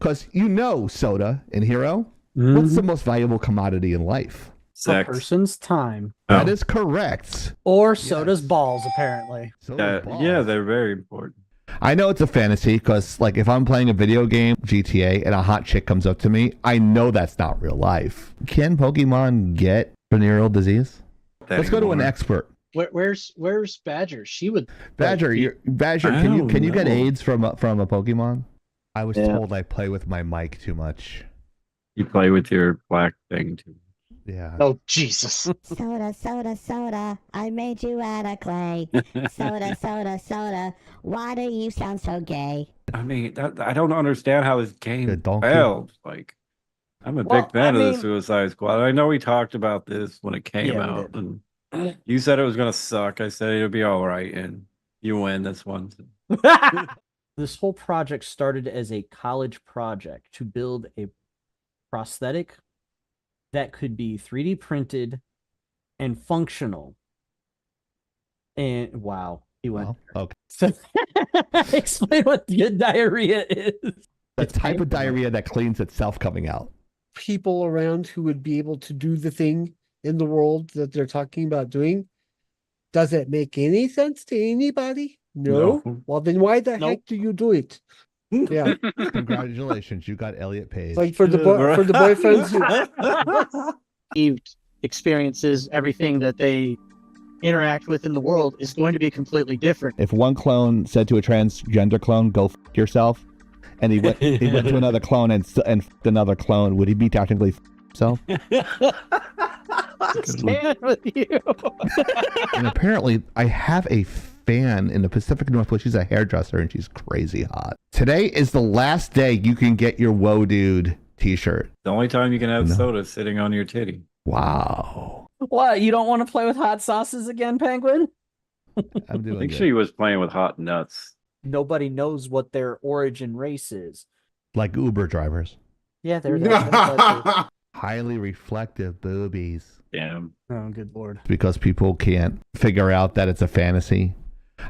Because you know, Soda and Hero, what's the most valuable commodity in life? A person's time. That is correct. Or Soda's balls, apparently. Yeah, they're very important. I know it's a fantasy because, like, if I'm playing a video game, GTA, and a hot chick comes up to me, I know that's not real life. Can Pokemon get venereal disease? Let's go to an expert. Where's Badger? She would. Badger, Badger, can you get AIDS from a Pokemon? I was told I play with my mic too much. You play with your black thing too. Yeah. Oh, Jesus. Soda, soda, soda, I made you out of clay. Soda, soda, soda, why do you sound so gay? I mean, I don't understand how this game failed. Like, I'm a big fan of the Suicide Squad. I know we talked about this when it came out, and you said it was going to suck. I said it'll be all right, and you win this one. This whole project started as a college project to build a prosthetic that could be 3D printed and functional. And wow, he went. Okay. So, explain what good diarrhea is. The type of diarrhea that cleans itself coming out. People around who would be able to do the thing in the world that they're talking about doing. Does it make any sense to anybody? No. Well, then why the heck do you do it? Yeah. Congratulations, you got Elliot Page. Like for the boyfriends He experiences everything that they interact with in the world is going to be completely different. If one clone said to a transgender clone, "Go f yourself," and he went to another clone and f***ed another clone, would he be technically f himself? Stand with you. And apparently, I have a fan in the Pacific Northwest. She's a hairdresser and she's crazy hot. Today is the last day you can get your Whoa Dude t-shirt. The only time you can have soda sitting on your titty. Wow. What? You don't want to play with hot sauces again, Penguin? I'm doing I think good. she was playing with hot nuts. Nobody knows what their origin race is. Like Uber drivers. Yeah, they're that. Highly reflective boobies. Damn. Oh, good lord. Because people can't figure out that it's a fantasy.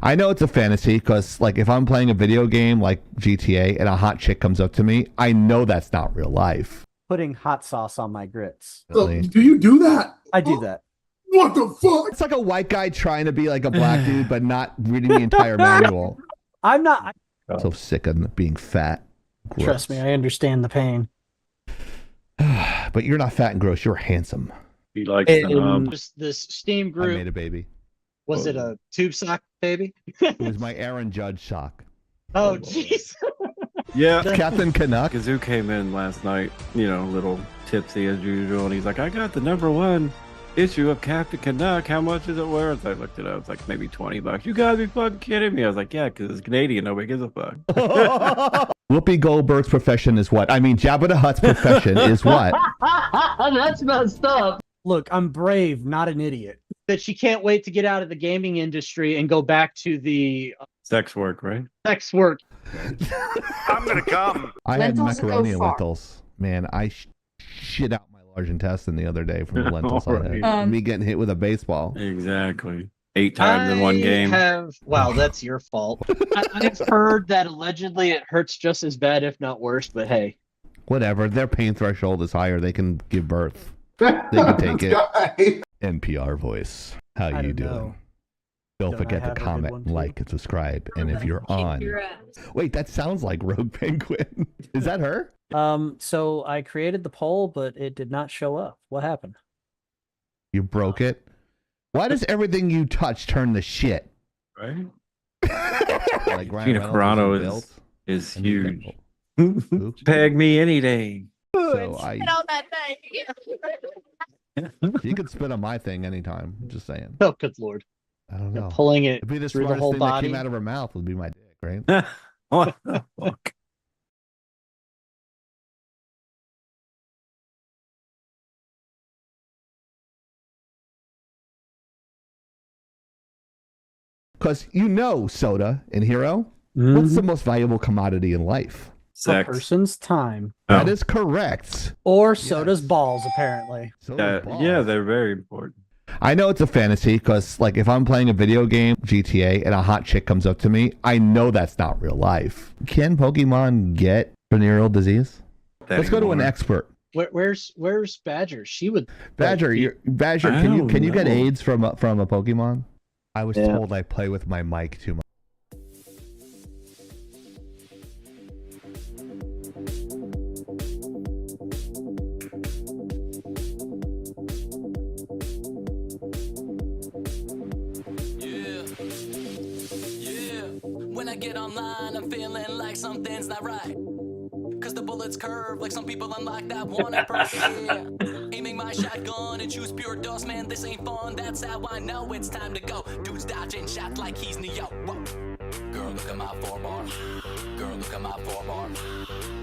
I know it's a fantasy because, like, if I'm playing a video game like GTA and a hot chick comes up to me, I know that's not real life. Putting hot sauce on my grits. Really. Do you do that? I do that. What the fuck? It's like a white guy trying to be like a black dude, but not reading the entire manual. I'm not. So sick of being fat. Gross. Trust me, I understand the pain. But you're not fat and gross. You're handsome. He likes This Steam I group. made a baby. Was it a tube sock baby? It was my Aaron Judge sock. Oh, jeez. Yeah. Captain Canuck. Kazoo came in last night, you know, a little tipsy as usual, and he's like, I got the #1 issue of Captain Canuck. How much is it worth? I looked it up. It's like maybe $20. You gotta be fucking kidding me. I was like, yeah, because it's Canadian. Nobody gives a fuck. Whoopi Goldberg's profession is what? I mean, Jabba the Hutt's profession is what? That's messed up. Look, I'm brave, not an idiot. That she can't wait to get out of the gaming industry and go back to the Sex work, right? sex work. I'm gonna come. I had Lentils go macaroni and far. lentils. Man, I shit out my large intestine the other day from the lentils I had. Right. Me getting hit with a baseball. Exactly. 8 times in one game. Wow, that's your fault. I've heard that allegedly it hurts just as bad, if not worse, but hey. Whatever. Their pain threshold is higher. They can give birth. They can take it. NPR voice. How I you don't doing? know. Don't Don't I forget to have a good comment, one, too? like, and subscribe. And if you're on... Wait, that sounds like Rogue Penguin. Is that her? So I created the poll, but it did not show up. What happened? You broke it? Why does everything you touch turn to shit? Right? Like Ryan Gina Reynolds Carano in Built? is And he's huge. got- Oops. Peg me any day. So I, on that thing. you can spit on my thing anytime. I'm just saying. Oh, good lord. I don't know. Pulling it It'd be the through the smartest whole thing that body. came out of her mouth would be my dick, right? What the fuck? Because you know, Soda and Hero, what's the most valuable commodity in life? A person's time. That is correct. Or Soda's balls, apparently. Soda's balls. Yeah, they're very important. I know it's a fantasy because, like, if I'm playing a video game, GTA, and a hot chick comes up to me, I know that's not real life. Can Pokemon get Venereal disease. Let's go to an expert. Where's Badger? She would. Badger, Badger. Can you get AIDS from a Pokemon? I was told I play with my mic too much. When I get online, I'm feeling like something's not right. Cause the bullets curve like some people unlock that one at first, yeah. Aiming my shotgun and choose pure dust, man, this ain't fun. That's how I know it's time to go. Dude's dodging shots like he's Neo. Whoa. Girl, look at my 4-bar. Girl, look at my 4-bar.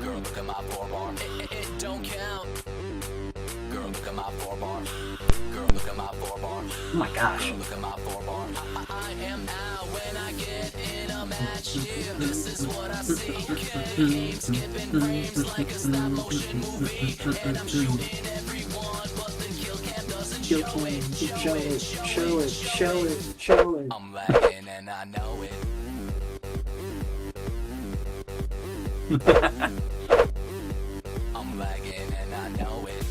Girl, look at my 4-bar. It don't count. Girl, look at my 4-bar. Girl, look at my 4-bar. Oh my gosh. Girl, look at my 4-bar. I am out when I get in a match. Yeah, this is what I see. Game skipping frames like a stop motion movie. And I'm shooting everyone, but the kill cam doesn't show it. Show it. I'm lagging and I know it. I'm lagging and I know it.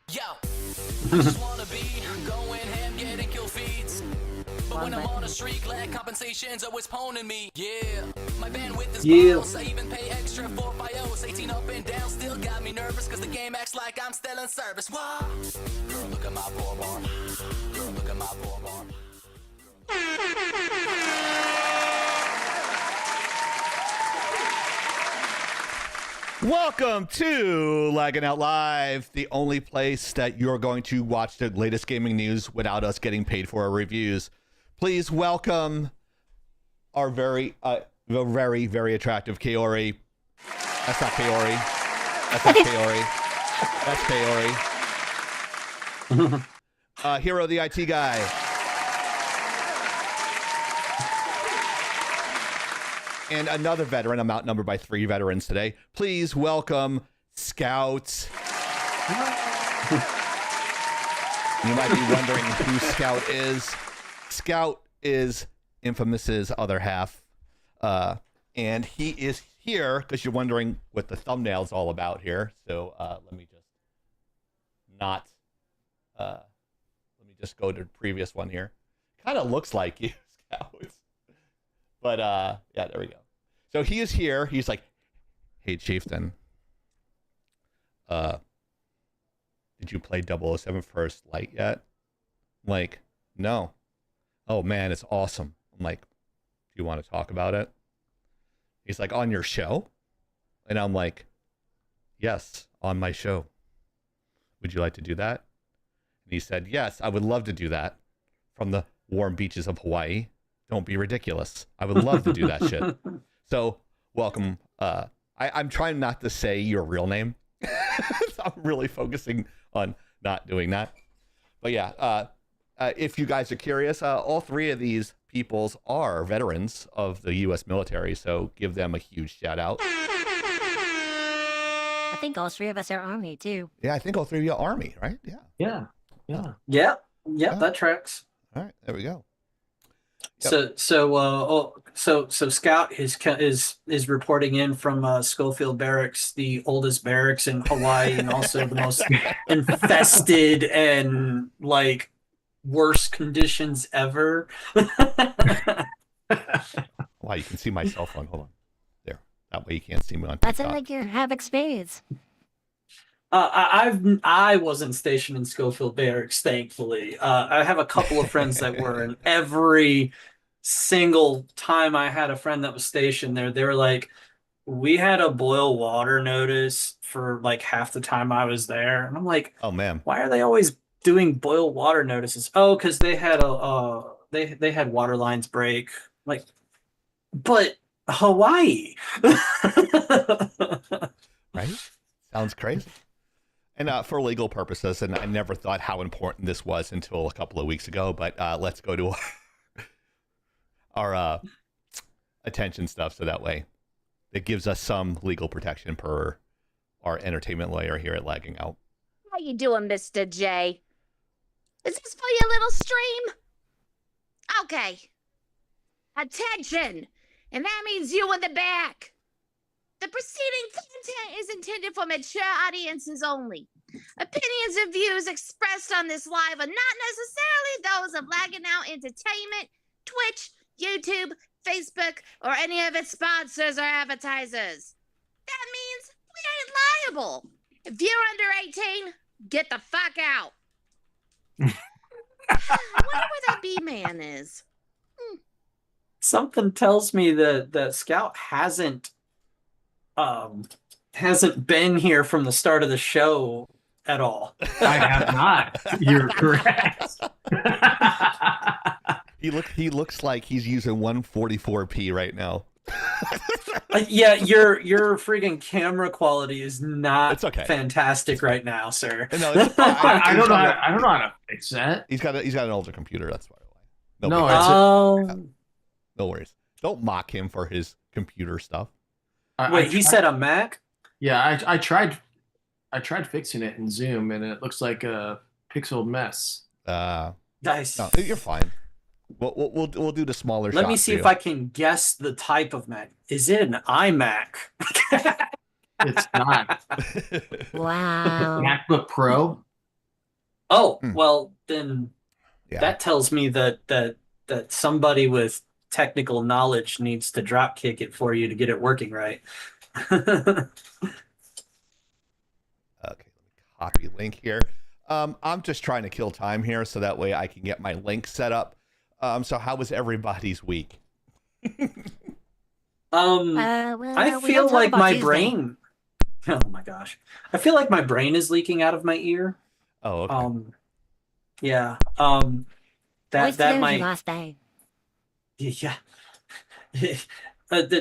Yo, I just wanna be going ham, getting kill feeds. But when I'm on a streak, lag compensation's always poning me. Yeah, my bandwidth is close. I even pay extra for BIOS. 18 up and down still got me nervous, cause the game acts like I'm still in service. What? Girl, look at my 4-bar. Girl, look at my 4-bar. Welcome to Laggin Out Live, the only place that you're going to watch the latest gaming news without us getting paid for our reviews. Please welcome our very attractive Kaori. That's not Kaori. That's not Kaori. That's Kaori. Hero, the IT guy. And another veteran. I'm outnumbered by 3 veterans today. Please welcome Scout. You might be wondering who Scout is. Scout is Infamous's other half. And he is here because you're wondering what the thumbnail's all about here. So let me just go to the previous one here. Kind of looks like you, Scout. But yeah, there we go. So he is here. He's like, "Hey, Chieftain, did you play 007 First Light yet?" I'm like, "No." "Oh man, it's awesome." I'm like, "Do you want to talk about it?" He's like, "On your show?" And I'm like, "Yes, on my show. Would you like to do that?" And he said, "Yes, I would love to do that from the warm beaches of Hawaii. Don't be ridiculous. I would love to do that shit." So, welcome. I'm trying not to say your real name. So I'm really focusing on not doing that. But yeah, if you guys are curious, all 3 of these peoples are veterans of the U.S. military, so give them a huge shout out. I think all 3 of us are Army, too. Yeah, I think all 3 of you are Army, right? Yeah. Yep, that tracks. All right, there we go. Yep. So Scout is reporting in from Schofield Barracks, the oldest barracks in Hawaii, and also the most infested and like worst conditions ever. Wow, you can see my cell phone. Hold on, there. That way you can't see me on TikTok. That's like you have experience. I wasn't stationed in Schofield Barracks, thankfully. I have a couple of friends that were, and every single time I had a friend that was stationed there, they were like, "We had a boil water notice for like half the time I was there," and I'm like, "Oh man, why are they always doing boil water notices?" "Oh, because they had they had water lines break." Like, but Hawaii, right? Sounds crazy. And for legal purposes, and I never thought how important this was until a couple of weeks ago, but let's go to our attention stuff so that way it gives us some legal protection per our entertainment lawyer here at Lagging Out. How you doing, Mr. J? Is this for your little stream? Okay, Attention! And that means you in the back. The preceding content is intended for mature audiences only. Opinions and views expressed on this live are not necessarily those of Laggin Out Entertainment, Twitch, YouTube, Facebook, or any of its sponsors or advertisers. That means we ain't liable. If you're under 18, get the fuck out. I wonder where that B-man is. Something tells me that Scout hasn't been here from the start of the show at all. I have not. You're correct. He looks like he's using 144p right now. Yeah, your freaking camera quality is not fantastic right now, sir. No, I don't know how to fix that. He's got an older computer. That's why. No worries. Don't mock him for his computer stuff. Wait, he said a Mac? Yeah, I tried fixing it in Zoom, and it looks like a pixel mess. Nice. No, you're fine. We'll do the smaller. Let me see if I can guess the type of Mac. Is it an iMac? It's not. Wow. MacBook Pro. Oh, well then, that tells me that somebody with technical knowledge needs to drop kick it for you to get it working right. Okay, let me copy link here. I'm just trying to kill time here so that way I can get my link set up. So how was everybody's week? I feel like my brain. Oh my gosh, I feel like my brain is leaking out of my ear. Oh, okay. Yeah. That might. Last day. Yeah.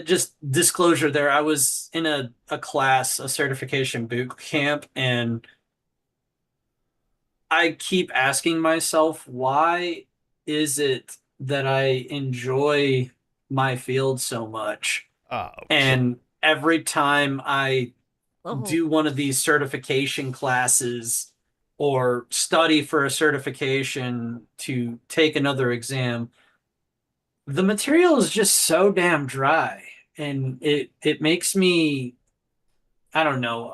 Just disclosure there. I was in a class, a certification boot camp, and I keep asking myself, why is it that I enjoy my field so much? And every time I do one of these certification classes or study for a certification to take another exam, the material is just so damn dry, and it makes me, I don't know.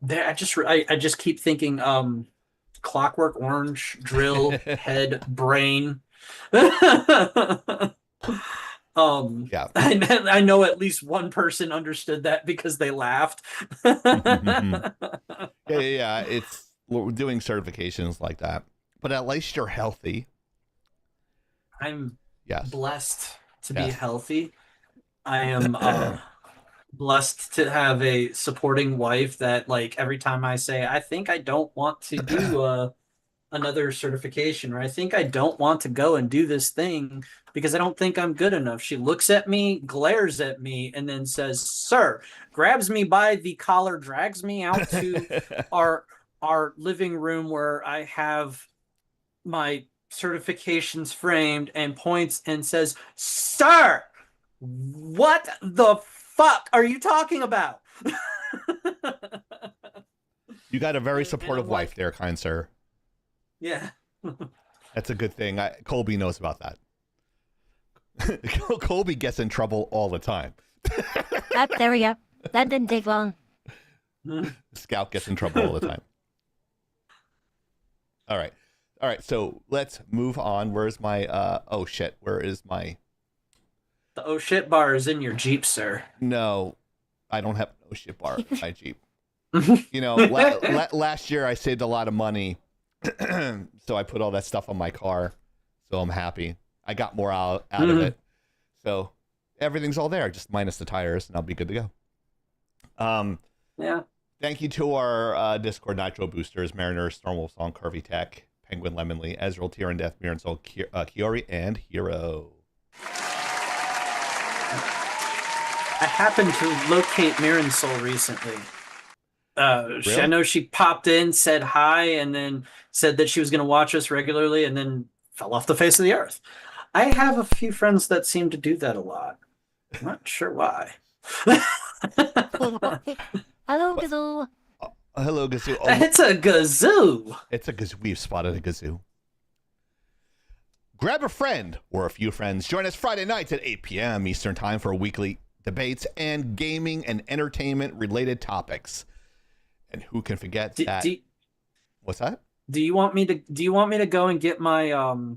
I just keep thinking, Clockwork Orange, drill, head, brain. Yeah. I know at least one person understood that because they laughed. Yeah. We're doing certifications like that, but at least you're healthy. I'm blessed to be healthy. I am blessed to have a supporting wife that, like, every time I say, I think I don't want to do another certification, or I think I don't want to go and do this thing because I don't think I'm good enough, she looks at me, glares at me, and then says, "Sir," grabs me by the collar, drags me out to our living room where I have my certifications framed, and points and says, "Sir, what the fuck are you talking about?" You got a very supportive wife there, kind sir. Yeah. That's a good thing. Colby knows about that. Colby gets in trouble all the time. There we go. That didn't take long. Scout gets in trouble all the time. All right, so let's move on. Where's my oh shit, where is my The oh shit bar is in your Jeep, sir. No, I don't have an oh shit bar in my Jeep. You know, last year I saved a lot of money, so I put all that stuff on my car, so I'm happy. I got more out of it. So everything's all there, just minus the tires, and I'll be good to go. Yeah. Thank you to our Discord Nitro boosters, Mariner, Stormwolf Song, Curvy Tech, Penguin Lemonly, Ezreal, Tyrion Death, Mirren Soul, Kiori, and Hero. I happened to locate Mirren Soul recently. Really? I know she popped in, said hi, and then said that she was going to watch us regularly, and then fell off the face of the earth. I have a few friends that seem to do that a lot. I'm not sure why. Hello, Gazoo. Hello, Gazoo. It's a Gazoo. It's a Gazoo. We've spotted a Gazoo. Grab a friend or a few friends. Join us Friday nights at 8 p.m. Eastern Time for weekly debates and gaming and entertainment-related topics. And who can forget that? What's that? Do you want me to go and get my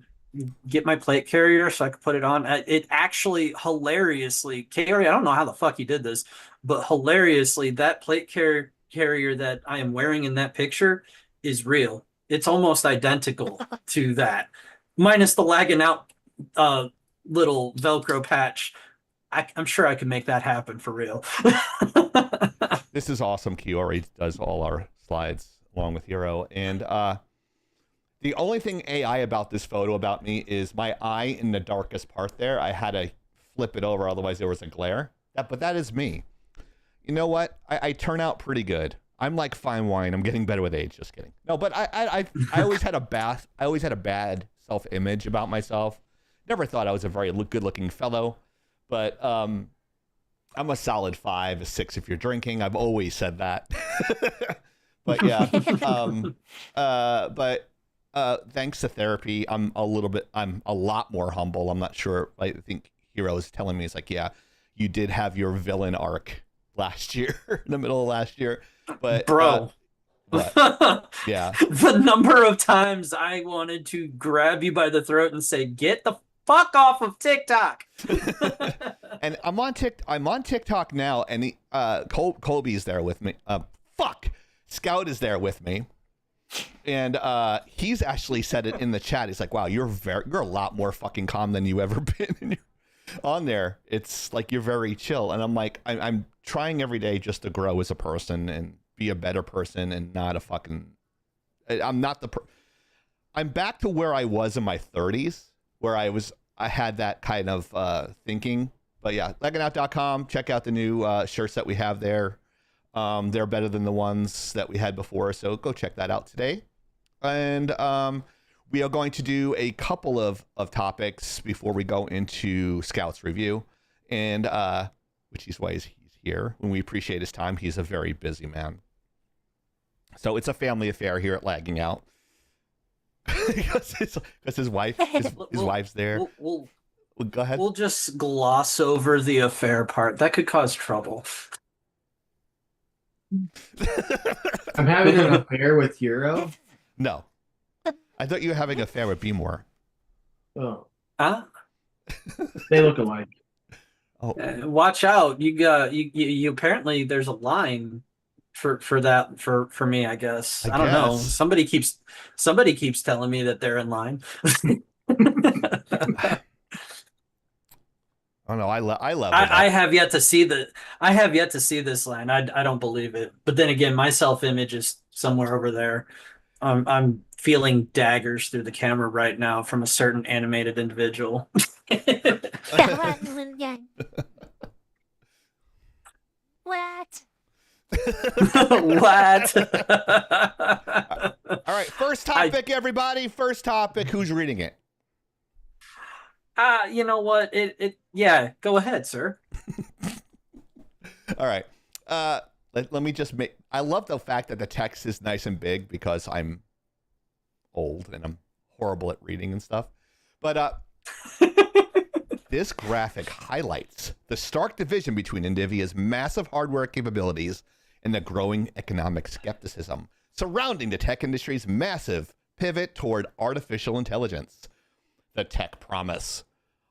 plate carrier so I can put it on? It actually hilariously, Carrie, I don't know how the fuck you did this, but hilariously, that plate carrier that I am wearing in that picture is real. It's almost identical to that, minus the lagging out little Velcro patch. I'm sure I can make that happen for real. This is awesome. Kiori does all our slides along with Hero. And the only thing AI about this photo about me is my eye in the darkest part there. I had to flip it over, otherwise there was a glare. But that is me. You know what? I turn out pretty good. I'm like fine wine. I'm getting better with age. Just kidding. No, but I always had a bad self-image about myself. Never thought I was a very good-looking fellow. But I'm a solid 5, a 6 if you're drinking. I've always said that. But yeah, thanks to therapy, I'm a lot more humble. I'm not sure. I think Hero is telling me, it's like, yeah, you did have your villain arc last year, in the middle of last year. But bro, yeah, the number of times I wanted to grab you by the throat and say, "Get the fuck off of TikTok." And I'm on TikTok now, and Colby's there with me. Scout is there with me, and he's actually said it in the chat. He's like, "Wow, you're a lot more fucking calm than you ever been on there. It's like you're very chill." And I'm like, I'm trying every day just to grow as a person and be a better person, and not a fucking. I'm back to where I was in my 30s, where I had that kind of thinking. But yeah, leggingout.com. Check out the new shirts that we have there. They're better than the ones that we had before, so go check that out today. And we are going to do a couple of topics before we go into Scout's review, and which is why he's here. When we appreciate his time, he's a very busy man. So it's a family affair here at Lagging Out. because his wife's there. We'll go ahead. We'll just gloss over the affair part. That could cause trouble. I'm having an affair with Euro. No, I thought you were having an affair with B-More. Oh, They look alike. Oh, watch out! You apparently there's a line for that for me. I guess I don't know. Somebody keeps telling me that they're in line. Oh no, I love it. I have yet to see this line. I don't believe it. But then again, my self-image is somewhere over there. I'm feeling daggers through the camera right now from a certain animated individual. What? What? All right, first topic, everybody. First topic. Who's reading it? You know what? Yeah, go ahead, sir. All right. Let me just make. I love the fact that the text is nice and big because I'm old and I'm horrible at reading and stuff. But this graphic highlights the stark division between NVIDIA's massive hardware capabilities and the growing economic skepticism surrounding the tech industry's massive pivot toward artificial intelligence. The tech promise.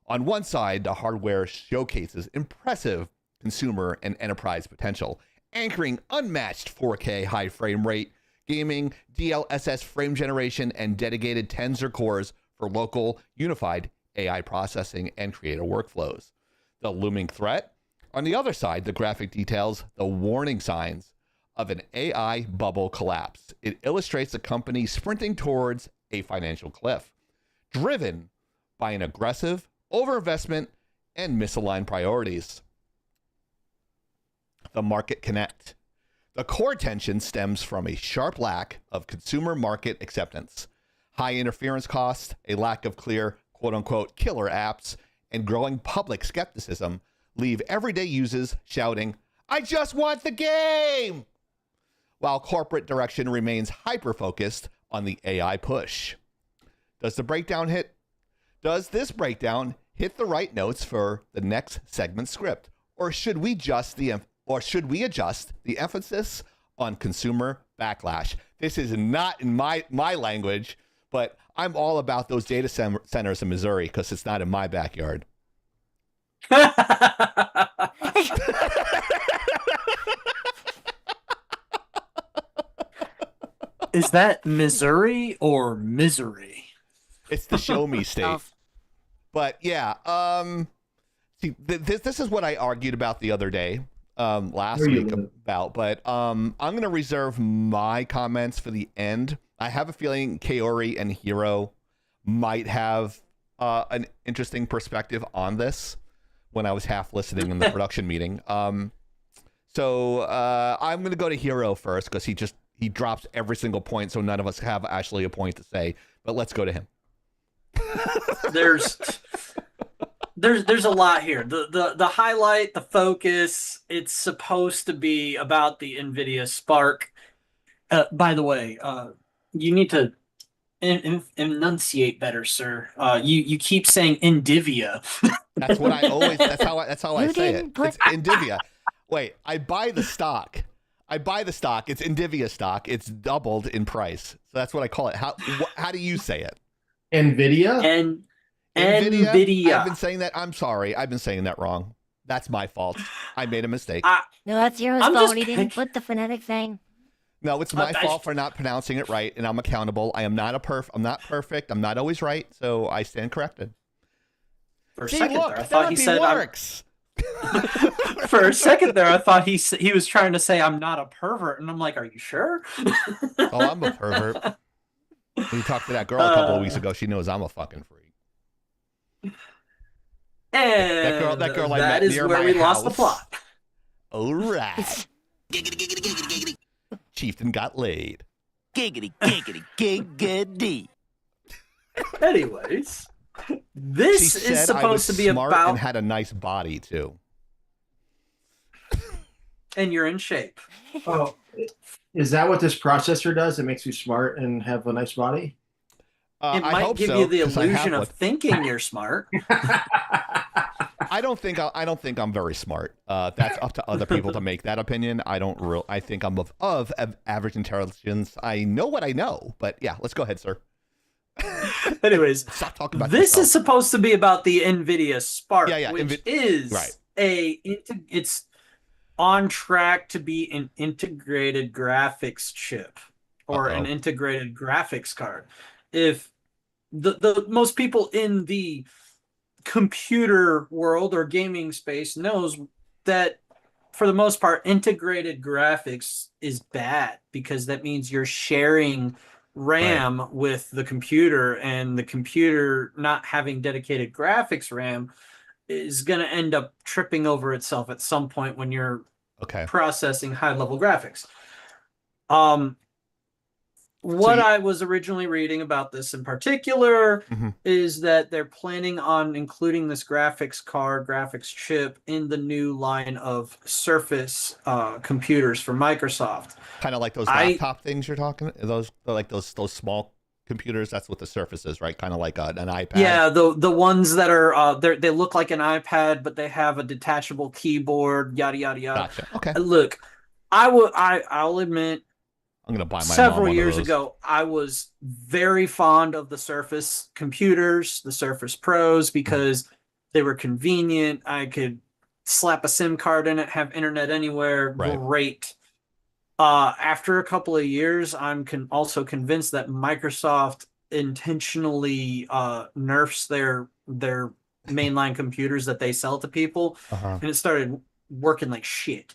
On one side, the hardware showcases impressive consumer and enterprise potential, anchoring unmatched 4K high frame rate, gaming, DLSS frame generation, and dedicated tensor cores for local, unified AI processing and creator workflows. The looming threat? On the other side, the graphic details the warning signs of an AI bubble collapse. It illustrates a company sprinting towards a financial cliff, driven by an aggressive overinvestment and misaligned priorities. The market connect. The core tension stems from a sharp lack of consumer market acceptance, high interference costs, a lack of clear quote-unquote killer apps, and growing public skepticism leave everyday users shouting, "I just want the game!" while corporate direction remains hyper-focused on the AI push. Does the breakdown hit? Does this breakdown hit the right notes for the next segment script, or should we adjust the emphasis on consumer backlash? This is not in my language, but I'm all about those data centers in Missouri because it's not in my backyard. Is that Missouri or misery? It's the show me state. But yeah, see, this is what I argued about the other day, last week about. But I'm going to reserve my comments for the end. I have a feeling Kaori and Hiro might have an interesting perspective on this when I was half listening in the production meeting. So I'm going to go to Hiro first because he drops every single point, so none of us have actually a point to say. But let's go to him. There's a lot here. The highlight, the focus, it's supposed to be about the NVIDIA Spark. By the way, you need to enunciate better, sir. You keep saying NVIDIA. That's what I always. That's how I say it. It's NVIDIA. Wait, I buy the stock. It's NVIDIA stock. It's doubled in price. So that's what I call it. How do you say it? NVIDIA? NVIDIA. I've been saying that. I'm sorry. I've been saying that wrong. That's my fault. I made a mistake. No, that's your fault. He didn't put the phonetic thing. No, it's my fault for not pronouncing it right, and I'm accountable. I am not I'm not perfect. I'm not always right, so I stand corrected. For a second there, I thought he said works. For a second there, I thought he was trying to say I'm not a pervert, and I'm like, are you sure? Oh, I'm a pervert. When you talked to that girl a couple of weeks ago, she knows I'm a fucking freak. And that girl I that met is near where my we house. lost the plot. All right. Chieftain got laid. Giggity, giggity, giggity. Anyways, this is supposed to be smart about and had a nice body too. And you're in shape. Oh, is that what this processor does? It makes you smart and have a nice body? It might give you the illusion of thinking you're smart. I don't think I'm very smart. That's up to other people to make that opinion. I think I'm of average intelligence. I know what I know, but yeah, let's go ahead, sir. Anyways, stop talking about this. Yourself. Is supposed to be about the NVIDIA Spark, which is right. It's on track to be an integrated graphics chip or an integrated graphics card. If the most people in the computer world or gaming space knows that for the most part integrated graphics is bad because that means you're sharing RAM with the computer, and the computer not having dedicated graphics RAM is going to end up tripping over itself at some point when you're processing high-level graphics. What I was originally reading about this in particular is that they're planning on including this graphics chip in the new line of Surface computers for Microsoft. Kind of like those laptop things you're talking. Those small computers. That's what the Surface is, right? Kind of like an iPad. Yeah, the ones that are they look like an iPad, but they have a detachable keyboard. Yada yada yada. Gotcha. Okay. Look, I'll admit. I'm gonna buy my several years ago. I was very fond of the Surface computers, the Surface Pros, because they were convenient. I could slap a SIM card in it, have internet anywhere. Right. Great. After a couple of years, I'm also convinced that Microsoft intentionally nerfs their mainline computers that they sell to people, and it started working like shit,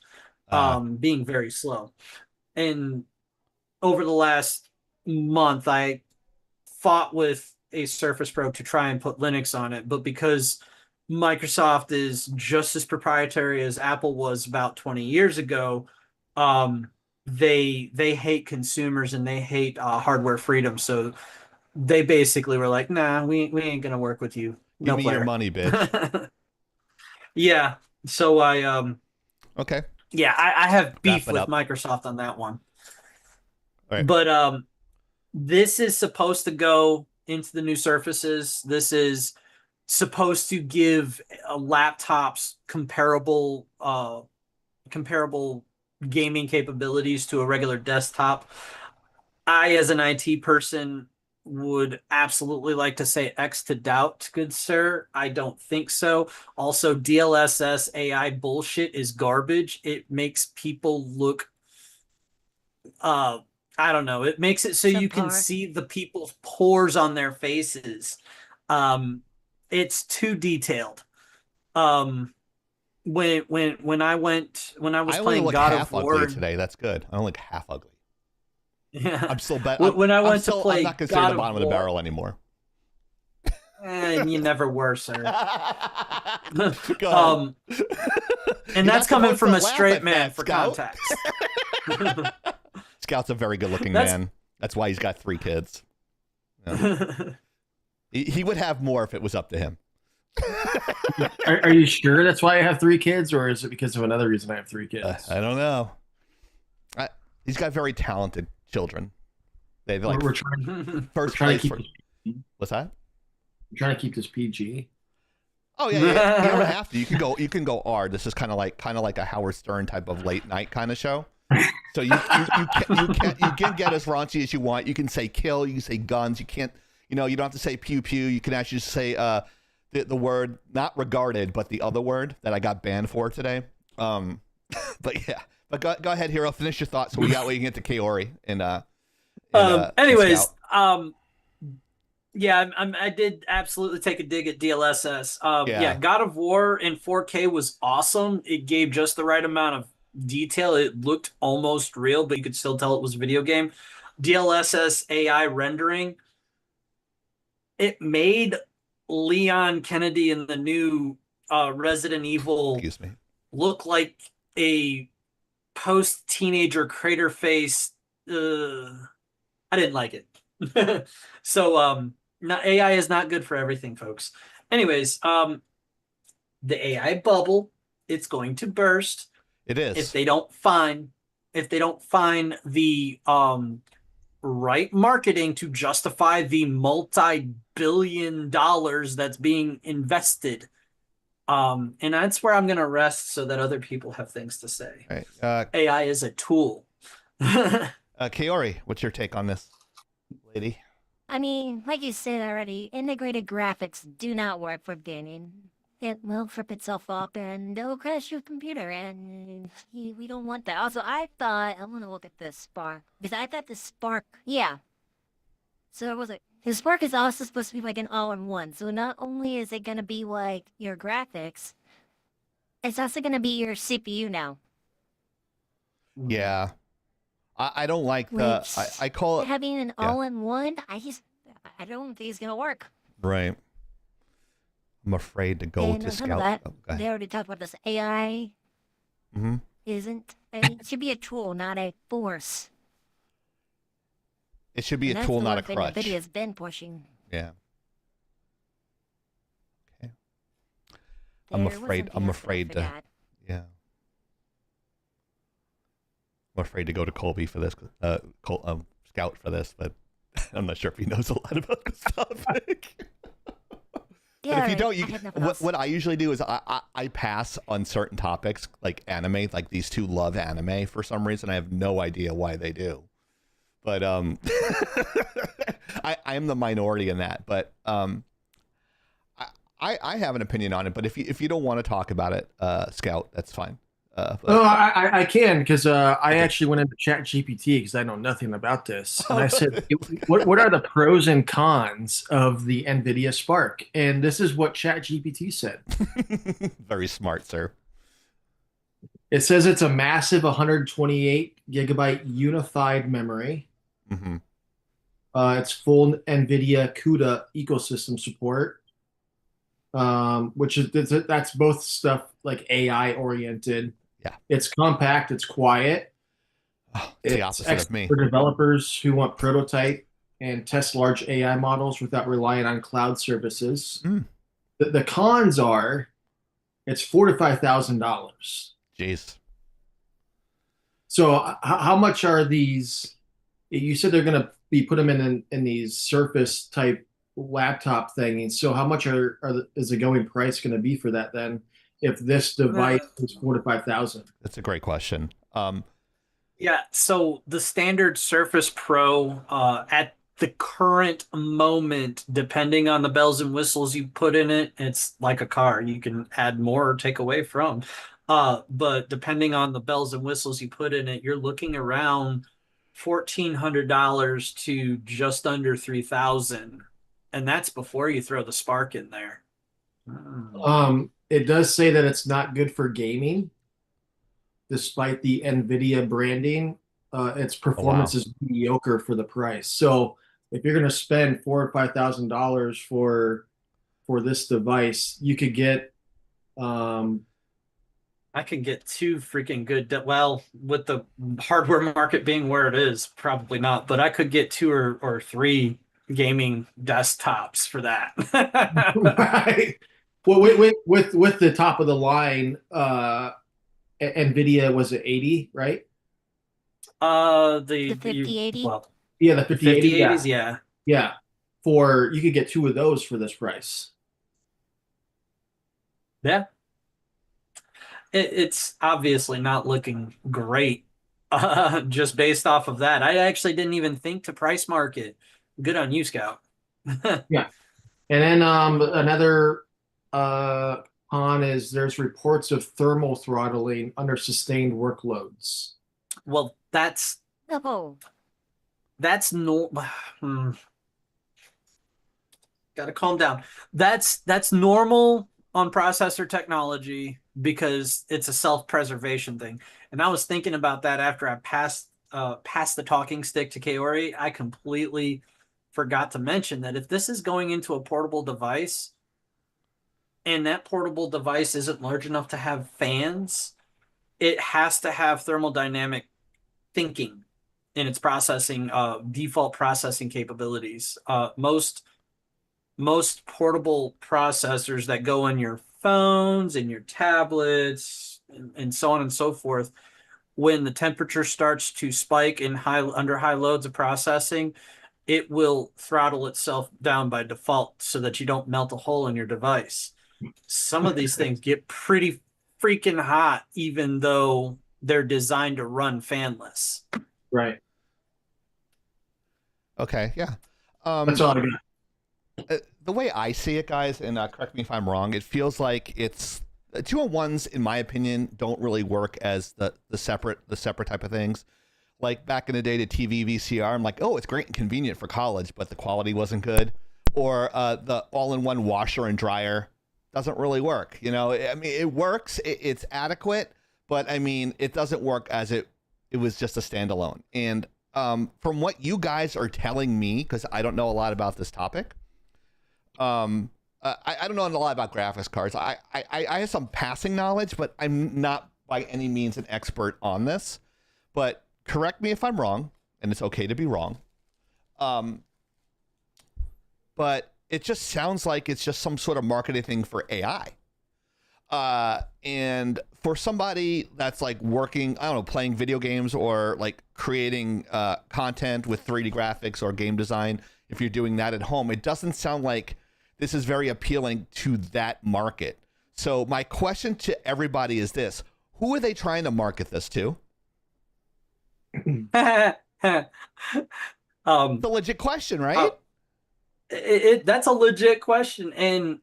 being very slow. And over the last month, I fought with a Surface Pro to try and put Linux on it, but because Microsoft is just as proprietary as Apple was about 20 years ago, they hate consumers and they hate hardware freedom. So they basically were like, "Nah, we ain't gonna work with you. No, give me your money, bitch." Yeah. So I okay. Yeah, I have beef with Microsoft on that one. Right. But this is supposed to go into the new Surfaces. This is supposed to give laptops comparable gaming capabilities to a regular desktop. I, as an IT person, would absolutely like to say X to doubt, good sir. I don't think so. Also, DLSS AI bullshit is garbage. It makes people look I don't know. It makes it so you can see the people's pores on their faces. It's too detailed. When I was playing God of War today, that's good. I don't look half ugly. Yeah. I'm still bad. When I went to play, I'm not considered the bottom of the barrel anymore. And you never were, sir. And that's coming from a straight man for context. Scout's a very good-looking man. That's why he's got 3 kids. Yeah. He would have more if it was up to him. Are you sure that's why I have 3 kids, or is it because of another reason I have 3 kids? I don't know. He's got very talented children. They like we're trying, first we're place. What's that? We're trying to keep this PG. Oh yeah. You don't have to. You can go R. This is kind of like a Howard Stern type of late night kind of show. So you can get as raunchy as you want. You can say kill. You can say guns. You can't. You don't have to say pew pew. You can actually just say the word not regarded, but the other word that I got banned for today. But yeah. But go ahead, Hero. Finish your thoughts. So we can get to Kaori anyways, yeah, I did absolutely take a dig at DLSS. Yeah, God of War in 4K was awesome. It gave just the right amount of detail. It looked almost real, but you could still tell it was a video game. DLSS AI rendering, it made Leon Kennedy in the new Resident Evil look like a post-teenager crater face. I didn't like it. So AI is not good for everything, folks. Anyways, the AI bubble, it's going to burst. It is. If they don't find the right marketing to justify the multi-billion dollars that's being invested. And that's where I'm going to rest so that other people have things to say. Right. AI is a tool. Kaori, what's your take on this, lady? I mean, like you said already, integrated graphics do not work for gaming. It will flip itself up and it'll crash your computer, and we don't want that. Also, I want to look at the Spark, because I thought the Spark, yeah. So was it? The Spark is also supposed to be like an all-in-one. So not only is it going to be like your graphics, it's also going to be your CPU now. Yeah. I don't like I call it having an all-in-one. I don't think it's going to work. Right. I'm afraid to go to Scout. They already talked about this. AI isn't. It should be a tool, not a force. It should be a tool, not a crutch. NVIDIA's been pushing. Yeah. Okay. I'm afraid to. Yeah. I'm afraid to go to Colby for this. Scout for this, but I'm not sure if he knows a lot about this topic. Yeah, but if you don't, what I usually do is I pass on certain topics like anime. Like these two love anime for some reason. I have no idea why they do. But I am the minority in that. But I have an opinion on it. But if you don't want to talk about it, Scout, that's fine. I can, because I actually went into ChatGPT because I know nothing about this, and I said, "What are the pros and cons of the NVIDIA Spark?" And this is what ChatGPT said. Very smart, sir. It says it's a massive 128 gigabyte unified memory. Mm-hmm. It's full NVIDIA CUDA ecosystem support, which is that's both stuff like AI oriented. Yeah, it's compact, it's quiet. Oh, it's the opposite of me. For developers who want prototype and test large AI models without relying on cloud services. The cons are, it's $4,000 to $5,000. Jeez. So how much are these? You said they're going to be put them in these Surface type laptop thing. And so how much is the going price going to be for that then? If this device is 4,000 to 5,000? That's a great question. Yeah, so the standard Surface Pro at the current moment, depending on the bells and whistles you put in it, it's like a car. You can add more or take away from. But depending on the bells and whistles you put in it, you're looking around $1,400 to just under 3,000, and that's before you throw the Spark in there. It does say that it's not good for gaming, despite the NVIDIA branding. Its performance is mediocre for the price. So if you're going to spend $4,000 or $5,000 for this device, you could get. I could get two freaking good. Well, with the hardware market being where it is, probably not. But I could get two or three gaming desktops for that. Right. Well, with the top of the line, NVIDIA was at 80, right? The 5080. Well, yeah, the 5080. 5080s, yeah. Yeah. You could get two of those for this price. Yeah. It's obviously not looking great just based off of that. I actually didn't even think to price market. Good on you, Scout. Yeah. And then another con is there's reports of thermal throttling under sustained workloads. Well, that's no. Gotta calm down. That's normal on processor technology because it's a self-preservation thing. And I was thinking about that after I passed the talking stick to Kaori. I completely forgot to mention that if this is going into a portable device and that portable device isn't large enough to have fans, it has to have thermodynamic thinking in its processing, default processing capabilities. Most portable processors that go in your phones and your tablets and so on and so forth, when the temperature starts to spike under high loads of processing, it will throttle itself down by default so that you don't melt a hole in your device. Some of these things get pretty freaking hot, even though they're designed to run fanless. Right. Okay. Yeah. That's all I got. The way I see it, guys, and correct me if I'm wrong, it feels like it's 2-in-1s, in my opinion, don't really work as the separate type of things. Like back in the day, the TV VCR, I'm like, oh, it's great and convenient for college, but the quality wasn't good. Or the all-in-one washer and dryer doesn't really work. I mean, it works, it's adequate, but I mean, it doesn't work as it was just a standalone. And from what you guys are telling me, because I don't know a lot about this topic, I don't know a lot about graphics cards. I have some passing knowledge, but I'm not by any means an expert on this. But correct me if I'm wrong, and it's okay to be wrong. But it just sounds like it's just some sort of marketing thing for AI. And for somebody that's like working, I don't know, playing video games or like creating content with 3D graphics or game design, if you're doing that at home, it doesn't sound like this is very appealing to that market. So my question to everybody is this: who are they trying to market this to? The legit question, right? That's a legit question, and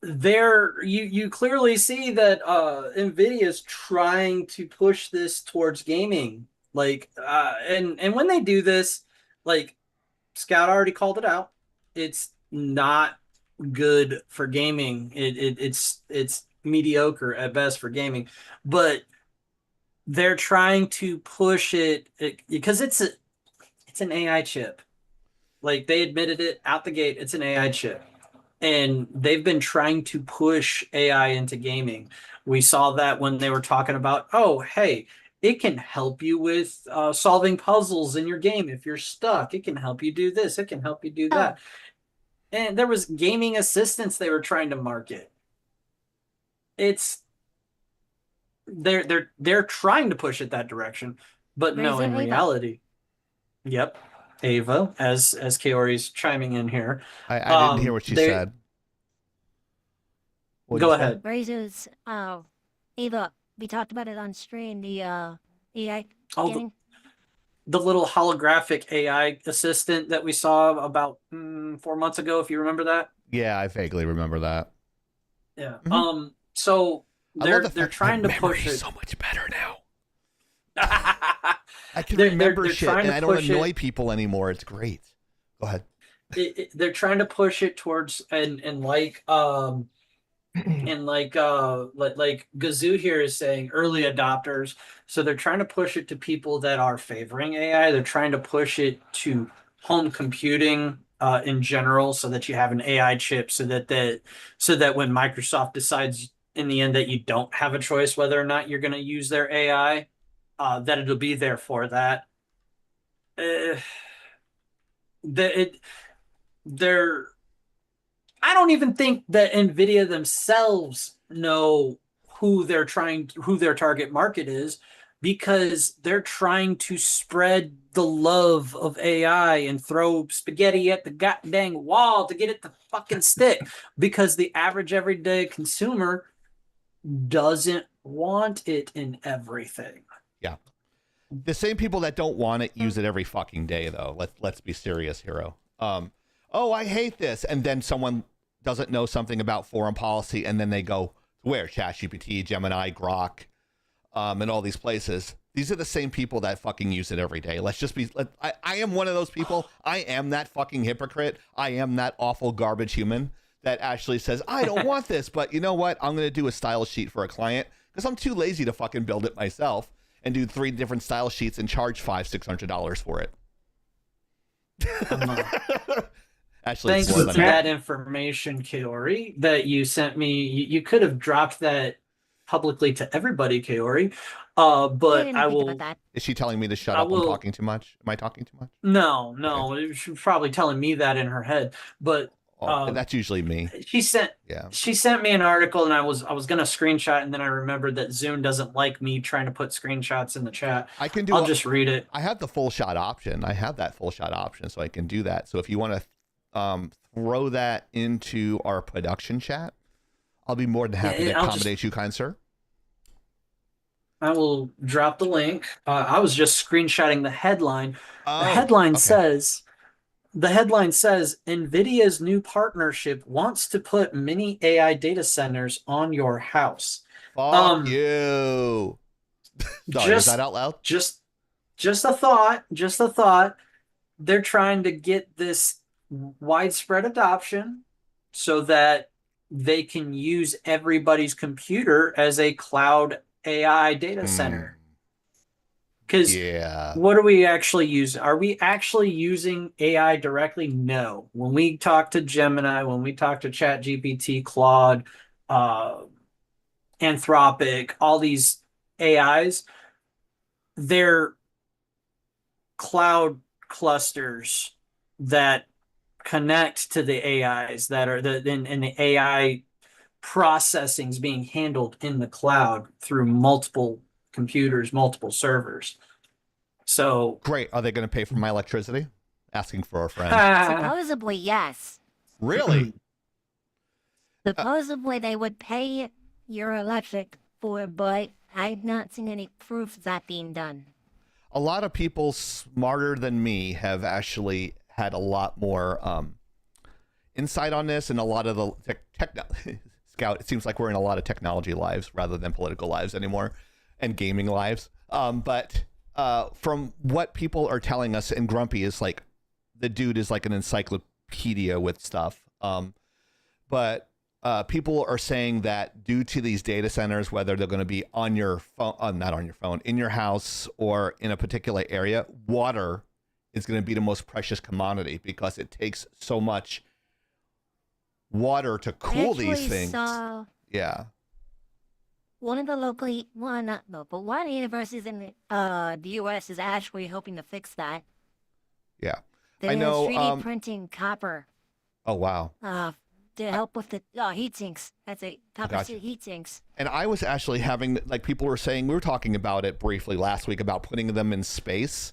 there you clearly see that NVIDIA is trying to push this towards gaming. Like, and when they do this, like Scout already called it out, it's not good for gaming. It's mediocre at best for gaming, but they're trying to push it because it's an AI chip. Like, they admitted it out the gate, it's an AI chip. And they've been trying to push AI into gaming. We saw that when they were talking about, oh, hey, it can help you with solving puzzles in your game. If you're stuck, it can help you do this. It can help you do that. And there was gaming assistants they were trying to market. They're trying to push it that direction, but no, in reality, yep. Ava, as Kaori's chiming in here. I didn't hear what she said. Go ahead. Raises, Ava, we talked about it on stream, the AI. The little holographic AI assistant that we saw about 4 months ago, if you remember that. Yeah, I vaguely remember that. Yeah. So they're trying to push it so much better now. I can remember shit, and I don't annoy people anymore. It's great. Go ahead. They're trying to push it towards and like Gazoo here is saying early adopters. So they're trying to push it to people that are favoring AI. They're trying to push it to home computing in general, so that you have an AI chip, so that when Microsoft decides in the end that you don't have a choice whether or not you're going to use their AI, that it'll be there for that. I don't even think that NVIDIA themselves know who their target market is, because they're trying to spread the love of AI and throw spaghetti at the goddamn wall to get it to fucking stick, because the average everyday consumer doesn't want it in everything. Yeah. The same people that don't want it use it every fucking day, though. Let's be serious, Hero. Oh, I hate this. And then someone doesn't know something about foreign policy, and then they go, where? ChatGPT, Gemini, Grok, and all these places. These are the same people that fucking use it every day. I am one of those people. I am that fucking hypocrite. I am that awful garbage human that actually says, I don't want this, but you know what? I'm going to do a style sheet for a client because I'm too lazy to fucking build it myself and do 3 different style sheets and charge $500-$600 for it. Actually, thanks for that information, Kaori, that you sent me. You could have dropped that publicly to everybody, Kaori. But I will. Is she telling me to shut up? I'm talking too much. Am I talking too much? No. Okay. She's probably telling me that in her head. But that's usually me. She sent me an article, and I was gonna screenshot, and then I remembered that Zoom doesn't like me trying to put screenshots in the chat. I'll just read it. I have the full shot option. I have that full shot option, so I can do that. So if you want to throw that into our production chat, I'll be more than happy to accommodate you, kind sir. I will drop the link. I was just screenshotting the headline. The headline says, NVIDIA's new partnership wants to put mini AI data centers on your house. Fuck you. Sorry, is that out loud? Just a thought. They're trying to get this widespread adoption so that they can use everybody's computer as a cloud AI data center. Because what do we actually use? Are we actually using AI directly? No. When we talk to Gemini, when we talk to ChatGPT, Claude, Anthropic, all these AIs, they're cloud clusters that connect to the AIs that are and the AI processing is being handled in the cloud through multiple computers, multiple servers. So great. Are they going to pay for my electricity? Asking for a friend. Supposedly, yes. Really? Supposedly, they would pay your electric for, but I've not seen any proof of that being done. A lot of people smarter than me have actually had a lot more insight on this, and a lot of the Scout, it seems like we're in a lot of technology lives rather than political lives anymore, and gaming lives. But from what people are telling us, and Grumpy is like, the dude is like an encyclopedia with stuff. But people are saying that due to these data centers, whether they're going to be on your phone, not on your phone, in your house or in a particular area, water is going to be the most precious commodity because it takes so much water to cool these things. Yeah. One of the one universities in the U.S. is actually hoping to fix that. Yeah. They're I know. 3D printing copper. Oh, wow. To help with the heat sinks. That's a copper heat sinks. And I was actually having, like, people were saying, we were talking about it briefly last week about putting them in space,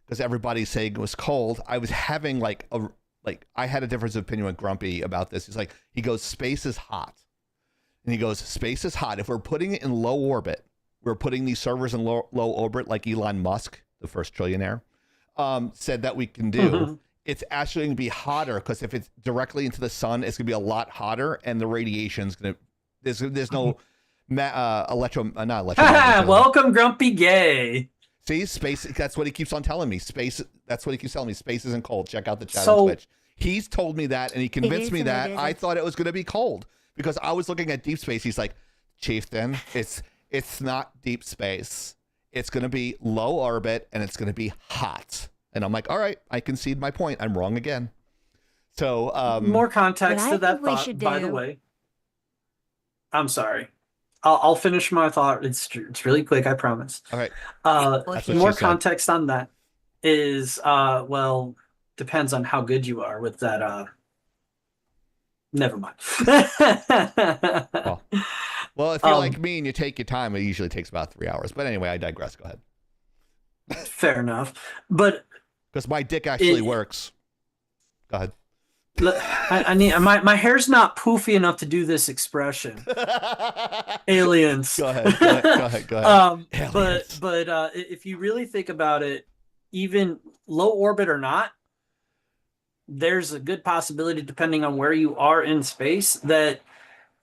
because everybody's saying it was cold. I was having I had a difference of opinion with Grumpy about this. He goes, space is hot. And he goes, space is hot. If we're putting it in low orbit, we're putting these servers in low orbit like Elon Musk, the first trillionaire, said that we can do. It's actually going to be hotter because if it's directly into the sun, it's going to be a lot hotter, and the radiation's going to. There's no not electromagnetism. Welcome, Grumpy Gay. See, space. That's what he keeps on telling me. Space. That's what he keeps telling me. Space isn't cold. Check out the chat on Twitch. He's told me that, and he convinced me that. I thought it was going to be cold because I was looking at deep space. He's like, Chieftain, it's not deep space. It's going to be low orbit, and it's going to be hot. And I'm like, all right, I concede my point. I'm wrong again. So more context to that thought, by the way. I'm sorry. I'll finish my thought. It's really quick, I promise. All right. More context on that is, well, depends on how good you are with that. Never mind. Well, if you're like me and you take your time, it usually takes about 3 hours. But anyway, I digress. Go ahead. Fair enough. But because my dick actually works. Go ahead. I need my hair's not poofy enough to do this expression. Aliens. Go ahead. But if you really think about it, even low orbit or not, there's a good possibility, depending on where you are in space, that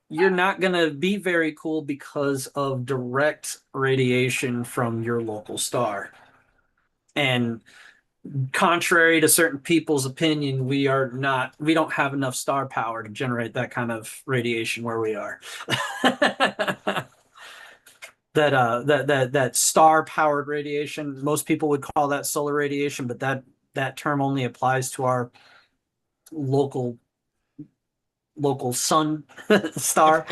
you're not going to be very cool because of direct radiation from your local star. And contrary to certain people's opinion, we don't have enough star power to generate that kind of radiation where we are. that star powered radiation, most people would call that solar radiation, but that term only applies to our local sun star.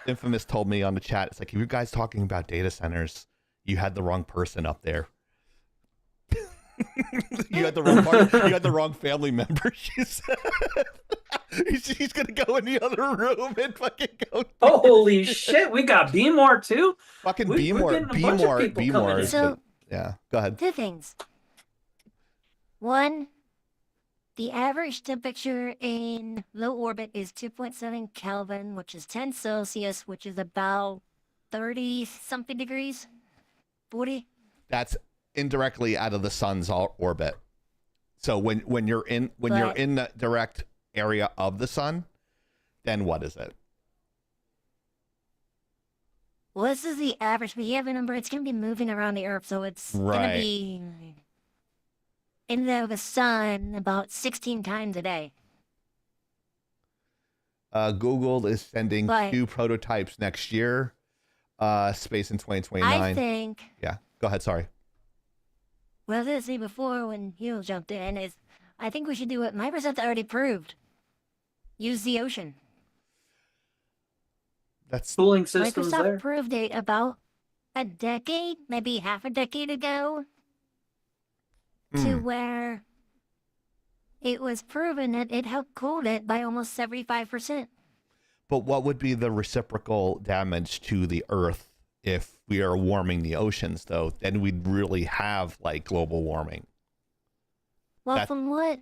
Infamous told me on the chat, it's like, if you guys talking about data centers, you had the wrong person up there. You had the wrong part. You had the wrong family member. She said she's gonna go in the other room and fucking go. Holy shit, we got B more too. Fucking B more. So yeah, go ahead. 2 things. 1, the average temperature in low orbit is 2.7 Kelvin, which is 10 Celsius, which is about 30 something degrees, 40. That's indirectly out of the sun's orbit. So when you're in the direct area of the sun, then what is it? Well, this is the average, but you have a number. It's going to be moving around the Earth, so it's going to be in the sun about 16 times a day. Google is sending 2 prototypes next year. Space in 2029. I think. Yeah, go ahead. Sorry. Well, this see before when Hugh jumped in is, I think we should do what Microsoft already proved. Use the ocean. That's cooling systems Microsoft there. Proved it about a decade, maybe half a decade ago, to where it was proven that it helped cool it by almost 75%. But what would be the reciprocal damage to the Earth if we are warming the oceans, though? Then we'd really have like global warming. Well, from what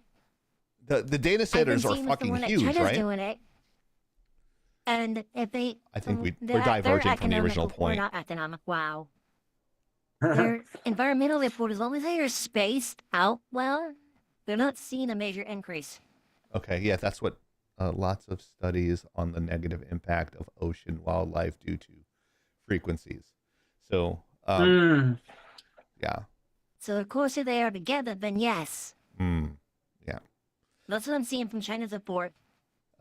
the data centers are fucking huge, China's right? Doing it. And if they, I think we're diverging from the original point. We're not economic. Wow. Their environmental report, as long as they are spaced out well, they're not seeing a major increase. Okay, yeah, that's what lots of studies on the negative impact of ocean wildlife due to frequencies. So, yeah. So, of course, if they are together, then yes. Yeah. That's what I'm seeing from China's report.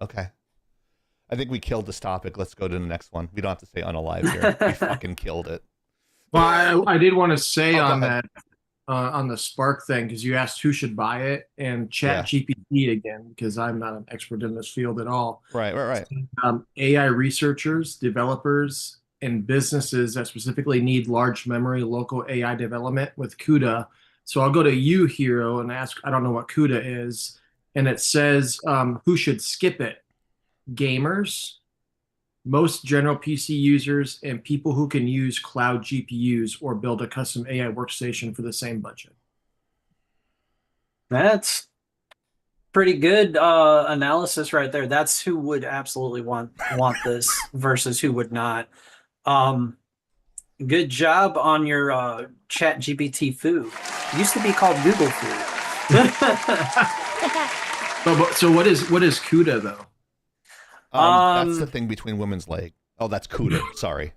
Okay. I think we killed this topic. Let's go to the next one. We don't have to say unalive here. We fucking killed it. Well, I did want to say on that, on the Spark thing, because you asked who should buy it, and ChatGPT again, because I'm not an expert in this field at all. Right. AI researchers, developers, and businesses that specifically need large memory local AI development with CUDA. So I'll go to you, Hero, and ask, I don't know what CUDA is. And it says, who should skip it? Gamers, most general PC users, and people who can use cloud GPUs or build a custom AI workstation for the same budget. That's pretty good analysis right there. That's who would absolutely want this versus who would not. Good job on your Chat GPT foo. It used to be called Google foo. So what is CUDA though? That's the thing between women's leg. Oh, that's CUDA. Sorry.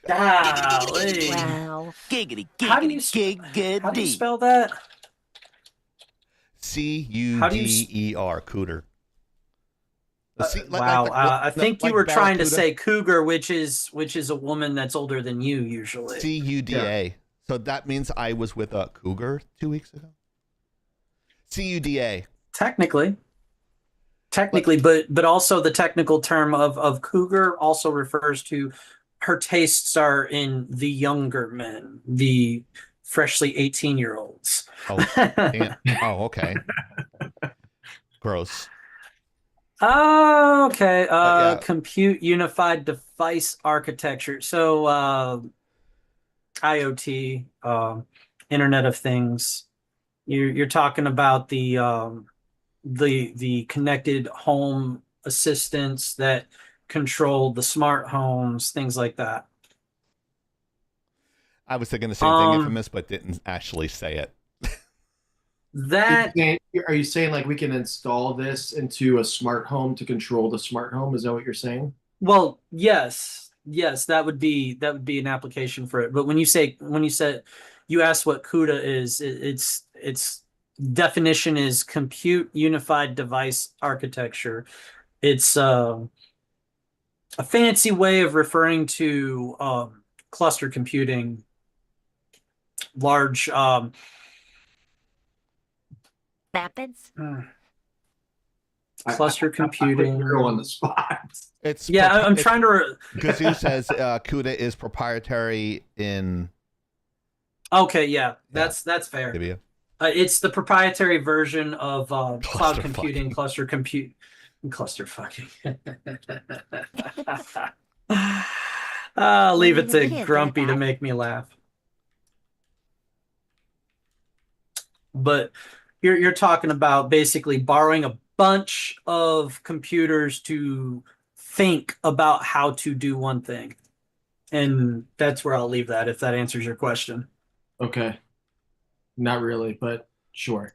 Golly. Wow. Giggity, How do you spell that? CUDER, cooter. Wow. I think you were trying to say cougar, which is a woman that's older than you usually. CUDA. Yeah. So that means I was with a cougar 2 weeks ago. CUDA. Technically, but also the technical term of cougar also refers to her tastes are in the younger men, the freshly 18-year-olds. Oh, damn. Oh, okay. Gross. Oh, okay. Compute unified device architecture. So IoT, Internet of Things. You're talking about the connected home assistants that control the smart homes, things like that. I was thinking the same thing, Infamous, but didn't actually say it. Are you saying like we can install this into a smart home to control the smart home? Is that what you're saying? Well, yes, that would be an application for it. But when you said you asked what CUDA is, its definition is compute unified device architecture. It's a fancy way of referring to cluster computing, large Rapids. Cluster computing. You're on the spot. I'm trying to. Gazoo says CUDA is proprietary in. Okay, yeah, that's fair. It's the proprietary version of cloud computing, cluster fucking. Leave it to Grumpy to make me laugh. But you're talking about basically borrowing a bunch of computers to think about how to do one thing. And that's where I'll leave that, if that answers your question. Okay. Not really, but sure.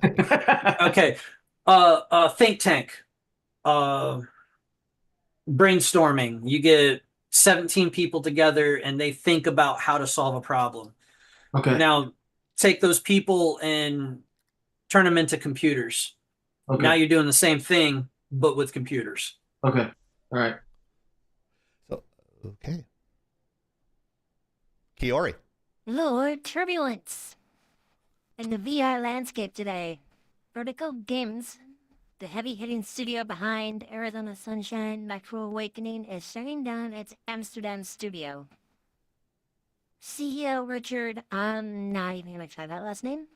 Okay. Think tank. Brainstorming. You get 17 people together and they think about how to solve a problem. Okay. Now, take those people and turn them into computers. Okay. Now you're doing the same thing, but with computers. Okay. All right. So, okay. Kiori. Lord Turbulence. In the VR landscape today, Vertical Games, the heavy-hitting studio behind Arizona Sunshine Metro Awakening, is shutting down its Amsterdam studio. CEO Richard, I'm not even going to try that last name,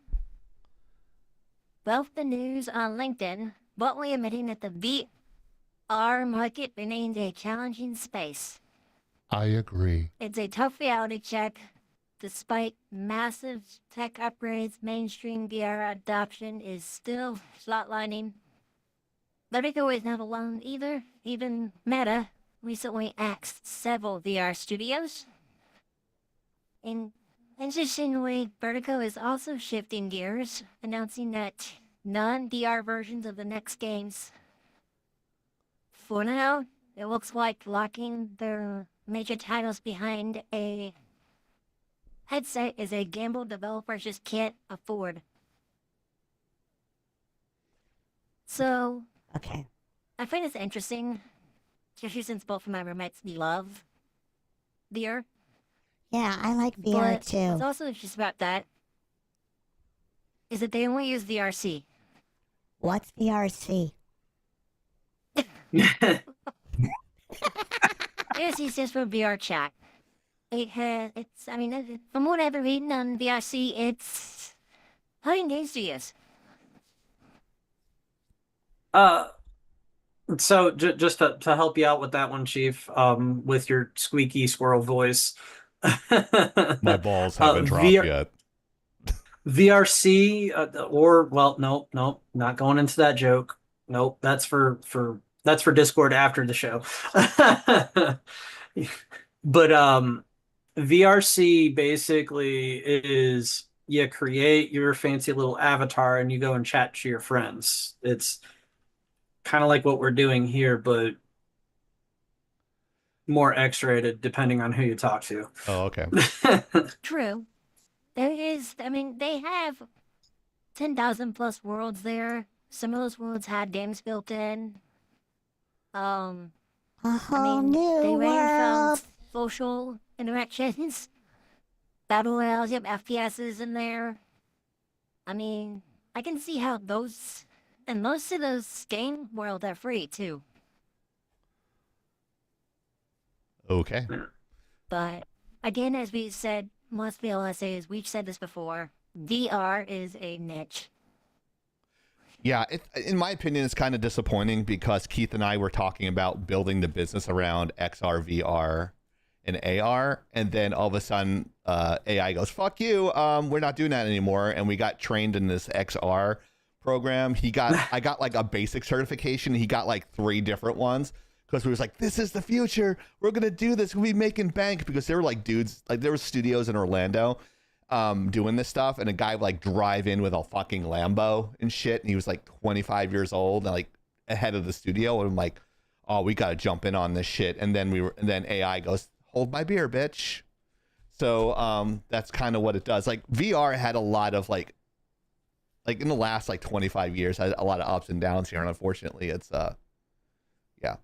broke the news on LinkedIn, boldly admitting that the VR market remains a challenging space. I agree. It's a tough reality check. Despite massive tech upgrades, mainstream VR adoption is still flatlining. Vertigo is not alone either. Even Meta recently axed several VR studios. Interestingly, Vertigo is also shifting gears, announcing that non-VR versions of the next games. For now, it looks like locking their major titles behind a headset is a gamble developers just can't afford. So, okay, I find this interesting, especially since both of my roommates love VR. Yeah, I like VR But too. what's also interesting about that is that they only use VRC. What's VRC? VRC stands for VR chat. From what I've been reading on VRC, it's Laggin Game Studios. So just to help you out with that one, Chief, with your squeaky squirrel voice, My balls haven't dropped yet. VRC nope, not going into that joke. Nope, that's for Discord after the show. But VRC basically is you create your fancy little avatar and you go and chat to your friends. It's kind of like what we're doing here, but more X-rated depending on who you talk to. Oh, okay. True. There is, I mean, they have 10,000 plus worlds there. Some of those worlds had games built in. A whole new they range world. from social interactions, battle royales, you have FPSs in there. I mean, I can see how those, and most of those game worlds are free too. Okay. But again, as we said, must be all I say is we've said this before. VR is a niche. Yeah, in my opinion, it's kind of disappointing because Keith and I were talking about building the business around XR, VR, and AR, and then all of a sudden AI goes, "Fuck you, we're not doing that anymore," and we got trained in this XR program. I got like a basic certification. He got like 3 different ones because we was like, "This is the future. We're gonna do this. We'll be making bank." Because there were like dudes, like there were studios in Orlando doing this stuff, and a guy would like drive in with a fucking Lambo and shit, and he was like 25 years old and like ahead of the studio, and I'm like, "Oh, we gotta jump in on this shit." And then AI goes, "Hold my beer, bitch." So that's kind of what it does. Like VR had a lot of like in the last like 25 years had a lot of ups and downs here, and unfortunately it's yeah.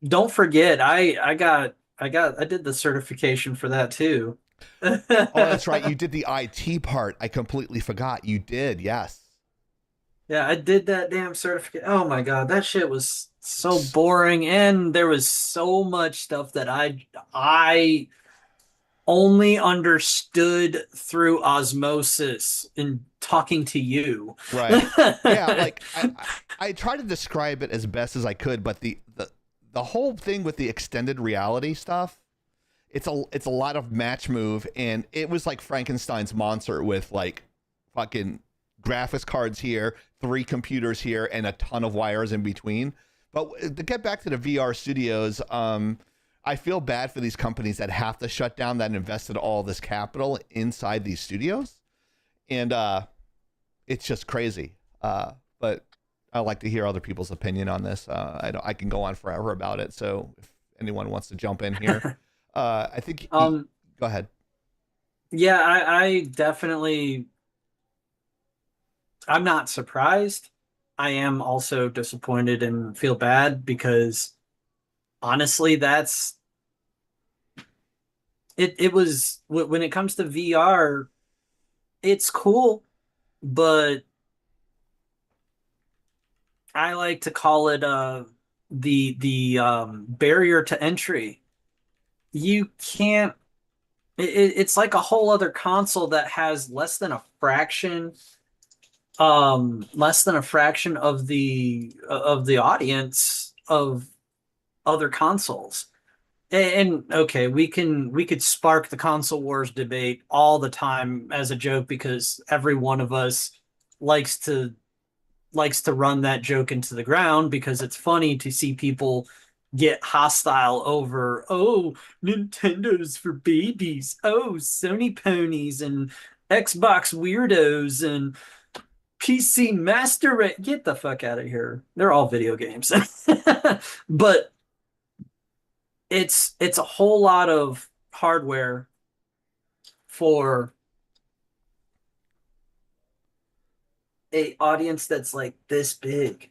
Don't forget, I did the certification for that too. Oh, that's right. You did the IT part. I completely forgot. You did, yes. Yeah, I did that damn certificate. Oh my god, that shit was so boring, and there was so much stuff that I only understood through osmosis in talking to you. Right. Yeah, like I tried to describe it as best as I could, but the whole thing with the extended reality stuff, it's a lot of match move, and it was like Frankenstein's monster with like fucking graphics cards here, 3 computers here, and a ton of wires in between. But to get back to the VR studios, I feel bad for these companies that have to shut down, that invested all this capital inside these studios, and it's just crazy. But I like to hear other people's opinion on this. I can go on forever about it. So if anyone wants to jump in here, I think go ahead. Yeah, I definitely. I'm not surprised. I am also disappointed and feel bad because honestly, that's it was when it comes to VR, it's cool, but I like to call it the barrier to entry. You can't. It's like a whole other console that has less than a fraction of the audience of other consoles. And okay, we could spark the console wars debate all the time as a joke because every one of us likes to run that joke into the ground because it's funny to see people get hostile over, oh, Nintendo's for babies, oh, Sony ponies and Xbox weirdos and PC Master Race. Get the fuck out of here. They're all video games. But it's a whole lot of hardware for a audience that's like this big,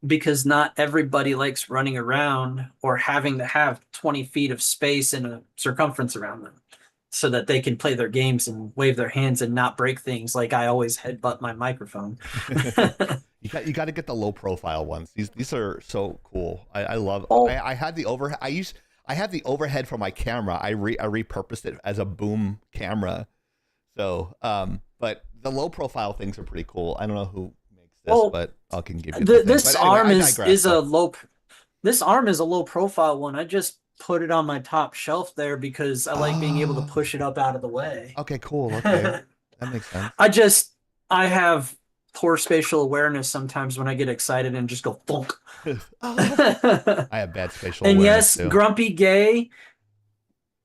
because not everybody likes running around or having to have 20 feet of space and a circumference around them so that they can play their games and wave their hands and not break things like I always headbutt my microphone. You got to get the low profile ones. These are so cool. I love. Oh. I had the overhead. I had the overhead for my camera. I repurposed it as a boom camera. So, but the low profile things are pretty cool. I don't know who makes this, but I can give you this arm is a low. This arm is a low profile one. I just put it on my top shelf there because I like being able to push it up out of the way. Okay, cool. Okay, that makes sense. I have poor spatial awareness sometimes when I get excited and just go thunk. I have bad spatial and awareness yes, too. Grumpy Gay,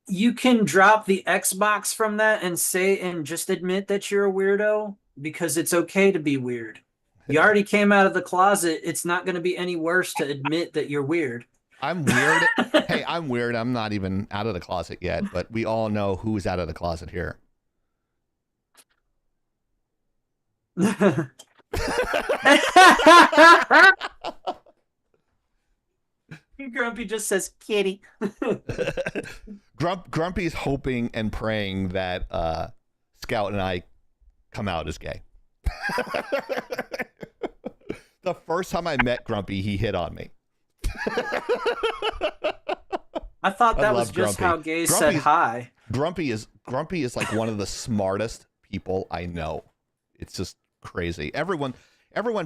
you can drop the Xbox from that and say and just admit that you're a weirdo because it's okay to be weird. You already came out of the closet. It's not going to be any worse to admit that you're weird. I'm weird. Hey, I'm weird. I'm not even out of the closet yet, but we all know who's out of the closet here. Grumpy just says kitty. Grumpy's hoping and praying that Scout and I come out as gay. The first time I met Grumpy, he hit on me. I thought that was just Grumpy. how gays said hi. Grumpy is like one of the smartest people I know. It's just crazy. Everyone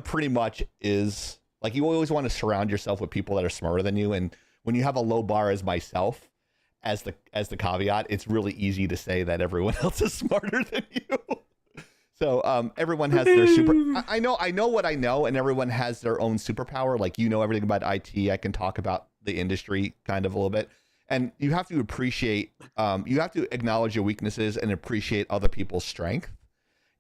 pretty much is like, you always want to surround yourself with people that are smarter than you. And when you have a low bar as myself, as the caveat, it's really easy to say that everyone else is smarter than you. So everyone has their I know what I know, and everyone has their own superpower. Like, you know everything about IT. I can talk about the industry kind of a little bit. And you have to appreciate, you have to acknowledge your weaknesses and appreciate other people's strength.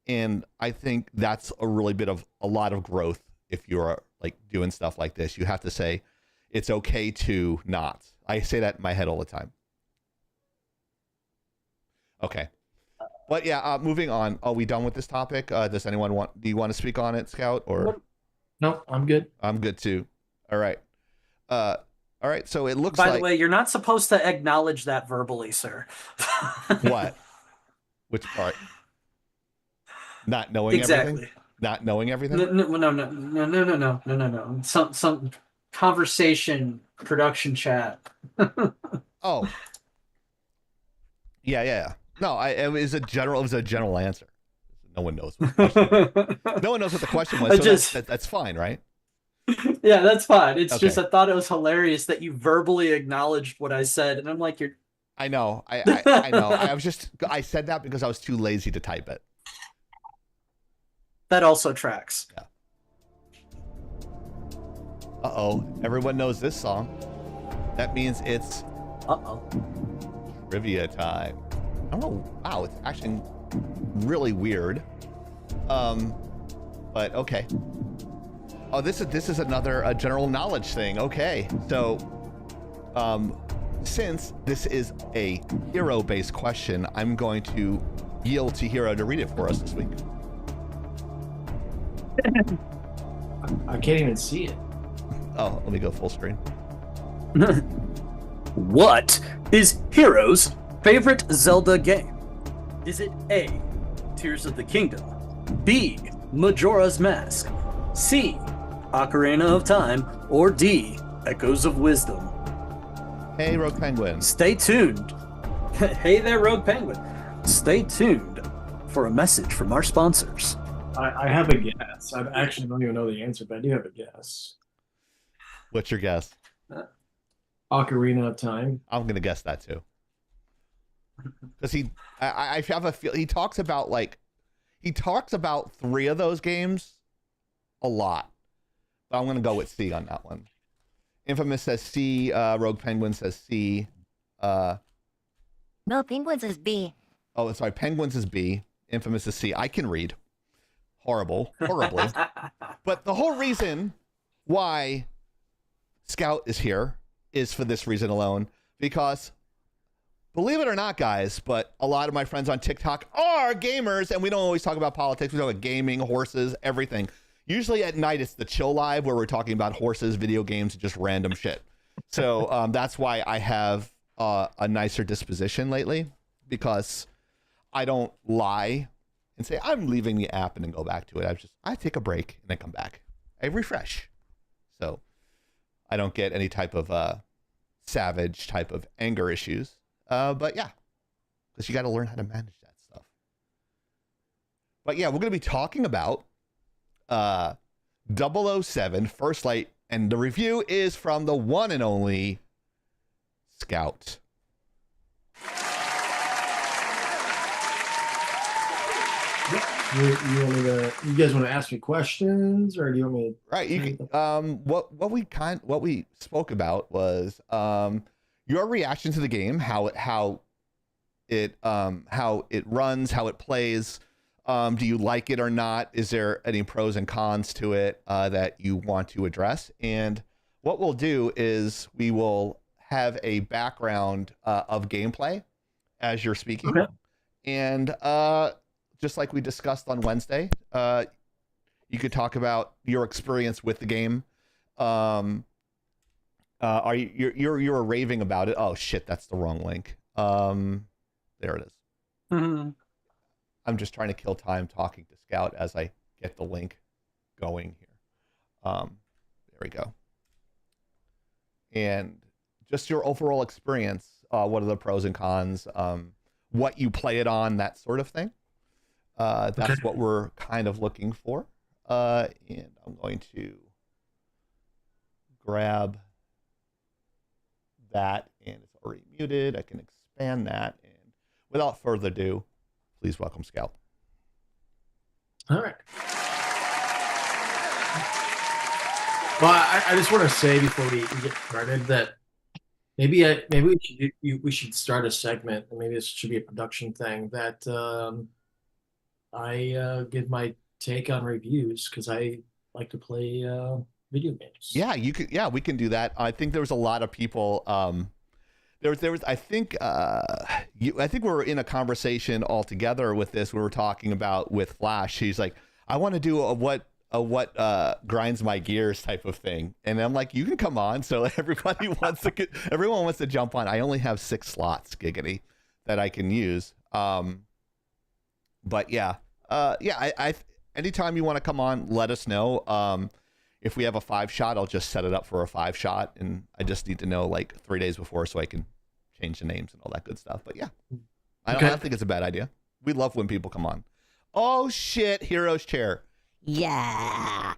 And I think that's a lot of growth if you're like doing stuff like this. You have to say, it's okay to not. I say that in my head all the time. Okay. But yeah, moving on. Are we done with this topic? Does anyone do you want to speak on it, Scout? Or no, I'm good. I'm good too. All right. All right. So it looks By the way, you're not supposed to acknowledge that verbally, sir. What? Which part? Not knowing everything? Not knowing everything? No. Some conversation, production chat. Oh. Yeah. No, it was a general answer. No one knows. No one knows what the question was. So that's fine, right? Yeah, that's fine. It's Okay. just I thought it was hilarious that you verbally acknowledged what I said, and I'm like, you're. I know. I know. I said that because I was too lazy to type it. That also tracks. Yeah. Uh-oh. Everyone knows this song. That means it's trivia time. I don't know. Wow, it's actually really weird. But okay. Oh, this is another general knowledge thing. Okay. So since this is a hero-based question, I'm going to yield to Hero to read it for us this week. I can't even see it. Oh, let me go full screen. What is Hero's favorite Zelda game? Is it A, Tears of the Kingdom, B, Majora's Mask, C, Ocarina of Time, or D, Echoes of Wisdom? Hey, Rogue Penguin. Stay tuned. Hey there, Rogue Penguin. Stay tuned for a message from our sponsors. I have a guess. I actually don't even know the answer, but I do have a guess. What's your guess? Ocarina of Time. I'm going to guess that too. Because I have a feel he talks about three of those games a lot. But I'm going to go with C on that one. Infamous says C. Rogue Penguin says C. No, Penguins is B. Oh, sorry. Penguins is B. Infamous is C. I can read. Horribly. But the whole reason why Scout is here is for this reason alone. Because, believe it or not, guys, but a lot of my friends on TikTok are gamers, and we don't always talk about politics. We talk about gaming, horses, everything. Usually at night, it's the chill live where we're talking about horses, video games, and just random shit. So that's why I have a nicer disposition lately, because I don't lie and say, I'm leaving the app and then go back to it. I take a break and then come back. I refresh. So I don't get any type of savage type of anger issues. But yeah, because you got to learn how to manage that stuff. But yeah, we're going to be talking about 007 First Light, and the review is from the one and only Scout. You guys want to ask me questions, or do you want me? Right. You can, what we spoke about was your reaction to the game, how it runs, how it plays. Do you like it or not? Is there any pros and cons to it that you want to address? And what we'll do is we will have a background of gameplay as you're speaking. Okay. And just like we discussed on Wednesday, you could talk about your experience with the game. You're raving about it? Oh shit, that's the wrong link. There it is. Mm-hmm. I'm just trying to kill time talking to Scout as I get the link going here. There we go. And just your overall experience. What are the pros and cons? What you play it on, that sort of thing. That's what we're kind of looking for. And I'm going to grab that, and it's already muted. I can expand that. And without further ado, please welcome Scout. All right. Well, I just want to say before we get started that maybe we should start a segment, and maybe this should be a production thing, that I give my take on reviews, because I like to play video games. Yeah, you could. Yeah, we can do that. I think there was a lot of people. There was. I think. I think we were in a conversation all together with this. We were talking about with Flash. She's like, I want to do a what grinds my gears type of thing, and I'm like, you can come on. So everyone wants to jump on. I only have 6 slots, giggity, that I can use. But yeah, I anytime you want to come on, let us know. If we have a 5-shot, I'll just set it up for a 5-shot, and I just need to know like 3 days before so I can change the names and all that good stuff. But yeah, I don't think it's a bad idea. We love when people come on. Oh shit, Hero's Chair. Yeah,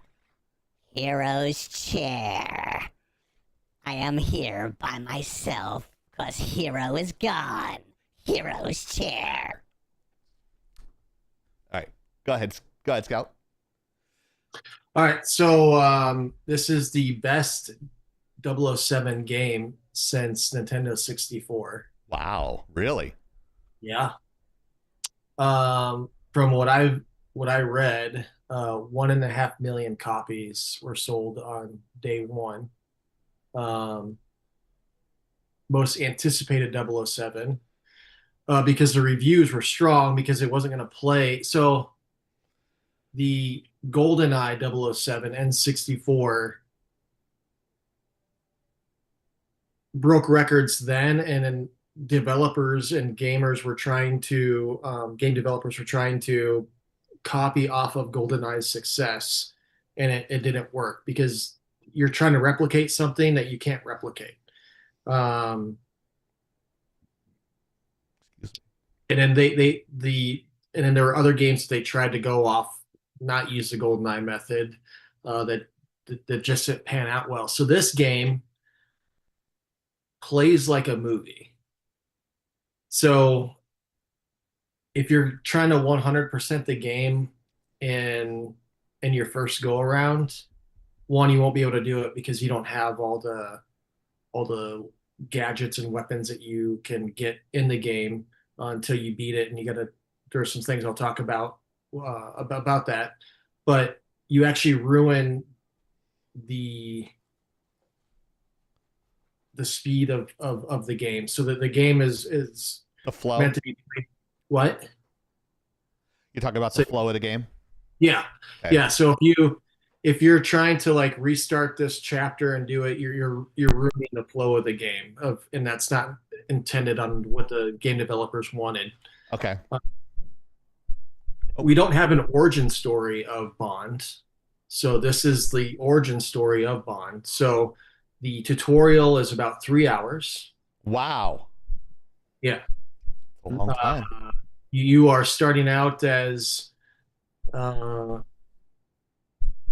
Hero's Chair. I am here by myself because Hero is gone. Hero's Chair. All right, go ahead, Scout. All right, so this is the best 007 game since Nintendo 64. Wow, really? Yeah. From what I read, 1.5 million copies were sold on day one. Most anticipated 007, because the reviews were strong, because it wasn't going to play. So the GoldenEye 007 N64 broke records then, and then developers and gamers were trying to game developers were trying to copy off of GoldenEye's success, and it didn't work, because you're trying to replicate something that you can't replicate. And then and then there were other games that they tried to go off, not use the GoldenEye method, that just didn't pan out well. So this game plays like a movie. So if you're trying to 100% the game in your first go around, one, you won't be able to do it because you don't have all the gadgets and weapons that you can get in the game until you beat it, and there's some things I'll talk about that, but you actually ruin the speed of the game, so that the game is the flow meant to be. What? You're talking about the flow of the game? Yeah. Okay. Yeah. So if you're trying to like restart this chapter and do it, you're ruining the flow of the game, and that's not intended on what the game developers wanted. Okay. We don't have an origin story of Bond, so this is the origin story of Bond. So the tutorial is about 3 hours. Wow. Yeah. A long time. You are starting out as not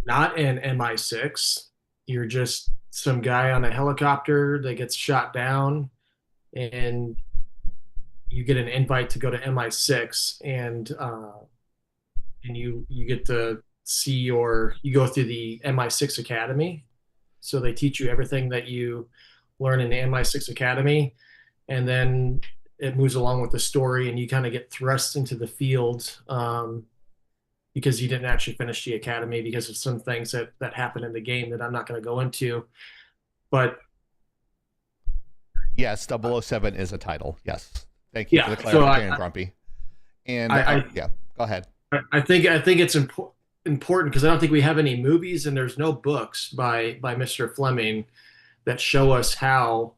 an MI6. You're just some guy on a helicopter that gets shot down, and you get an invite to go to MI6, and you get to see you go through the MI6 Academy. So they teach you everything that you learn in the MI6 Academy, and then it moves along with the story, and you kind of get thrust into the field because you didn't actually finish the academy because of some things that happen in the game that I'm not going to go into. But yes, 007 is a title. Yes. Thank you for the clarification, Grumpy. And yeah, go ahead. I think it's important because I don't think we have any movies and there's no books by Mr. Fleming that show us how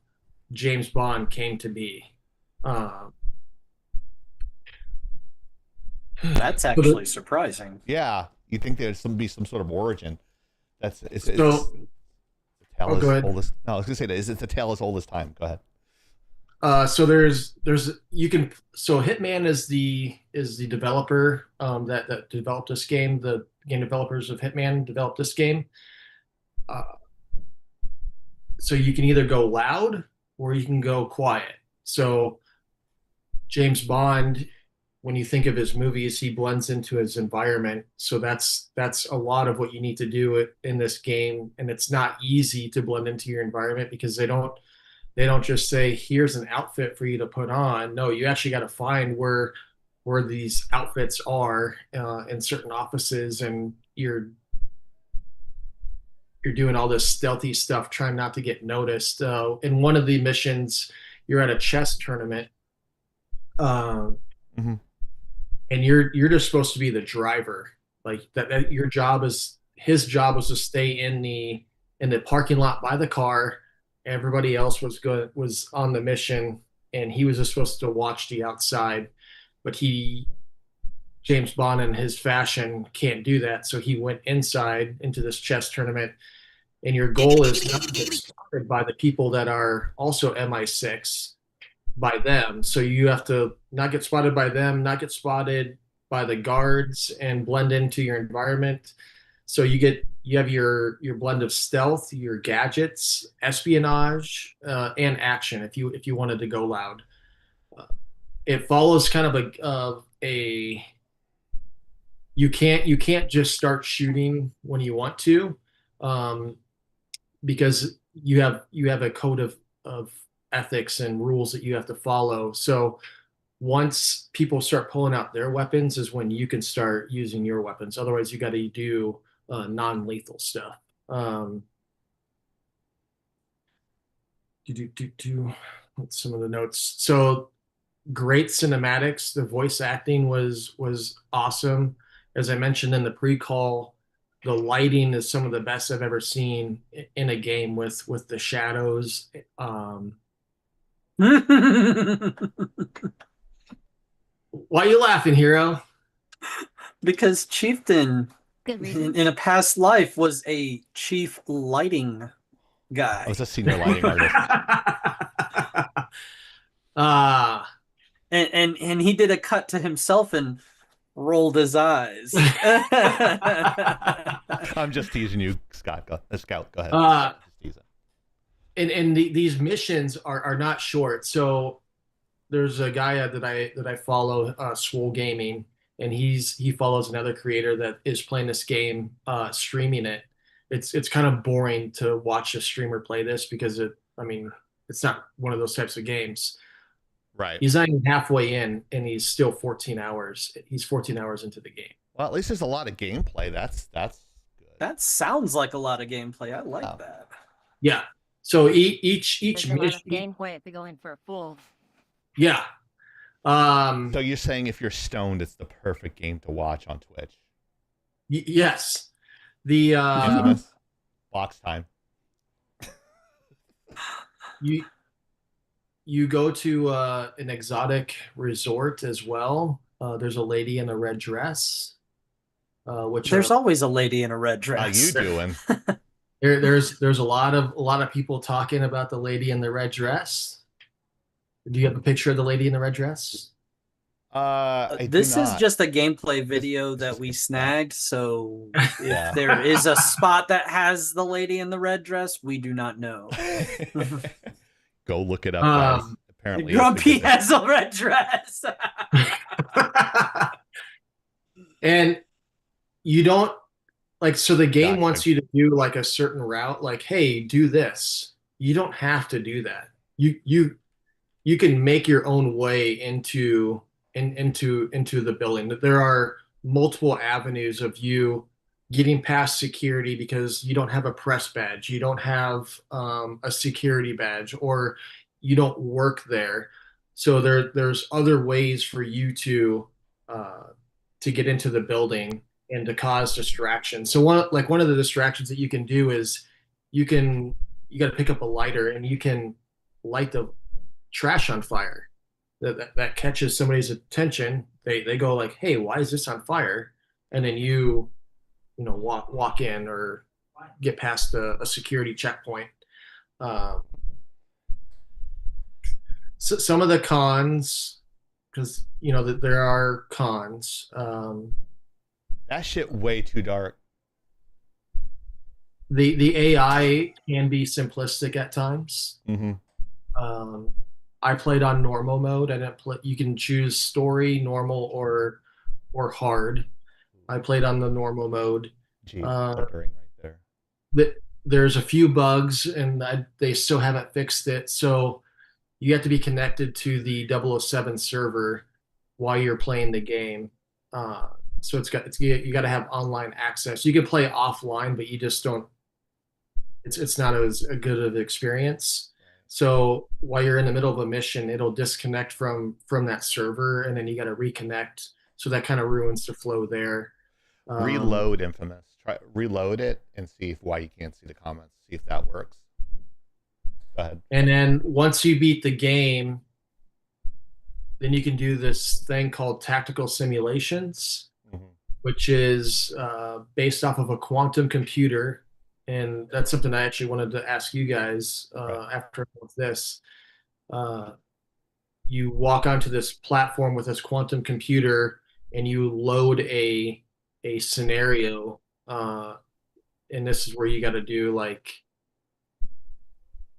James Bond came to be. That's actually surprising. Yeah, you think there's be some sort of origin. It's go ahead. Oldest. No, I was gonna say that is it the tale as old as time. Go ahead. So Hitman is the developer that developed this game. The game developers of Hitman developed this game. So you can either go loud or you can go quiet. So James Bond, when you think of his movies, he blends into his environment. So that's a lot of what you need to do in this game, and it's not easy to blend into your environment because they don't just say, here's an outfit for you to put on. No, you actually got to find where these outfits are in certain offices, and you're doing all this stealthy stuff, trying not to get noticed. In one of the missions, you're at a chess tournament, and you're just supposed to be the driver. Like that your job is, his job was to stay in the parking lot by the car. Everybody else was on the mission, and he was just supposed to watch the outside. But James Bond in his fashion can't do that, so he went inside into this chess tournament. And your goal is not to get spotted by the people that are also MI6 by them. So you have to not get spotted by them, not get spotted by the guards, and blend into your environment. So you have your blend of stealth, your gadgets, espionage, and action. If you wanted to go loud, it follows kind of a you can't just start shooting when you want to, because you have a code of ethics and rules that you have to follow. So once people start pulling out their weapons is when you can start using your weapons. Otherwise, you got to do non-lethal stuff. What's some of the notes? So great cinematics. The voice acting was awesome. As I mentioned in the pre-call, the lighting is some of the best I've ever seen in a game with the shadows. Why are you laughing, Hero? Because Chieftain in a past life was a chief lighting guy. I was a senior lighting artist. And he did a cut to himself and rolled his eyes. I'm just teasing you, Scout. Go ahead. And these missions are not short. So there's a guy that I follow, Swole Gaming, and he follows another creator that is playing this game, streaming it. It's kind of boring to watch a streamer play this because it's not one of those types of games. Right. He's not even halfway in, and he's still 14 hours. He's 14 hours into the game. Well, at least there's a lot of gameplay. That's good. That sounds like a lot of gameplay. I like that. Yeah. So each There's a lot of gameplay if you're going for a full. Yeah. So you're saying if you're stoned, it's the perfect game to watch on Twitch? Yes. The infamous box time. You go to an exotic resort as well. There's a lady in a red dress. There's always a lady in a red dress. How you doing? There's a lot of people talking about the lady in the red dress. Do you have a picture of the lady in the red dress? This is just a gameplay video that we snagged. So if there is a spot that has the lady in the red dress, we do not know. Go look it up, guys. apparently. Grumpy has a red dress. And you don't like, so the game Gotcha. wants you to do like a certain route, like, hey, do this. You don't have to do that. You can make your own way into the building. There are multiple avenues of you getting past security because you don't have a press badge, you don't have a security badge, or you don't work there. So there's other ways for you to get into the building and to cause distraction. So one of the distractions that you can do is you got to pick up a lighter and you can light the trash on fire. That catches somebody's attention. They go like, hey, why is this on fire? And then you walk in or get past a security checkpoint. So some of the cons, because there are cons. That shit way too dark. The AI can be simplistic at times. Mm-hmm. I played on normal mode. I didn't play. You can choose story, normal, or hard. I played on the normal mode. Gee, right there. There's a few bugs, and they still haven't fixed it. So you have to be connected to the 007 server while you're playing the game. So you got to have online access. You can play offline, but you just don't. It's not as good of an experience. So while you're in the middle of a mission, it'll disconnect from that server, and then you got to reconnect. So that kind of ruins the flow there. Reload Infamous. Reload it and see why you can't see the comments. See if that works. Go ahead. And then once you beat the game, then you can do this thing called tactical simulations, which is based off of a quantum computer. And that's something I actually wanted to ask you guys after this. You walk onto this platform with this quantum computer, and you load a scenario, and this is where you got to do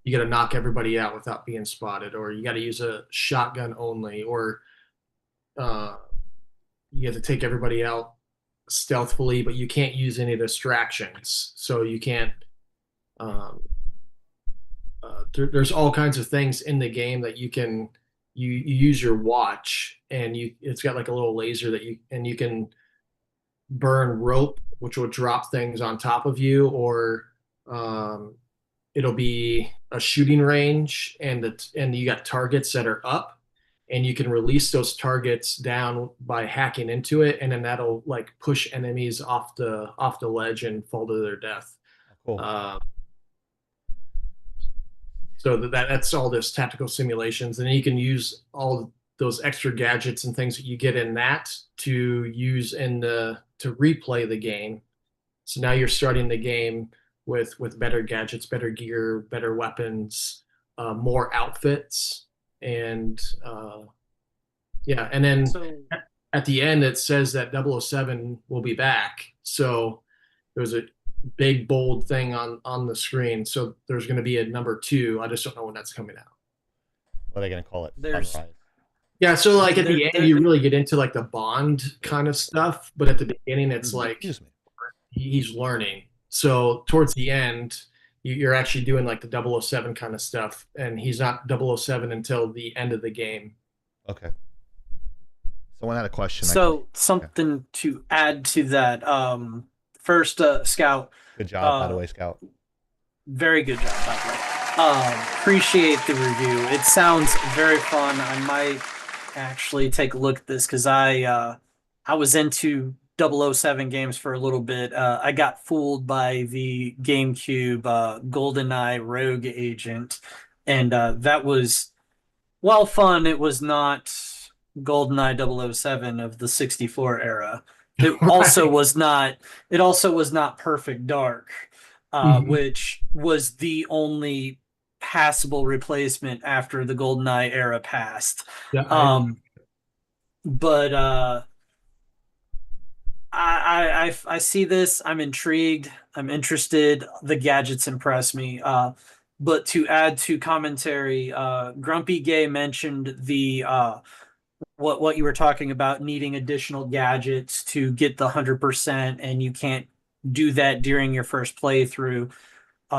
you got to knock everybody out without being spotted, or you got to use a shotgun only, or you have to take everybody out stealthily, but you can't use any distractions. So you can't. There's all kinds of things in the game that you can. You use your watch, and it's got like a little laser that you can burn rope, which will drop things on top of you, or it'll be a shooting range, and you got targets that are up, and you can release those targets down by hacking into it, and then that'll like push enemies off the ledge and fall to their death. Cool. So that's all this tactical simulations, and then you can use all those extra gadgets and things that you get in that to use to replay the game. So now you're starting the game with better gadgets, better gear, better weapons, more outfits, and and then at the end it says that 007 will be back. So there's a big bold thing on the screen. So there's going to be a number 2. I just don't know when that's coming out. What are they going to call it? Sunrise. Yeah, so like at the end, you really get into like the Bond kind of stuff, but at the beginning, it's like he's learning. So towards the end, you're actually doing like the 007 kind of stuff, and he's not 007 until the end of the game. Okay. Someone had a question. So something to add to that. First, Scout. Good job, by the way, Scout. Very good job, by the way. Appreciate the review. It sounds very fun. I might actually take a look at this because I was into 007 games for a little bit. I got fooled by the GameCube GoldenEye Rogue Agent, and that was, while fun, it was not GoldenEye 007 of the 64 era. It also was not. It also was not Perfect Dark, which was the only passable replacement after the GoldenEye era passed. Yeah, but I see this. I'm intrigued. I'm interested. The gadgets impress me. But to add to commentary, Grumpy Gay mentioned the what you were talking about, needing additional gadgets to get the 100%, and you can't do that during your first playthrough.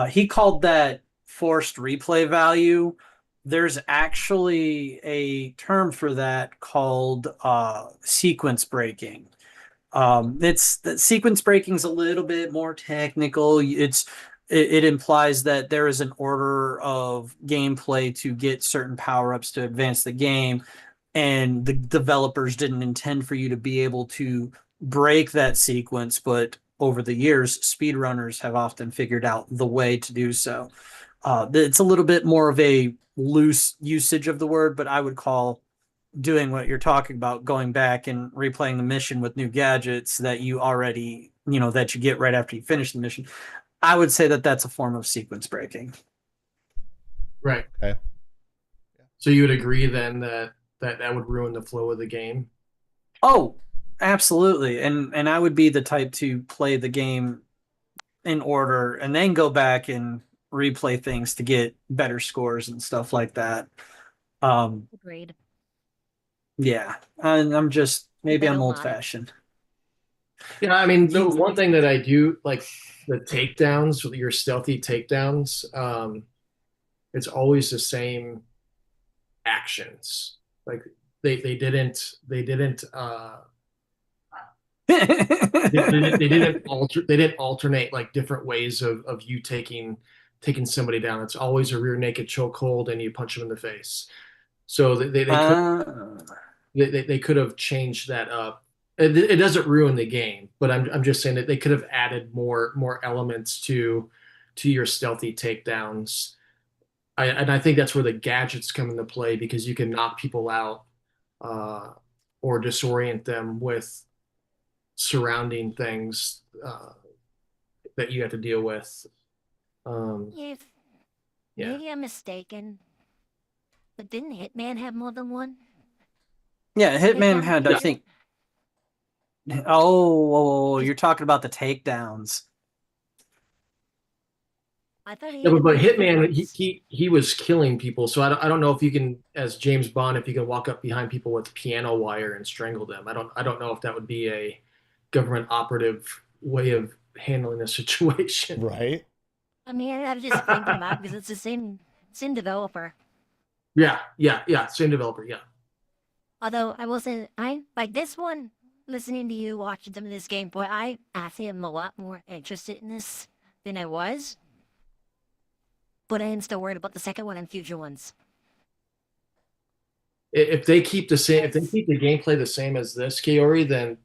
He called that forced replay value. There's actually a term for that called sequence breaking. It's that sequence breaking is a little bit more technical. It implies that there is an order of gameplay to get certain power-ups to advance the game, and the developers didn't intend for you to be able to break that sequence, but over the years, speedrunners have often figured out the way to do so. It's a little bit more of a loose usage of the word, but I would call doing what you're talking about, going back and replaying the mission with new gadgets that you already, that you get right after you finish the mission. I would say that that's a form of sequence breaking. Right. Okay. So you would agree then that would ruin the flow of the game? Oh, absolutely. And I would be the type to play the game in order and then go back and replay things to get better scores and stuff like that. Agreed. Yeah. And I'm just, maybe I'm old fashioned. Yeah, I mean, the one thing that I do like, the takedowns, your stealthy takedowns, it's always the same actions. Like they didn't they didn't alternate like different ways of you taking somebody down. It's always a rear naked chokehold and you punch them in the face. So they could have changed that up. It doesn't ruin the game, but I'm just saying that they could have added more elements to your stealthy takedowns. And I think that's where the gadgets come into play, because you can knock people out or disorient them with surrounding things that you have to deal with. Maybe I'm mistaken, but didn't Hitman have more than one? Yeah, Hitman had, I think. Oh, you're talking about the takedowns. I thought but Hitman, he was killing people, so I don't know if you can, as James Bond, if you can walk up behind people with piano wire and strangle them. I don't know if that would be a government operative way of handling a situation. Right. I mean, I was just thinking about it because it's the same developer. Yeah, same developer, yeah. Although I will say, I like this one. Listening to you watching some of this gameplay, I actually am a lot more interested in this than I was. But I am still worried about the second one and future ones. If they keep the gameplay the same as this, Kaori, then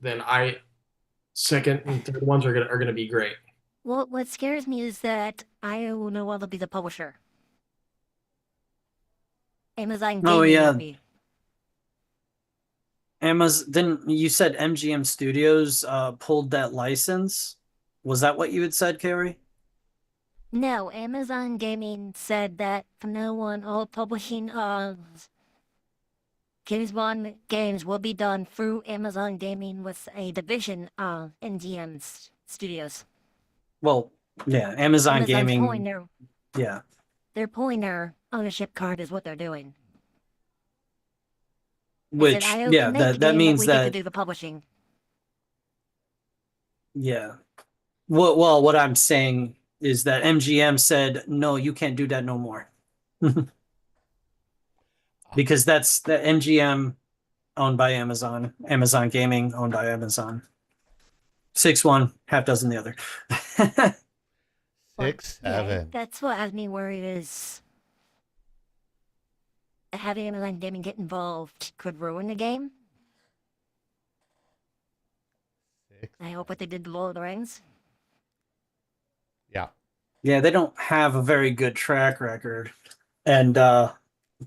second and third ones are gonna be great. Well, what scares me is that I will no longer be the publisher. Amazon Gaming will be. Amazon, then you said MGM Studios pulled that license. Was that what you had said, Carrie? No, Amazon Gaming said that from now on, all publishing of James Bond games will be done through Amazon Gaming with a division of MGM Studios. Well, yeah, Amazon Gaming. They're pulling their ownership card is what they're doing. Which, that means we that get to do the publishing. Yeah. Well, what I'm saying is that MGM said, no, you can't do that no more. Because that's the MGM owned by Amazon, Amazon Gaming owned by Amazon. 6-1, half dozen the other. 6-7. Yeah, that's what has me worried is having Amazon Gaming get involved could ruin the game. I hope what they did to Lord of the Rings. Yeah. Yeah, they don't have a very good track record. And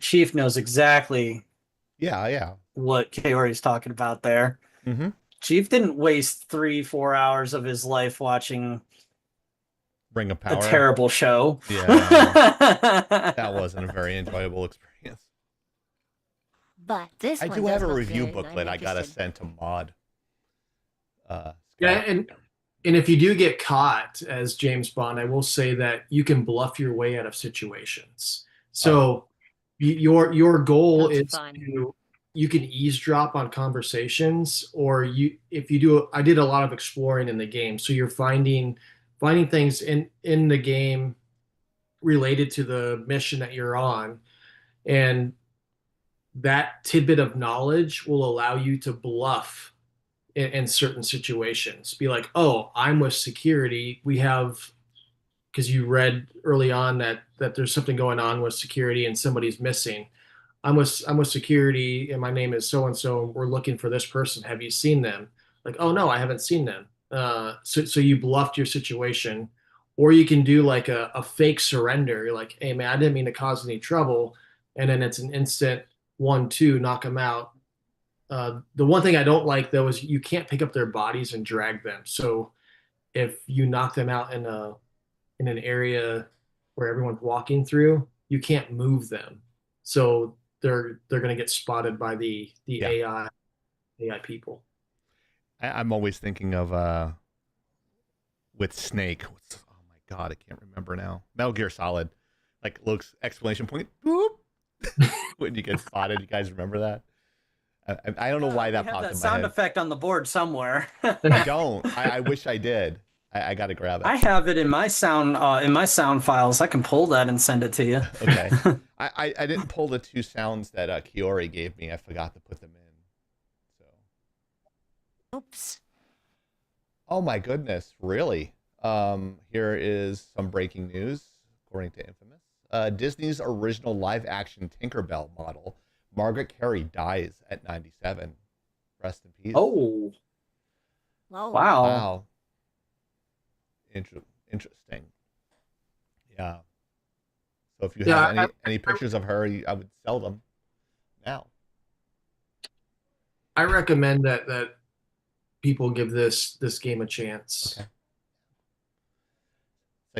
Chief knows exactly what Kaori's talking about there. Mm-hmm. Chief didn't waste 3-4 hours of his life watching Ring of Power. A terrible show. Yeah. That wasn't a very enjoyable experience. But this I do have a review booklet I gotta send to Mod. Yeah, and And if you do get caught as James Bond, I will say that you can bluff your way out of situations. So your goal That's is fun. to you can eavesdrop on conversations, or if you do, I did a lot of exploring in the game. So you're finding things in the game related to the mission that you're on, and that tidbit of knowledge will allow you to bluff in certain situations. Be like, oh, I'm with security. We have, because you read early on that there's something going on with security and somebody's missing. I'm with security and my name is so and so. We're looking for this person. Have you seen them? Like, oh no, I haven't seen them. So you bluffed your situation, or you can do like a fake surrender. You're like, hey man, I didn't mean to cause any trouble, and then it's an instant 1-2, knock them out. The one thing I don't like though is you can't pick up their bodies and drag them. So if you knock them out in an area where everyone's walking through, you can't move them. So they're going to get spotted by the AI people. I'm always thinking of with Snake. Oh my god, I can't remember now. Metal Gear Solid, like Luke's exclamation point, boop, when you get spotted. You guys remember that? I don't know why that popped in my head. Sound effect on the board somewhere. I don't. I wish I did. I got to grab it. I have it in my sound files. I can pull that and send it to you. Okay. I didn't pull the 2 sounds that Kiori gave me. I forgot to put them in. So. Oops. Oh my goodness! Really? Here is some breaking news, according to Infamous. Disney's original live-action Tinkerbell model, Margaret Carey, dies at 97. Rest in peace. Oh. Whoa. Wow. Interesting. Yeah. So if you have any pictures of her, I would sell them now. I recommend that people give this game a chance.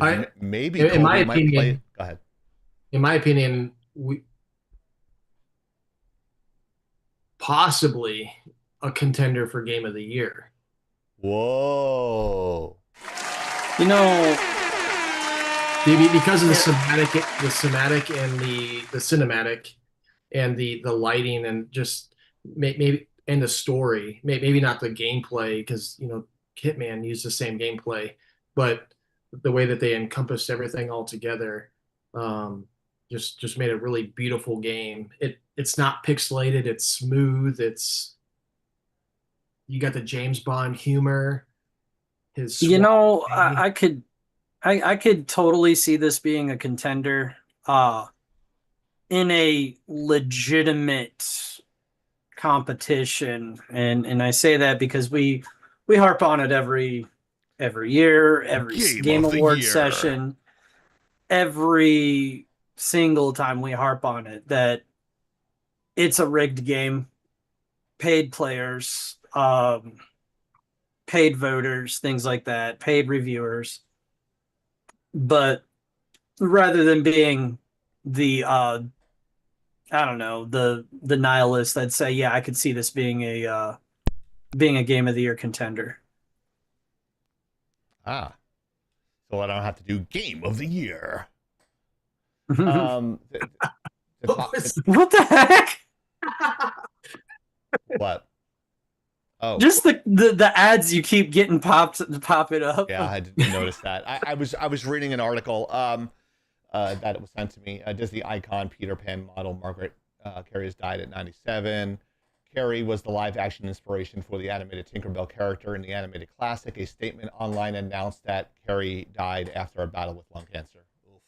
Okay. Maybe in my opinion, go ahead. In my opinion, we possibly a contender for Game of the Year. Whoa. You know, because of the somatic and the cinematic and the lighting and just maybe and the story, maybe not the gameplay, because Hitman used the same gameplay, but the way that they encompassed everything all together, just made a really beautiful game. It's not pixelated, it's smooth, you got the James Bond humor. I could totally see this being a contender in a legitimate competition, and I say that because we harp on it every year, every Game Award session, every single time we harp on it, that it's a rigged game, paid players, paid voters, things like that, paid reviewers. But rather than being the the nihilist that say, yeah, I could see this being a Game of the Year contender. So I don't have to do Game of the Year. What the heck? What? Oh, just the ads you keep getting popping up. Yeah, I didn't notice that. I was reading an article that it was sent to me. Disney icon Peter Pan model Margaret Carey has died at 97. Carey was the live-action inspiration for the animated Tinkerbell character in the animated classic. A statement online announced that Carey died after a battle with lung cancer. Oof.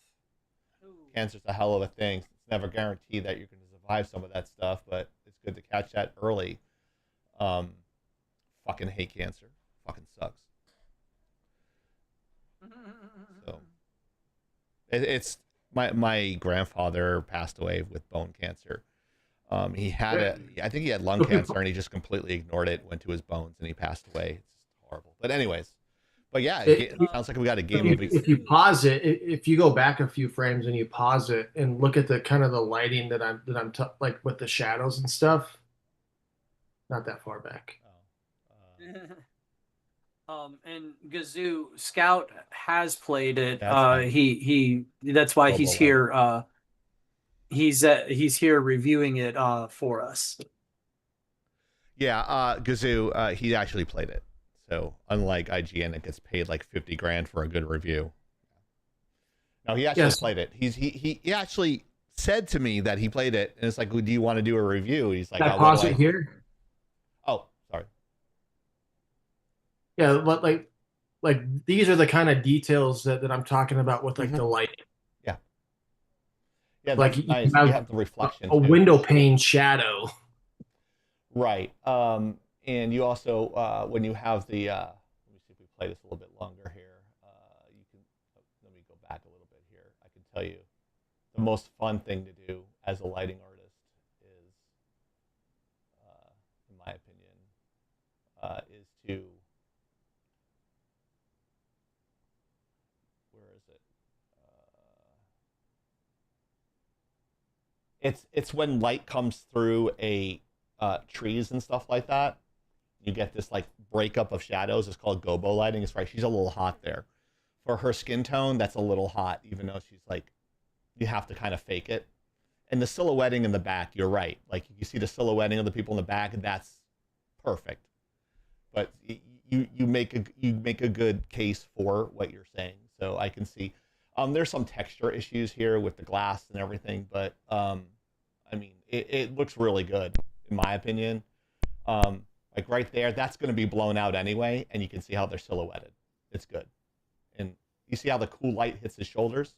Cancer's a hell of a thing. It's never guaranteed that you're going to survive some of that stuff, but it's good to catch that early. Fucking hate cancer. Fucking sucks. So it's my grandfather passed away with bone cancer. He had I think he had lung cancer and he just completely ignored it, went to his bones, and he passed away. It's horrible. But anyways, yeah, it sounds like we got a game of if you pause it, if you go back a few frames and you pause it and look at the kind of the lighting that I'm like with the shadows and stuff, not that far back. And Gazoo Scout has played it. That's he that's why he's here. He's here reviewing it for us. Yeah, Gazoo, he actually played it. So unlike IGN, it gets paid like 50 grand for a good review. No, he actually played it. He actually said to me that he played it, and it's like, well, do you want to do a review? He's like, Can I pause it here? Oh, sorry. Yeah, but like these are the kind of details that I'm talking about with like the lighting. Yeah. Yeah, like you have the reflection. A window pane shadow. Right. And you also when you have the let me see if we play this a little bit longer here. You can let me go back a little bit here. I can tell you the most fun thing to do as a lighting artist is, in my opinion, is to where is it? It's when light comes through a trees and stuff like that. You get this like breakup of shadows. It's called gobo lighting. It's right. She's a little hot there. For her skin tone, that's a little hot, even though she's like, you have to kind of fake it. And the silhouetting in the back, you're right. Like you see the silhouetting of the people in the back, that's perfect. But you make a good case for what you're saying. So I can see there's some texture issues here with the glass and everything, but I mean it looks really good in my opinion. Like right there, that's going to be blown out anyway, and you can see how they're silhouetted. It's good. And you see how the cool light hits his shoulders?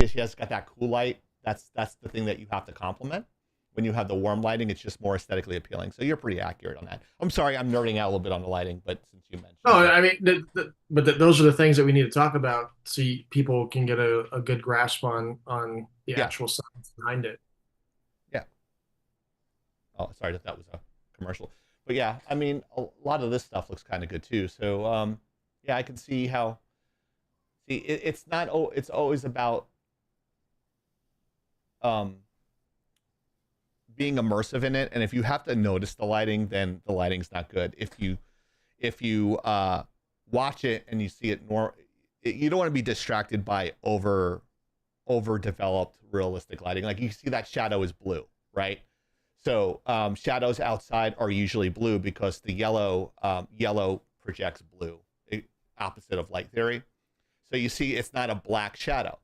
She has got that cool light. That's the thing that you have to complement. When you have the warm lighting, it's just more aesthetically appealing. So you're pretty accurate on that. I'm sorry, I'm nerding out a little bit on the lighting, but since you mentioned I mean, those are the things that we need to talk about so people can get a good grasp on the actual science behind it. Yeah. Oh, sorry that was a commercial. But yeah, I mean, a lot of this stuff looks kind of good too. So yeah, I can see how. See, it's not. It's always about being immersive in it, and if you have to notice the lighting, then the lighting's not good. If you watch it and you see it you don't want to be distracted by overdeveloped realistic lighting. Like you see that shadow is blue, right? So shadows outside are usually blue because the yellow projects blue, opposite of light theory. So you see it's not a black shadow.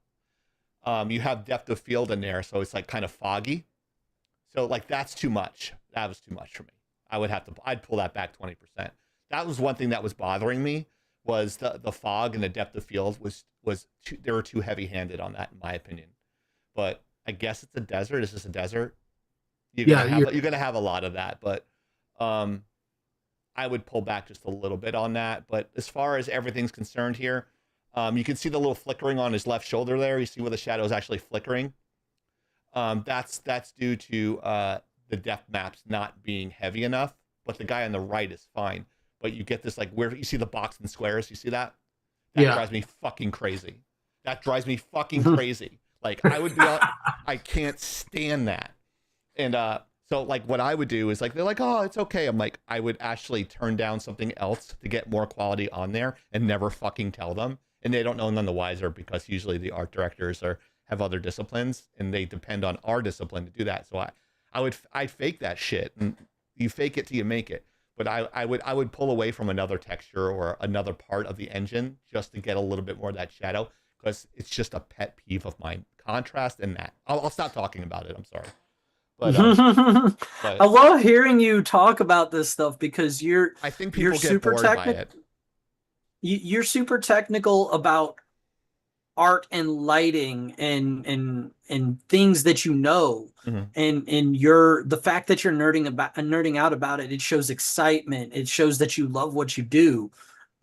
You have depth of field in there, so it's like kind of foggy. So like that's too much. That was too much for me. I'd pull that back 20%. That was one thing that was bothering me, was the fog and the depth of field they were too heavy-handed on that in my opinion. But I guess it's a desert. Is this a desert? You're gonna have a lot of that, but I would pull back just a little bit on that. But as far as everything's concerned here, you can see the little flickering on his left shoulder there. You see where the shadow is actually flickering. That's due to the depth maps not being heavy enough. But the guy on the right is fine. But you get this like where you see the box and squares. You see that? That drives me fucking crazy. That drives me fucking crazy. Like I can't stand that. And so like what I would do is like, they're like, oh, it's okay. I'm like, I would actually turn down something else to get more quality on there and never fucking tell them. And they don't know none the wiser because usually the art directors have other disciplines and they depend on our discipline to do that. So I'd fake that shit, and you fake it till you make it. But I would pull away from another texture or another part of the engine just to get a little bit more of that shadow, because it's just a pet peeve of mine. Contrast and that. I'll stop talking about it. I'm sorry. But, I love hearing you talk about this stuff because I think people get bored by it. You're super technical about art and lighting and things that you know, and the fact that you're nerding out about it. It shows excitement. It shows that you love what you do,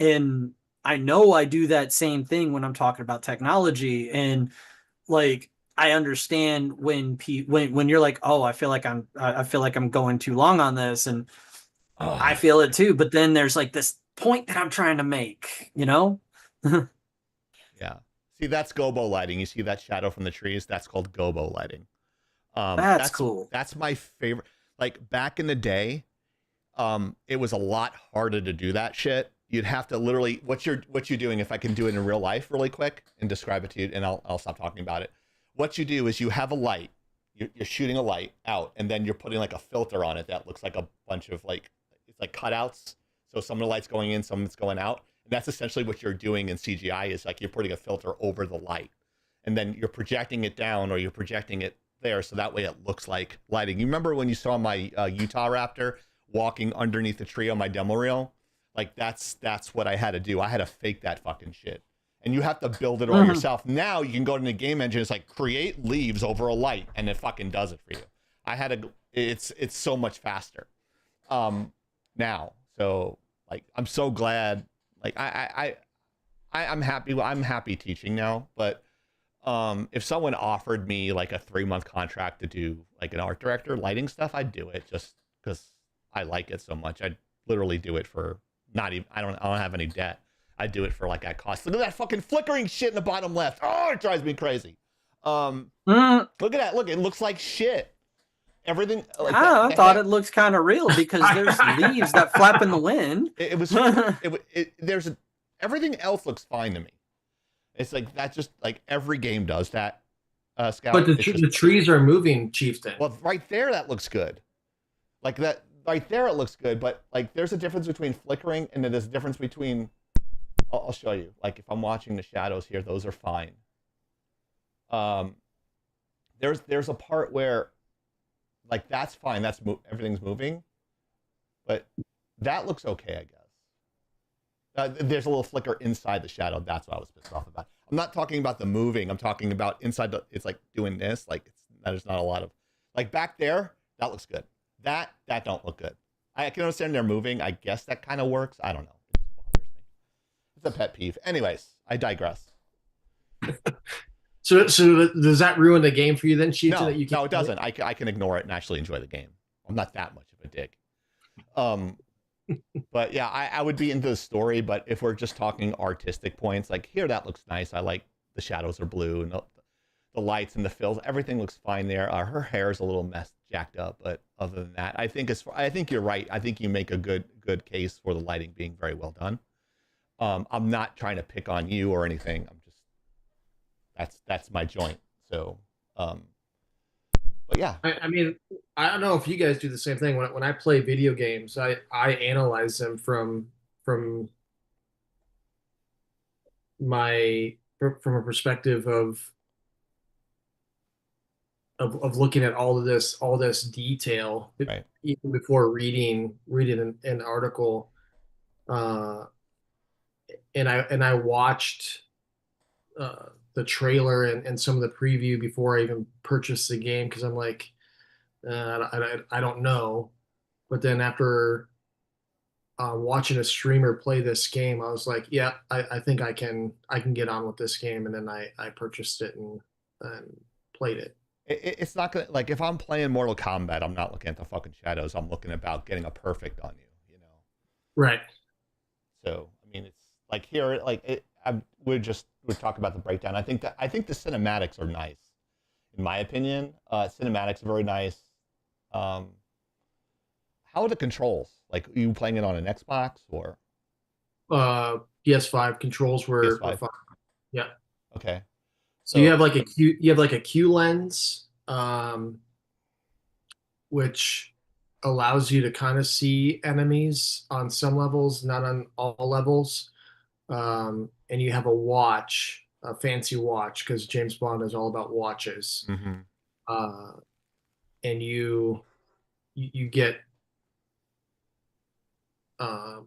and I know I do that same thing when I'm talking about technology. And like, I understand when you're like, oh, I feel like I'm going too long on this, and I feel it too. But then there's like this point that I'm trying to make, you know? Yeah. See, that's gobo lighting. You see that shadow from the trees? That's called gobo lighting. That's cool. That's my favorite. Like back in the day, it was a lot harder to do that shit. you'd have to literally what you're doing. If I can do it in real life really quick and describe it to you, and I'll stop talking about it. What you do is you have a light. You're shooting a light out, and then you're putting like a filter on it that looks like a bunch of like, it's like cutouts. So some of the light's going in, some of it's going out. And that's essentially what you're doing in CGI, is like you're putting a filter over the light, and then you're projecting it down, or you're projecting it there, so that way it looks like lighting. You remember when you saw my Utah Raptor walking underneath the tree on my demo reel? Like that's what I had to do. I had to fake that fucking shit. And you have to build it all yourself. Now you can go to the game engine. It's like create leaves over a light, and it fucking does it for you. I had to. It's so much faster. Now, so like I'm so glad. Like I'm happy. I'm happy teaching now. But if someone offered me like a 3-month contract to do like an art director lighting stuff, I'd do it just because I like it so much. I'd literally do it for not even. I don't have any debt. I do it for like at cost. Look at that fucking flickering shit in the bottom left. Oh, it drives me crazy. Look at that. Look, it looks like shit. Everything. Like I thought it looks kind of real because there's leaves that flap in the wind. Everything else looks fine to me. It's like that's just like every game does that. Scout. But the trees are moving, Chieftain. Well, right there, that looks good. Like that right there, it looks good. But like, there's a difference between flickering, and then there's a difference between. I'll show you. Like if I'm watching the shadows here, those are fine. There's a part where, like that's fine. Everything's moving, but that looks okay, I guess. There's a little flicker inside the shadow. That's what I was pissed off about. I'm not talking about the moving. I'm talking about inside. It's like doing this. Like there's not a lot of, like back there. That looks good. That don't look good. I can understand they're moving. I guess that kind of works. I don't know. It's a pet peeve. Anyways, I digress. So does that ruin the game for you then, Chief? No, that you no, it doesn't. I can ignore it and actually enjoy the game. I'm not that much of a dick. But yeah, I would be into the story. But if we're just talking artistic points, like here, that looks nice. I like the shadows are blue and the lights and the fills. Everything looks fine there. Her hair is a little jacked up, but other than that, I think you're right. I think you make a good case for the lighting being very well done. I'm not trying to pick on you or anything. I'm just that's my joint. So, but yeah. I mean, I don't know if you guys do the same thing. When I play video games, I analyze them from a perspective of looking at all this detail, right, even before reading an article. And I watched the trailer and some of the preview before I even purchased the game because I'm like, I don't know. But then after watching a streamer play this game, I was like, yeah, I think I can get on with this game. And then I purchased it and played it. It's not gonna, like, if I'm playing Mortal Kombat, I'm not looking at the fucking shadows. I'm looking about getting a perfect on you, Right. So I mean, it's like here, like we'd talk about the breakdown. I think the cinematics are nice, in my opinion. Cinematics are very nice. How are the controls? Like, are you playing it on an Xbox or? PS5 controls were PS5. fine. Yeah. Okay. So you have like a Q lens, which allows you to kind of see enemies on some levels, not on all levels. And you have a fancy watch, because James Bond is all about watches. Mm-hmm. And you get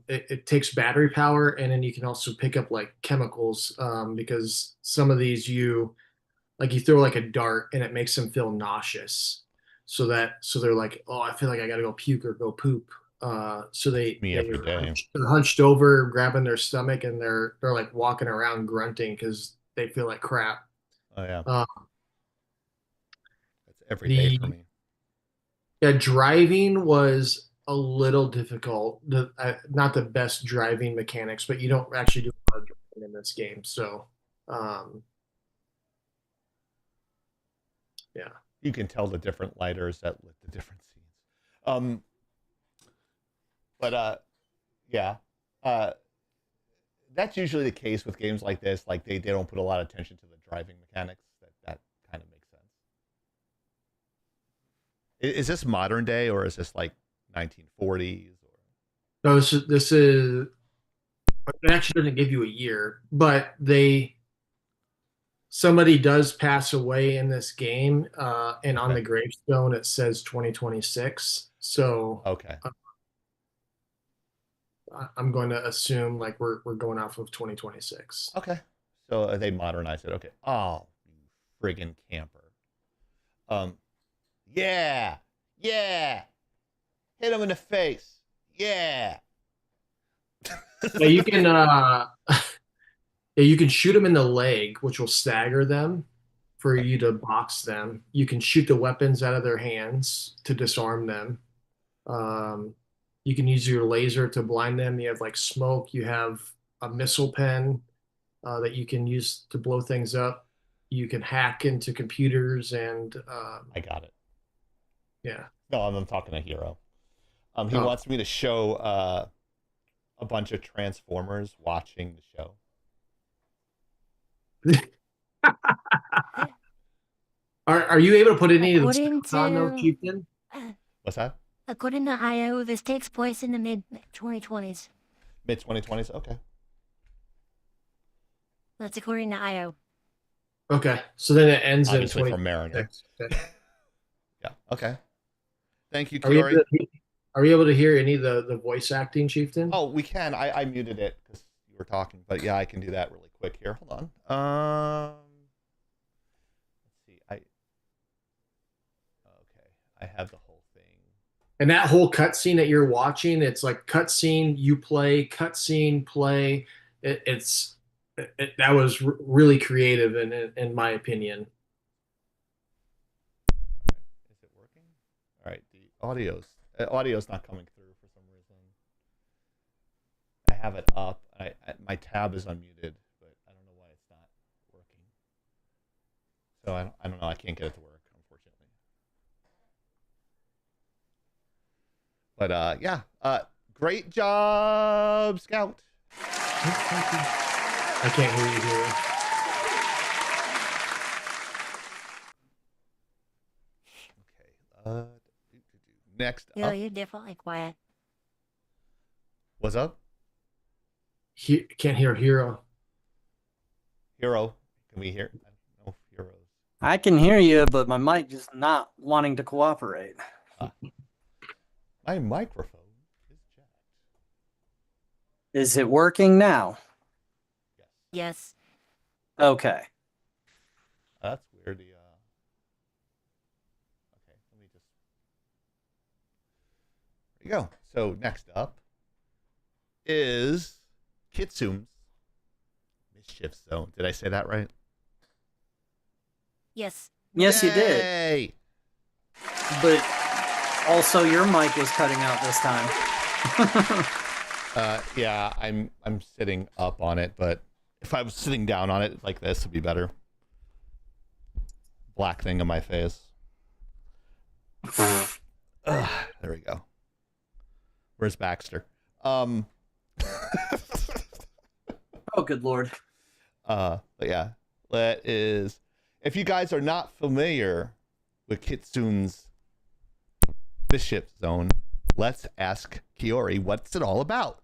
it takes battery power, and then you can also pick up like chemicals, because some of these you throw like a dart and it makes them feel nauseous, so they're like, oh, I feel like I gotta go puke or go poop. So they're hunched over, grabbing their stomach, and they're like walking around grunting because they feel like crap. Oh yeah. That's every day for me. Yeah, driving was a little difficult. Not the best driving mechanics, but you don't actually do a lot of driving in this game. So, yeah. You can tell the different lighters that lit the different scenes. But yeah. that's usually the case with games like this. Like they don't put a lot of attention to the driving mechanics. That kind of makes sense. Is this modern day or is this like 1940s? No, this is it actually doesn't give you a year, but somebody does pass away in this game, and on the gravestone it says 2026. So okay, I'm going to assume like we're going off of 2026. Okay, so they modernized it. Okay. Oh, you friggin' camper. Yeah, hit him in the face. Yeah. Yeah, you can you can shoot them in the leg, which will stagger them for you to box them. You can shoot the weapons out of their hands to disarm them. You can use your laser to blind them. You have like smoke. You have a missile pen that you can use to blow things up. You can hack into computers and I got it. Yeah. No, I'm talking to Hero. He wants me to show a bunch of Transformers watching the show. Are you able to put any of this on though, Chieftain? What's that? According to IO, this takes place in the mid-2020s. Mid-2020s? Okay. That's according to IO. Okay, so then it ends obviously in from Mariner. Okay. Yeah. Okay. Thank you, Are we, Kiori. are you able to hear any of the voice acting, Chieftain? Oh, we can. I muted it because you were talking, but yeah, I can do that really quick here. Hold on. Let's see. I have the whole thing. And that whole cutscene that you're watching, it's like cutscene, you play, cutscene, play. That was really creative in my opinion. Is it working? All right, the audio's not coming through for some reason. I have it up. My tab is unmuted, but I don't know why it's not working. So I don't know. I can't get it to work, unfortunately. But yeah, great job, Scout. Thank you. I can't hear you here. Okay. Next Yeah, up. you're definitely quiet. What's up? Can't hear Hero. Hero, can we hear? I don't know if Hero's. I can hear you, but my mic is not wanting to cooperate. My microphone is jacked. Is it working now? Yes. Okay. That's weird. Okay, let me just. There you go. So next up is Kitsune's Mischief Zone. Did I say that right? Yes. Yes, Yay! you did. But also, your mic was cutting out this time. Yeah, I'm sitting up on it, but if I was sitting down on it like this, it'd be better. Black thing on my face. There we go. Where's Baxter? Oh, good Lord. But yeah, that is. If you guys are not familiar with Kitsune's Mischief Zone, let's ask Kiori, what's it all about?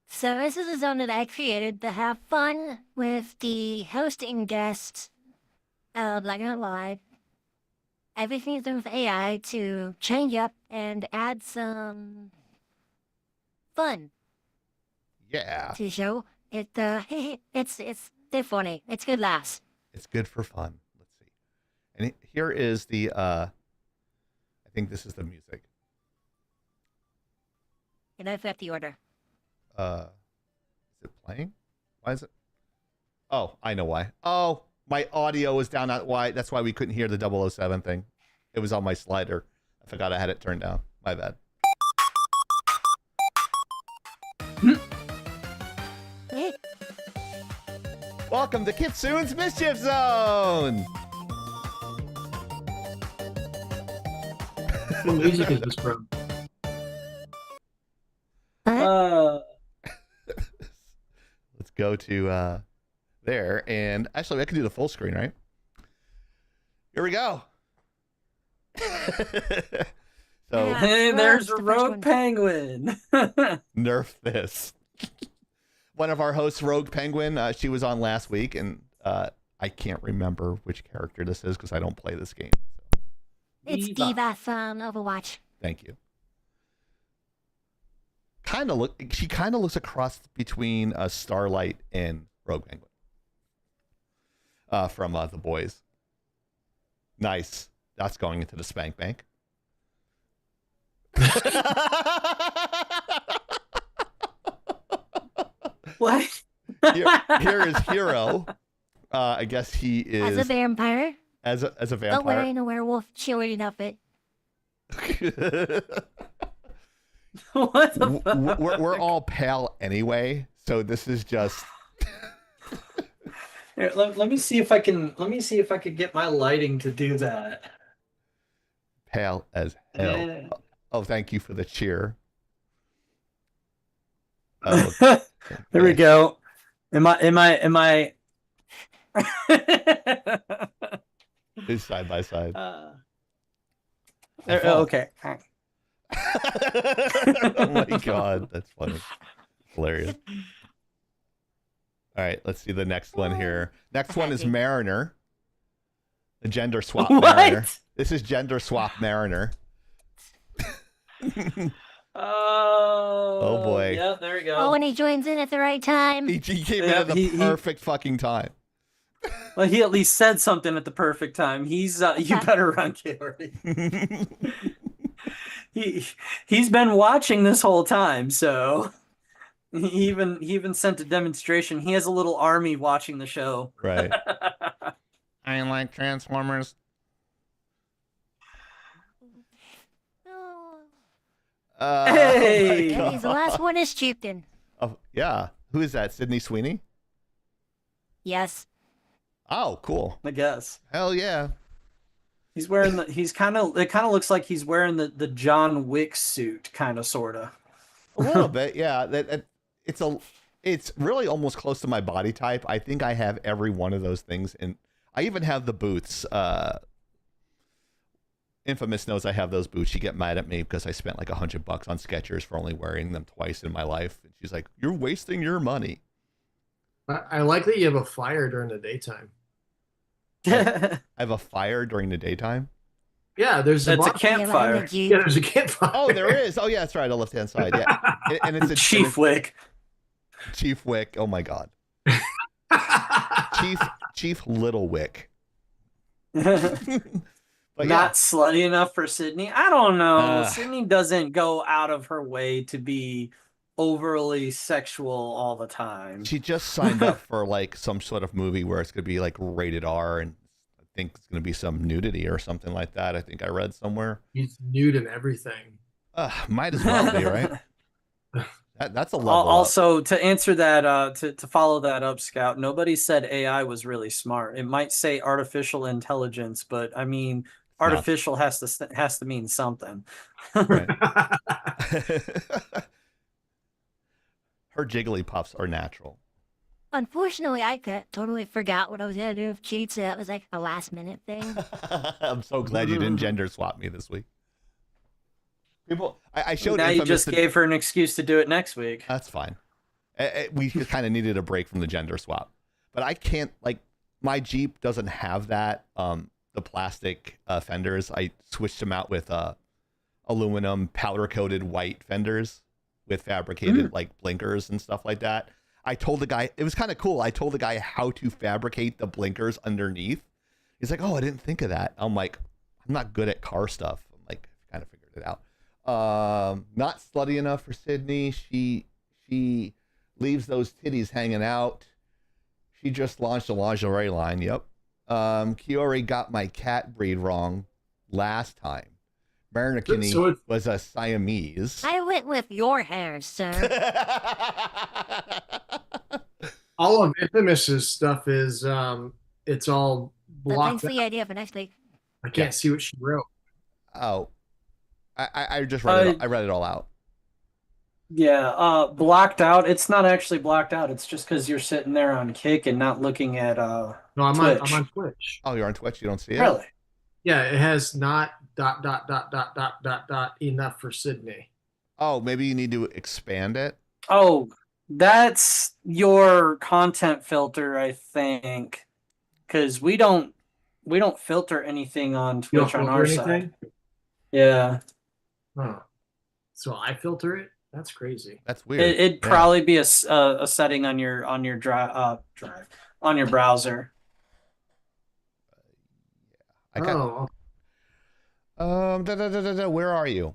So this is a zone that I created to have fun with the hosting guests of Laggin Live. Everything's done with AI to change up and add some fun. Yeah. To show it. They're funny. It's good laughs. It's good for fun. Let's see. And here is the. I think this is the music. And I forgot the order. Is it playing? Why is it? Oh, I know why. Oh, my audio was down. That's why we couldn't hear the 007 thing. It was on my slider. I forgot I had it turned down. My bad. Welcome to Kitsune's Mischief Zone. What music is this from? go to there, and actually I can do the full screen, right? Here we go. So hey, there's a rogue penguin. Nerf this. One of our hosts, Rogue Penguin, she was on last week, and I can't remember which character this is because I don't play this game. So. It's Diva from Overwatch. Thank you. She kind of looks a cross between Starlight and Rogue Penguin from The Boys. Nice. That's going into the spank bank. What? Here is Hero. I guess he is as a vampire. As a vampire. Not wearing a werewolf cheerleading outfit. What the fuck? We're all pale anyway, so this is just. Here, let me see if I can. Let me see if I could get my lighting to do that. Pale as hell. Oh, thank you for the cheer. Oh, there we go. Am I? It's side by side. Okay. Oh my god, that's funny. Hilarious. All right, let's see the next one here. Next one is Mariner. The gender swap Mariner. This is gender swap Mariner. Oh boy. Yeah, there we go. Oh, and he joins in at the right time. He came in at the perfect fucking time. Well, he at least said something at the perfect time. He's you better run, Kiori. He's been watching this whole time, so he even sent a demonstration. He has a little army watching the show. Right. I like Transformers. Hey, and he's the last one is chieftain. Oh yeah, who is that? Sydney Sweeney? Yes. Oh, cool. I guess. Hell yeah. He's wearing the. It kind of looks like he's wearing the John Wick suit, kind of, sorta. A little bit, yeah. It's really almost close to my body type. I think I have every one of those things, and I even have the boots. Infamous knows I have those boots. She get mad at me because I spent like $100 on Skechers for only wearing them twice in my life. And she's like, "You're wasting your money." I like that you have a fire during the daytime. I have a fire during the daytime. Yeah, there's a campfire. Yeah, there's a campfire. Oh, there is. Oh, yeah, that's right. On the left-hand side. Yeah, and it's a Chief Wick. Chief Wick. Oh my God. Chief Little Wick. But not slutty enough for Sydney. I don't know. Sydney doesn't go out of her way to be overly sexual all the time. She just signed up for like some sort of movie where it's gonna be like rated R, and I think it's gonna be some nudity or something like that. I think I read somewhere. He's nude and everything. Might as well be, right? That's a level also up. To answer that, to follow that up, Scout, nobody said AI was really smart. It might say artificial intelligence, but I mean, artificial has to mean something. Right. Her Jigglypuffs are natural. Unfortunately, I totally forgot what I was going to do with cheats. That was like a last minute thing. I'm so glad you didn't gender swap me this week. People, I showed. Now you just gave her an excuse to do it next week. That's fine. We kind of needed a break from the gender swap, but I can't. Like, my Jeep doesn't have that. The plastic fenders. I switched them out with aluminum powder coated white fenders with fabricated like blinkers and stuff like that. I told the guy, it was kind of cool. I told the guy how to fabricate the blinkers underneath. He's like, "Oh, I didn't think of that." I'm like, "I'm not good at car stuff." I'm like, kind of figured it out. Not slutty enough for Sydney. She leaves those titties hanging out. She just launched a lingerie line. Yep. Kiori got my cat breed wrong last time. Mariner was a Siamese. I went with your hair, sir. All of Infamous's stuff is it's all But blocked. thanks for the idea for next week. I can't see what she wrote. Oh, I just read it. I read it all out. Yeah, blocked out. It's not actually blocked out. It's just because you're sitting there on Kick and not looking at No, I'm Twitch. on Twitch. Oh, you're on Twitch. You don't see it. Really? Yeah, it has not ... enough for Sydney. Oh, maybe you need to expand it. Oh, that's your content filter, I think, because we don't filter anything on You don't Twitch on filter our anything? side. Yeah. Oh, so I filter it? That's crazy. That's weird. It'd probably be a setting on your drive on your browser. I got, where are you?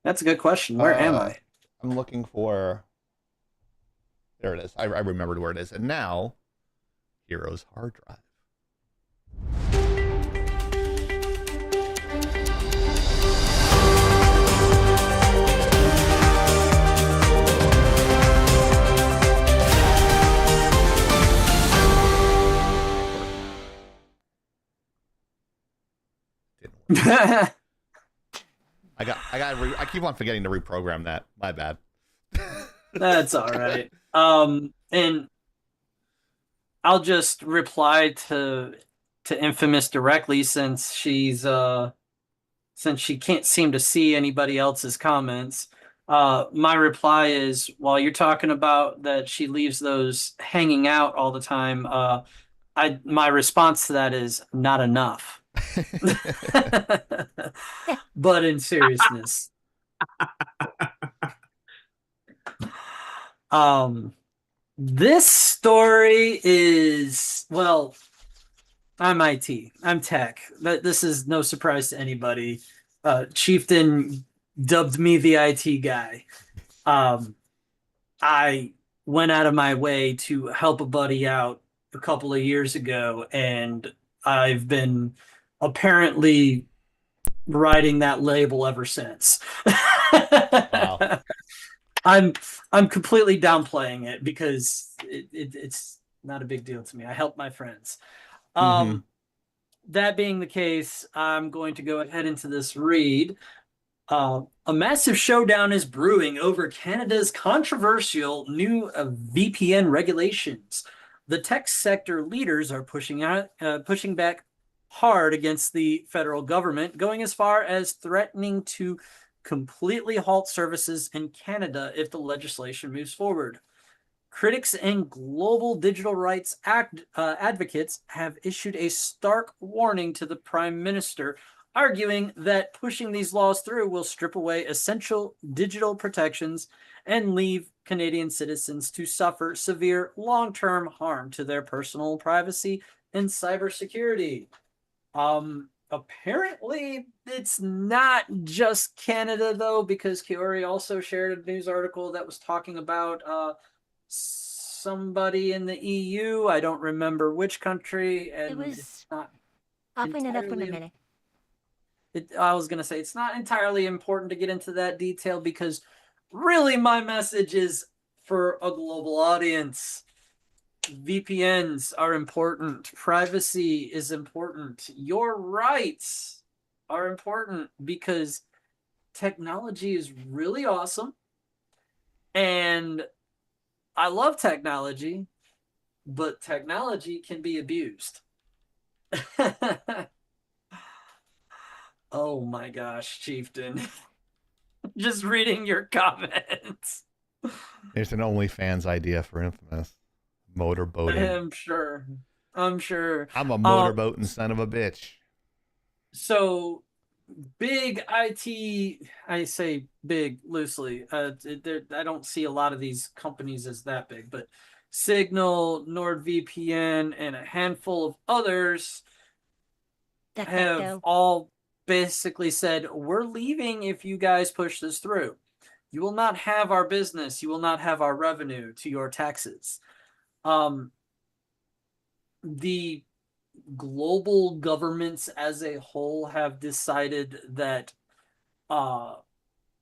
That's a good question. Where am I? I'm looking for. There it is. I remembered where it is. And now, Heroes hard drive. I keep on forgetting to reprogram that. My bad. That's all right. And I'll just reply to Infamous directly since she can't seem to see anybody else's comments. My reply is, while you're talking about that she leaves those hanging out all the time, my response to that is not enough. But in seriousness, this story is, well, I'm IT, I'm tech. This is no surprise to anybody. Chieftain dubbed me the IT guy. I went out of my way to help a buddy out a couple of years ago, and I've been apparently riding that label ever since. Wow. I'm completely downplaying it because it's not a big deal to me. I help my friends. That being the case, I'm going to go ahead into this read. A massive showdown is brewing over Canada's controversial new VPN regulations. The tech sector leaders are pushing back hard against the federal government, going as far as threatening to completely halt services in Canada if the legislation moves forward. Critics and global digital rights advocates have issued a stark warning to the Prime Minister, arguing that pushing these laws through will strip away essential digital protections and leave Canadian citizens to suffer severe long-term harm to their personal privacy and cybersecurity. Apparently, it's not just Canada, though, because Kiori also shared a news article that was talking about somebody in the EU. I don't remember which country. And it was. I'll bring it up in a minute. I was going to say it's not entirely important to get into that detail because really my message is for a global audience. VPNs are important. Privacy is important. Your rights are important because technology is really awesome. And I love technology, but technology can be abused. Oh my gosh, Chieftain. Just reading your comments. There's an OnlyFans idea for Infamous. Motorboating. I'm sure. I'm a motorboating son of a bitch. So, big IT, I say big loosely. I don't see a lot of these companies as that big, but Signal, NordVPN, and a handful of others have all basically said, we're leaving if you guys push this through. You will not have our business. You will not have our revenue to your taxes. The global governments as a whole have decided that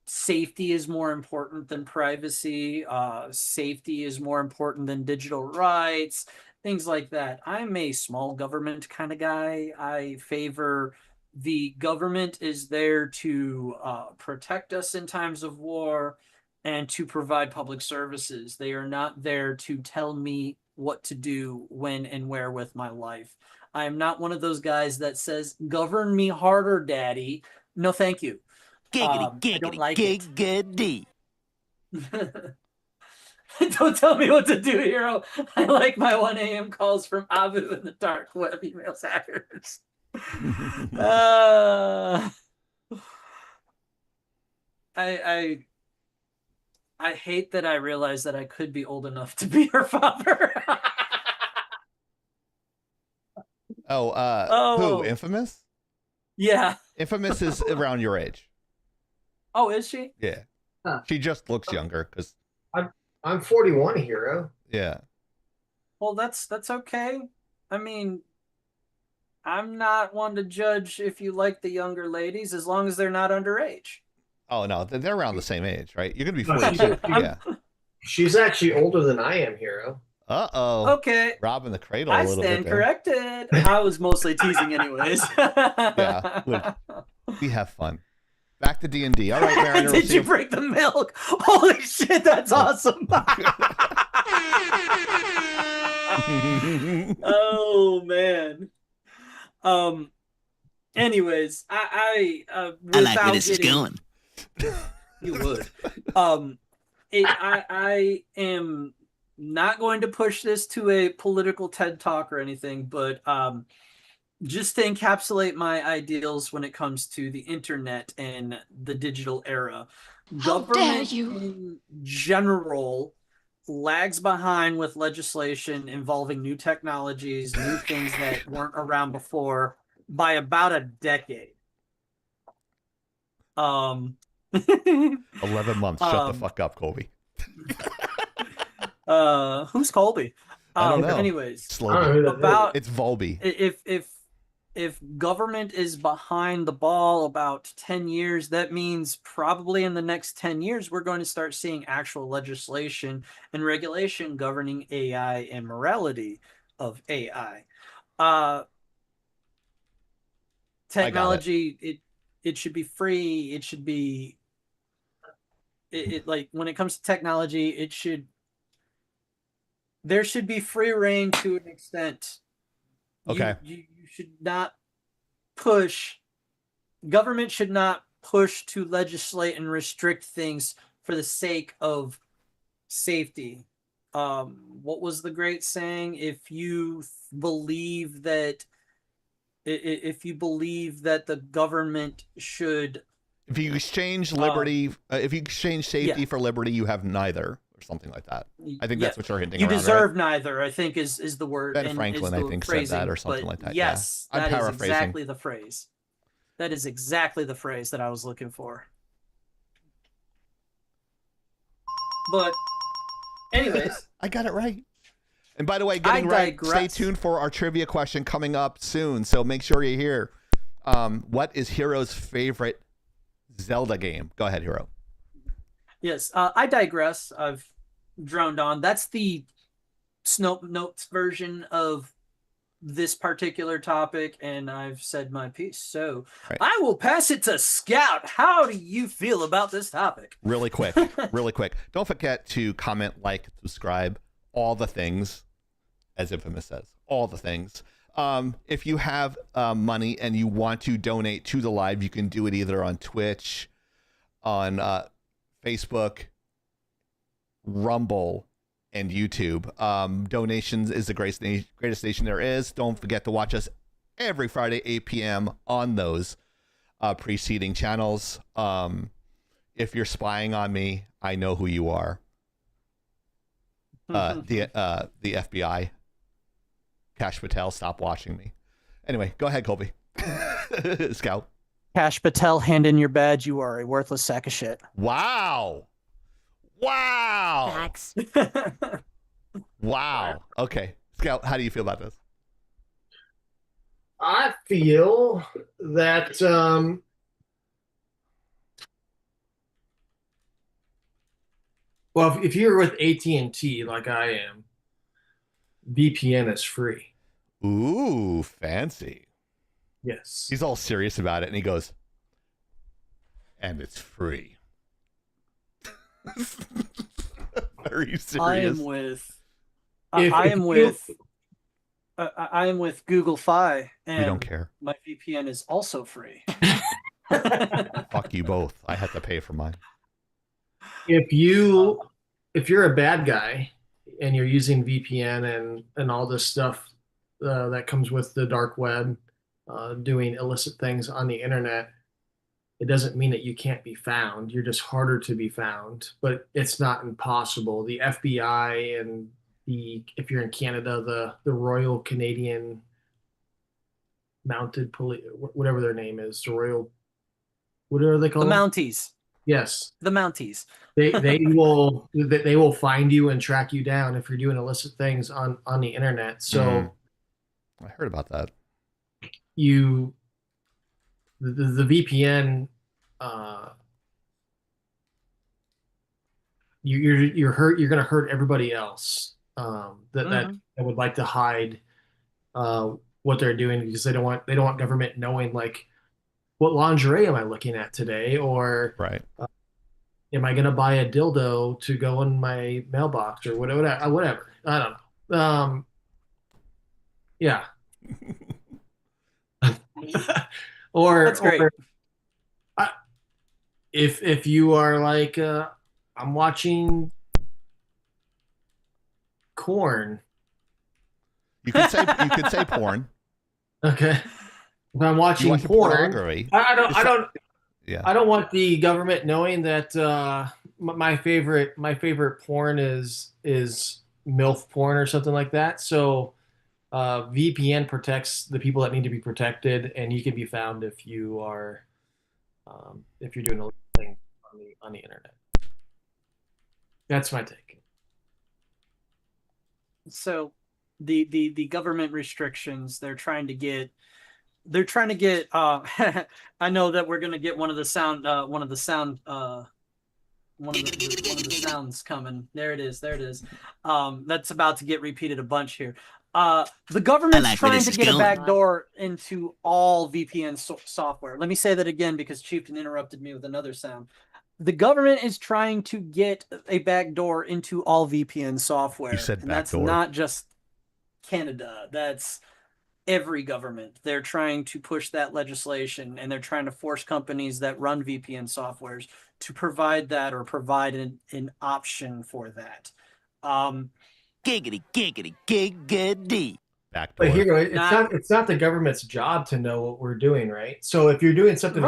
safety is more important than privacy. Safety is more important than digital rights, things like that. I'm a small government kind of guy. I favor the government is there to protect us in times of war. and to provide public services. They are not there to tell me what to do, when and where with my life. I am not one of those guys that says, govern me harder, daddy. No, thank you. Giggity, I don't giggity, like giggity. Don't tell me what to do, hero. I like my 1 a.m. calls from Abu in the dark web emails hackers. I hate that I realized that I could be old enough to be her father. Who? Infamous? Yeah. Infamous is around your age. Oh, is she? Yeah. Huh. She just looks younger because I'm 41, hero. Yeah. Well, that's okay. I mean, I'm not one to judge if you like the younger ladies as long as they're not underage. Oh no, they're around the same age, right? You're gonna be 42. Yeah. She's actually older than I am, hero. Uh-oh. Okay. Robbing the cradle I a little stand bit there. corrected. I was mostly teasing anyways. Yeah. Look, we have fun. Back to D&D. All right, Mariner. Did you break the milk? Holy shit, that's awesome. Oh man. Anyways, I like where this is going. You would. I am not going to push this to a political TED talk or anything, but just to encapsulate my ideals when it comes to the internet and the digital era. Government in general lags behind with legislation involving new technologies, new things that weren't around before by about a decade. 11 months. Shut the fuck up, Colby. Who's Colby? I don't know. Anyways, it's Volby. If government is behind the ball about 10 years, that means probably in the next 10 years, we're going to start seeing actual legislation and regulation governing AI and morality of AI. Technology, it should be free. It should be, like when it comes to technology, there should be free reign to an extent. Okay. You should not push, government should not push to legislate and restrict things for the sake of safety. What was the great saying? If you believe that the government should, if you exchange liberty, if you exchange safety for liberty, you have neither, or something like that. I think that's what you're hinting. You around, deserve right? neither, I think is the word. Ben Franklin, I think, said that or something like that. Yes, yeah. I'm that is paraphrasing. exactly the phrase. That is exactly the phrase that I was looking for. But anyways, I got it right. And by the way, stay tuned for our trivia question coming up soon. So make sure you're here. What is Hero's favorite Zelda game? Go ahead, Hero. Yes, I digress. I've droned on. That's the Snow Notes version of this particular topic, and I've said my piece. So I will pass it to Scout. How do you feel about this topic? Really quick, really quick. Don't forget to comment, like, subscribe, all the things, as Infamous says, all the things. If you have money and you want to donate to the live, you can do it either on Twitch, on Facebook, Rumble, and YouTube. Donations is the greatest nation there is. Don't forget to watch us every Friday, 8 p.m. on those preceding channels. If you're spying on me, I know who you are. The FBI. Cash Patel, stop watching me. Anyway, go ahead, Colby. Scout. Cash Patel, hand in your badge. You are a worthless sack of shit. Wow. Wow. Facts. Wow. Okay. Scout, how do you feel about this? I feel that well, if you're with AT&T like I am, VPN is free. Ooh, fancy. Yes. He's all serious about it, and he goes, and it's free. Very serious. I am with Google Fi, and we don't care. My VPN is also free. Fuck you both. I had to pay for mine. If you're a bad guy and you're using VPN and all this stuff that comes with the dark web, doing illicit things on the internet, it doesn't mean that you can't be found. You're just harder to be found, but it's not impossible. The FBI and if you're in Canada, the Royal Canadian Mounted Police, whatever their name is, the Royal, what are they called? The Mounties. Yes, the Mounties. they will find you and track you down if you're doing illicit things on the internet. So I heard about that. The VPN, you're going to hurt everybody else that would like to hide what they're doing, because they don't want government knowing, like, what lingerie am I looking at today, or am I going to buy a dildo to go in my mailbox, or whatever. I don't know. Yeah. That's great. If you are like, I'm watching corn. You could say porn. Okay. If I'm watching porn, I don't want the government knowing that my favorite porn is MILF porn or something like that. So VPN protects the people that need to be protected, and you can be found if you're doing a thing on the internet. That's my take. So the government restrictions, they're trying to get I know that we're going to get one of the sounds coming. There it is. That's about to get repeated a bunch here. The government's trying to get a backdoor into all VPN software. Let me say that again, because Chieftain interrupted me with another sound. The government is trying to get a backdoor into all VPN software. You said and backdoor. That's not just Canada. That's every government. They're trying to push that legislation, and they're trying to force companies that run VPN softwares to provide that, or provide an option for that. Giggity, giggity, giggity. Backdoor. But here, it's not the government's job to know what we're doing, right? So if you're doing something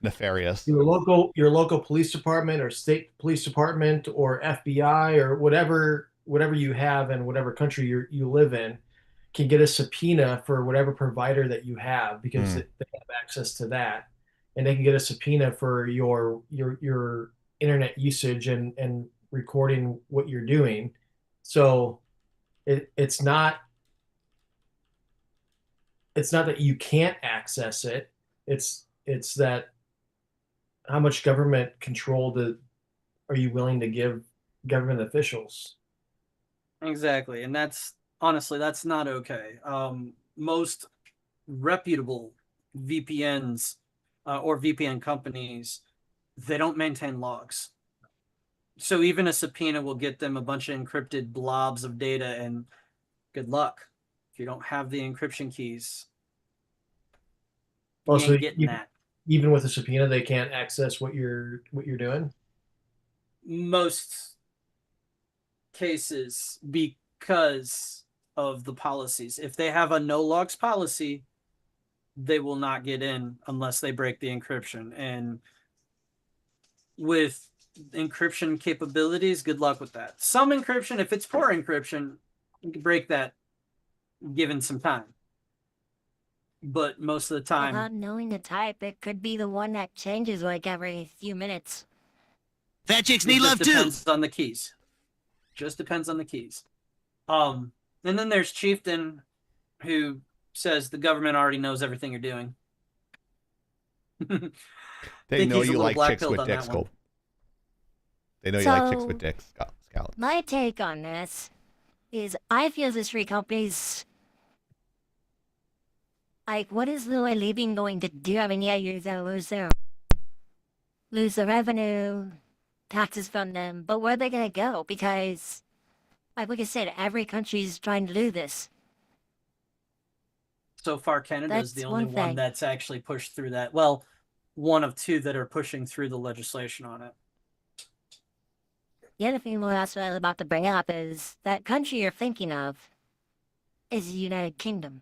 nefarious, your local police department or state police department or FBI or whatever you have in whatever country you live in, can get a subpoena for whatever provider that you have, because they have access to that, and they can get a subpoena for your internet usage and recording what you're doing. So it's not that you can't access it. It's that how much government control are you willing to give government officials? Exactly, and honestly, that's not okay. Most reputable VPNs or VPN companies, they don't maintain logs. So even a subpoena will get them a bunch of encrypted blobs of data, and good luck if you don't have the encryption keys. You ain't getting that. Even with a subpoena, they can't access what you're doing? Most cases, because of the policies. If they have a no logs policy, they will not get in unless they break the encryption. And with encryption capabilities, good luck with that. Some encryption, if it's poor encryption, you can break that given some time. But most of the time, without knowing the type, it could be the one that changes like every few minutes. Fat chicks need love too. Depends on the keys. Just depends on the keys. And then there's Chieftain, who says the government already knows everything you're doing. They know you like chicks with dicks, Scope. They know you like chicks with dicks, Scout. My take on this is, I feel these three companies, like, what is the living going to do? I mean, yeah, you're going to lose the revenue, taxes from them, but where are they going to go? Because, like I said, every country's trying to do this. So far, Canada is That's the only one one thing. that's actually pushed through that. Well, one of two that are pushing through the legislation on it. The other thing we're also about to bring up is that country you're thinking of is the United Kingdom.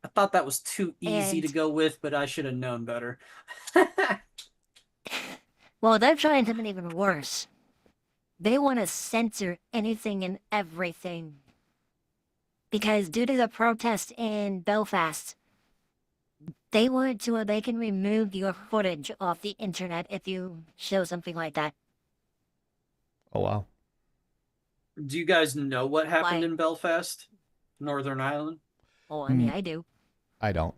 I thought that was too easy to And- go with, but I should have known better. Well, they're trying something even worse. They want to censor anything and everything. Because due to the protest in Belfast, they want to where they can remove your footage off the internet if you show something like that. Oh, wow. Do you guys know what happened Why? in Belfast, Northern Ireland? Oh, I mean, I do. I don't.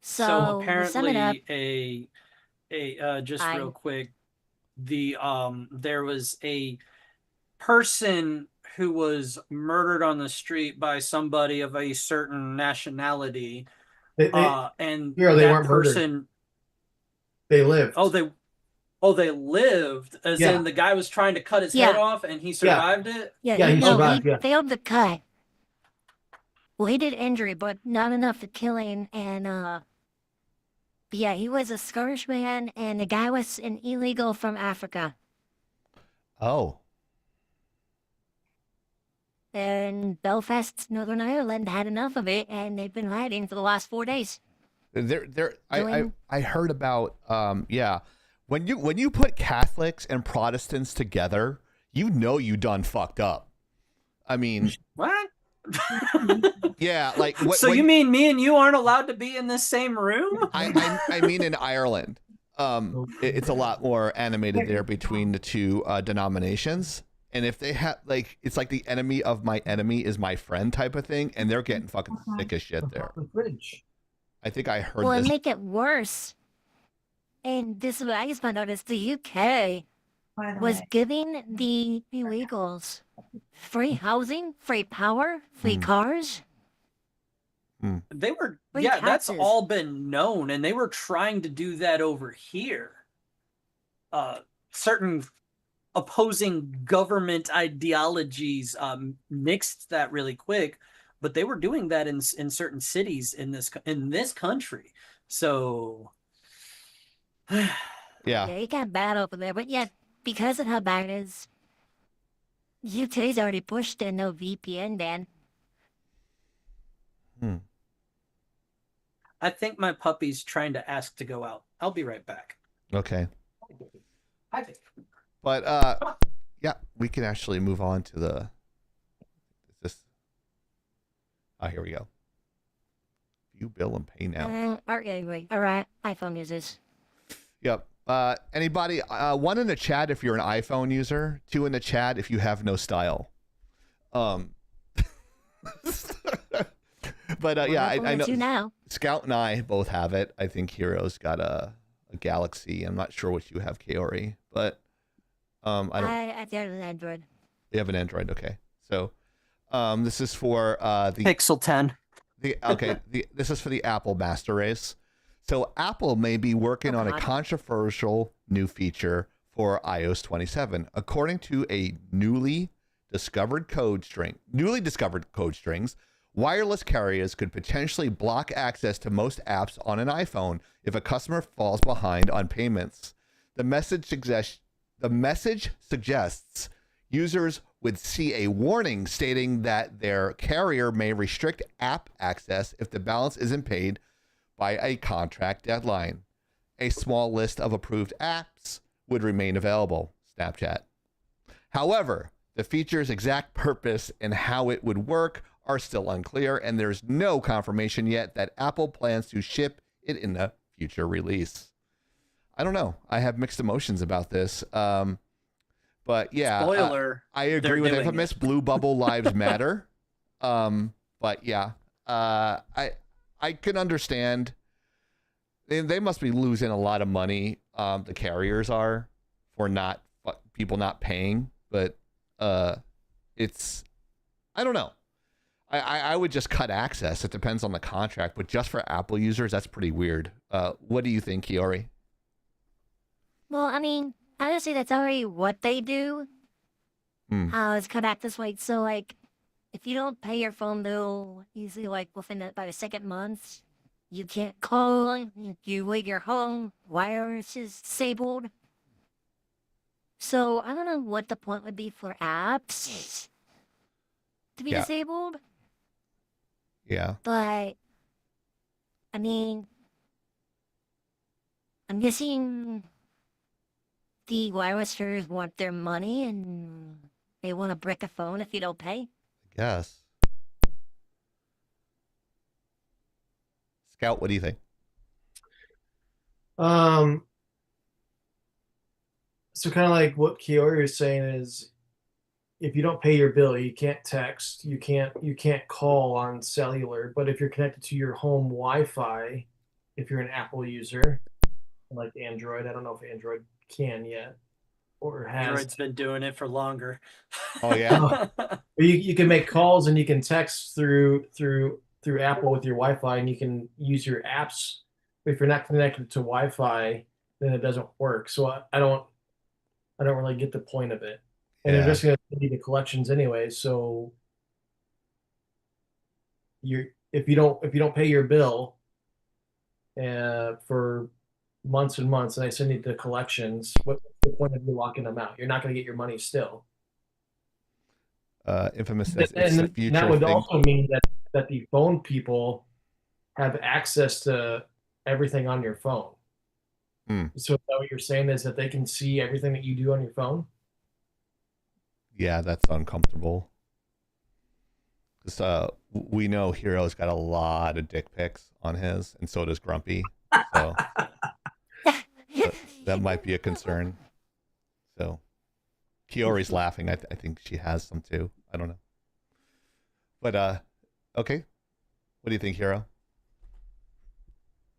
So, to sum it up, apparently, just real quick, there was a person who was murdered on the street by somebody of a certain nationality, and Hero, they that weren't murdered. person. They lived. They lived, as in the guy was trying to cut his head off and he survived it? he failed to cut. Well, he did injury, but not enough to killing, and, but yeah, he was a Scottish man, and the guy was an illegal from Africa. Oh. And Belfast, Northern Ireland had enough of it, and they've been hiding for the last 4 days. I heard about when you put Catholics and Protestants together, you know you done fucked up. I mean, what? Yeah, like so you mean me and you aren't allowed to be in the same room? I mean in Ireland, it's a lot more animated there between the two denominations. And if they have, like, it's like the enemy of my enemy is my friend type of thing, and they're getting fucking sick as shit there. I think I heard Well, this. and make it worse. And this is what I just found out is the UK was giving the illegals free housing, free power, free cars. They were, Free yeah, that's taxes. all been known, and they were trying to do that over here. Certain opposing government ideologies nixed that really quick, but they were doing that in certain cities in this country. So, Yeah, it got bad over there, but yeah, because of how bad it is, UK's already pushed a no VPN ban. I think my puppy's trying to ask to go out. I'll be right back. Okay. Hi, babe. But yeah, we can actually move on to the here we go. View bill and pay now. Anyway, all right, iPhone users. Yep. Anybody? 1 in the chat if you're an iPhone user. 2 in the chat if you have no style. But yeah, I know. Now. Scout and I both have it. I think Hero's got a Galaxy. I'm not sure what you have, Kaori, but I don't. I have an Android. You have an Android, okay? So, this is for the Pixel 10. This is for the Apple Master Race. So Apple may be working on a controversial new feature for iOS 27, according to a newly discovered code strings. Wireless carriers could potentially block access to most apps on an iPhone if a customer falls behind on payments. The message suggests users would see a warning stating that their carrier may restrict app access if the balance isn't paid by a contract deadline. A small list of approved apps would remain available. Snapchat. However, the feature's exact purpose and how it would work are still unclear, and there's no confirmation yet that Apple plans to ship it in a future release. I don't know. I have mixed emotions about this. But yeah, Spoiler, I agree with Infamous. Blue Bubble Lives Matter. But yeah, I can understand. They must be losing a lot of money. The carriers are for people not paying, but it's, I don't know. I would just cut access. It depends on the contract, but just for Apple users, that's pretty weird. What do you think, Kiori? Well, I mean, honestly, that's already what they do. It's come back this way. So, like, if you don't pay your phone bill, usually, like, within about the second month, you can't call. You leave your home, wireless is disabled. So, I don't know what the point would be for apps to be disabled. Yeah. But, I mean, I'm guessing the wireless carriers want their money and they want to brick a phone if you don't pay. I guess. Scout, what do you think? So kind of like what Kiori is saying is, if you don't pay your bill, you can't text, you can't call on cellular. But if you're connected to your home Wi-Fi, if you're an Apple user, like Android, I don't know if Android can yet or has. Android's been doing it for longer. Oh yeah. You can make calls and you can text through Apple with your Wi-Fi, and you can use your apps. But if you're not connected to Wi-Fi, then it doesn't work. So I don't really get the point of it. And they're just going to need the collections anyway. So if you don't pay your bill for months and months, and they send you the collections, what's the point of you locking them out? You're not going to get your money still. Infamous says it's And the future that would thing. also mean that the phone people have access to everything on your phone. So is that what you're saying, is that they can see everything that you do on your phone? Yeah, that's uncomfortable. Because we know Hero's got a lot of dick pics on his, and so does Grumpy. So that might be a concern. So Kiori's laughing. I think she has some too. I don't know. But okay. What do you think, Hero?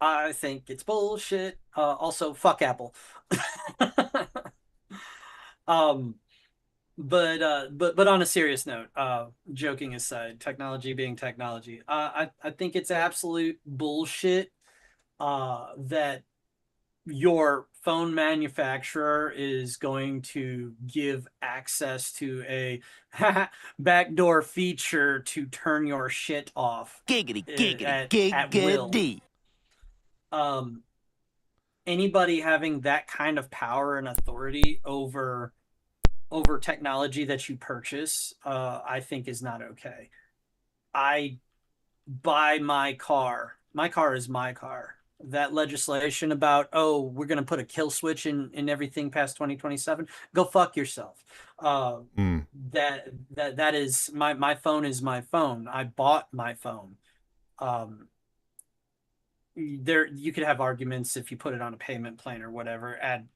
I think it's bullshit. Also, fuck Apple. But on a serious note, joking aside, technology being technology, I think it's absolute bullshit that your phone manufacturer is going to give access to a backdoor feature to turn your shit off. Giggity, at will. Anybody having that kind of power and authority over technology that you purchase, I think is not okay. I buy my car. My car is my car. That legislation about, we're going to put a kill switch in everything past 2027, go fuck yourself. That is my phone is my phone. I bought my phone. You could have arguments if you put it on a payment plan or whatever, add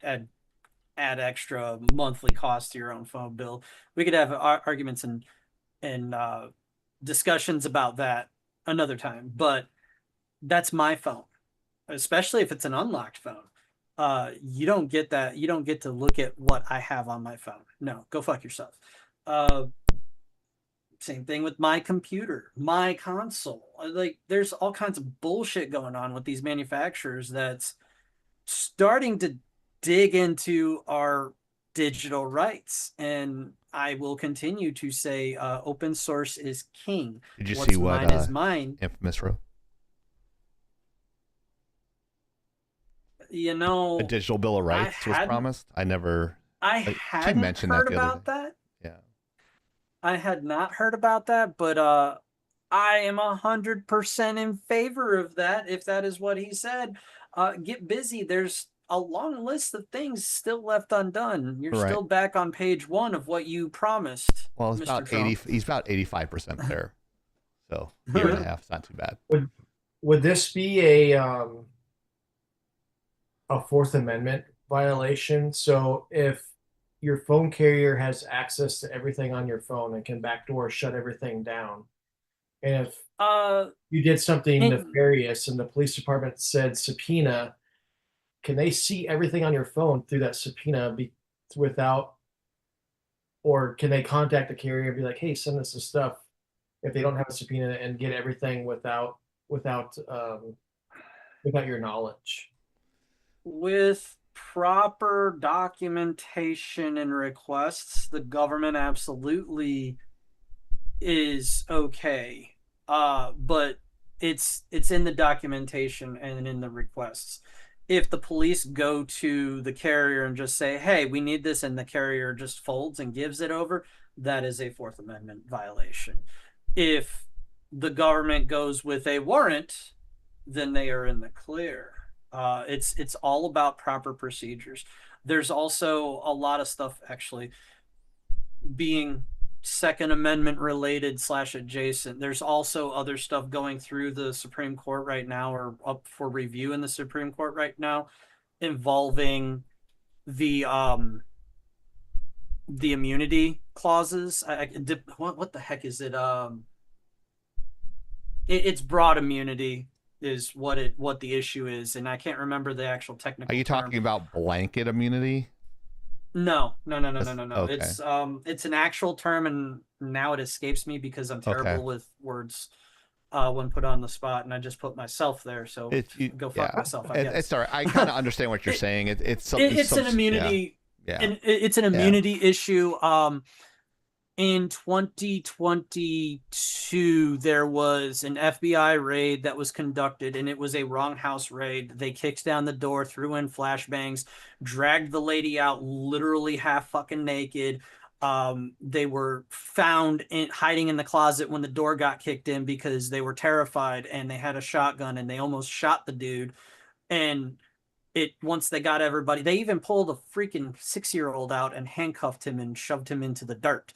extra monthly cost to your own phone bill. We could have arguments and discussions about that another time, but that's my phone, especially if it's an unlocked phone. You don't get that. You don't get to look at what I have on my phone. No, go fuck yourself. Same thing with my computer, my console. Like, there's all kinds of bullshit going on with these manufacturers that's starting to dig into our digital rights. And I will continue to say open source is king. Did you What's see what mine is mine. Infamous wrote? You know, a digital bill of rights was promised. I hadn't mentioned heard about that. Yeah, I had not heard about that, but I am 100% in favor of that. If that is what he said, get busy. There's a long list of things still left undone. You're still back on page 1 of what you promised. Well, it's Mr. about Trump. 80. He's about 85% there. So year and a half. It's not too bad. Would this be a Fourth Amendment violation? So if your phone carrier has access to everything on your phone and can backdoor shut everything down, and if you did something nefarious and the police department said subpoena, can they see everything on your phone through that subpoena without, or can they contact the carrier and be like, hey, send us the stuff, if they don't have a subpoena, and get everything without your knowledge? With proper documentation and requests, the government absolutely is okay. But it's in the documentation and in the requests. If the police go to the carrier and just say, hey, we need this, and the carrier just folds and gives it over, that is a Fourth Amendment violation. If the government goes with a warrant, then they are in the clear. It's all about proper procedures. There's also a lot of stuff actually being Second Amendment related / adjacent. There's also other stuff going through the Supreme Court right now, or up for review in the Supreme Court right now, involving the immunity clauses. What the heck is it? It's broad immunity is what the issue is, and I can't remember the actual technical. Are you talking about blanket immunity? No. Okay. It's an actual term, and now it escapes me because I'm terrible with words when put on the spot, and I just put myself there. So go fuck myself. I guess. It's all right. I kind of understand what you're saying. It's an immunity. Yeah. And it's an immunity issue. In 2022, there was an FBI raid that was conducted, and it was a wrong house raid. They kicked down the door, threw in flashbangs, dragged the lady out literally half fucking naked. They were found hiding in the closet when the door got kicked in because they were terrified, and they had a shotgun, and they almost shot the dude. And once they got everybody, they even pulled a freaking 6-year-old out and handcuffed him and shoved him into the dirt.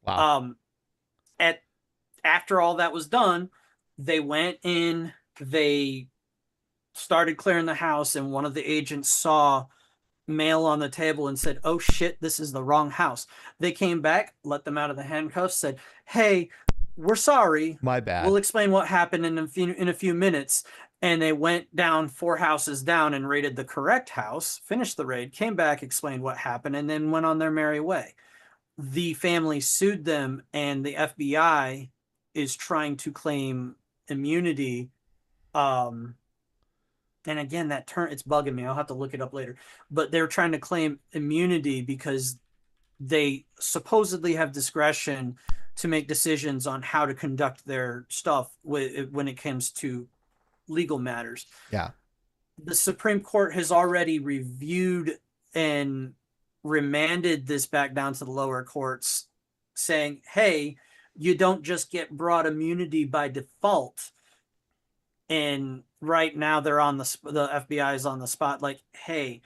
Wow. After all that was done, they went in, they started clearing the house, and one of the agents saw mail on the table and said, oh shit, this is the wrong house. They came back, let them out of the handcuffs, said, hey, we're sorry. My bad. We'll explain what happened in a few minutes. And they went down 4 houses down and raided the correct house, finished the raid, came back, explained what happened, and then went on their merry way. The family sued them, and the FBI is trying to claim immunity. And again, that term, it's bugging me. I'll have to look it up later. But they're trying to claim immunity because they supposedly have discretion to make decisions on how to conduct their stuff when it comes to legal matters. Yeah. The Supreme Court has already reviewed and remanded this back down to the lower courts, saying, hey, you don't just get broad immunity by default. And right now they're on the FBI is on the spot, like, hey,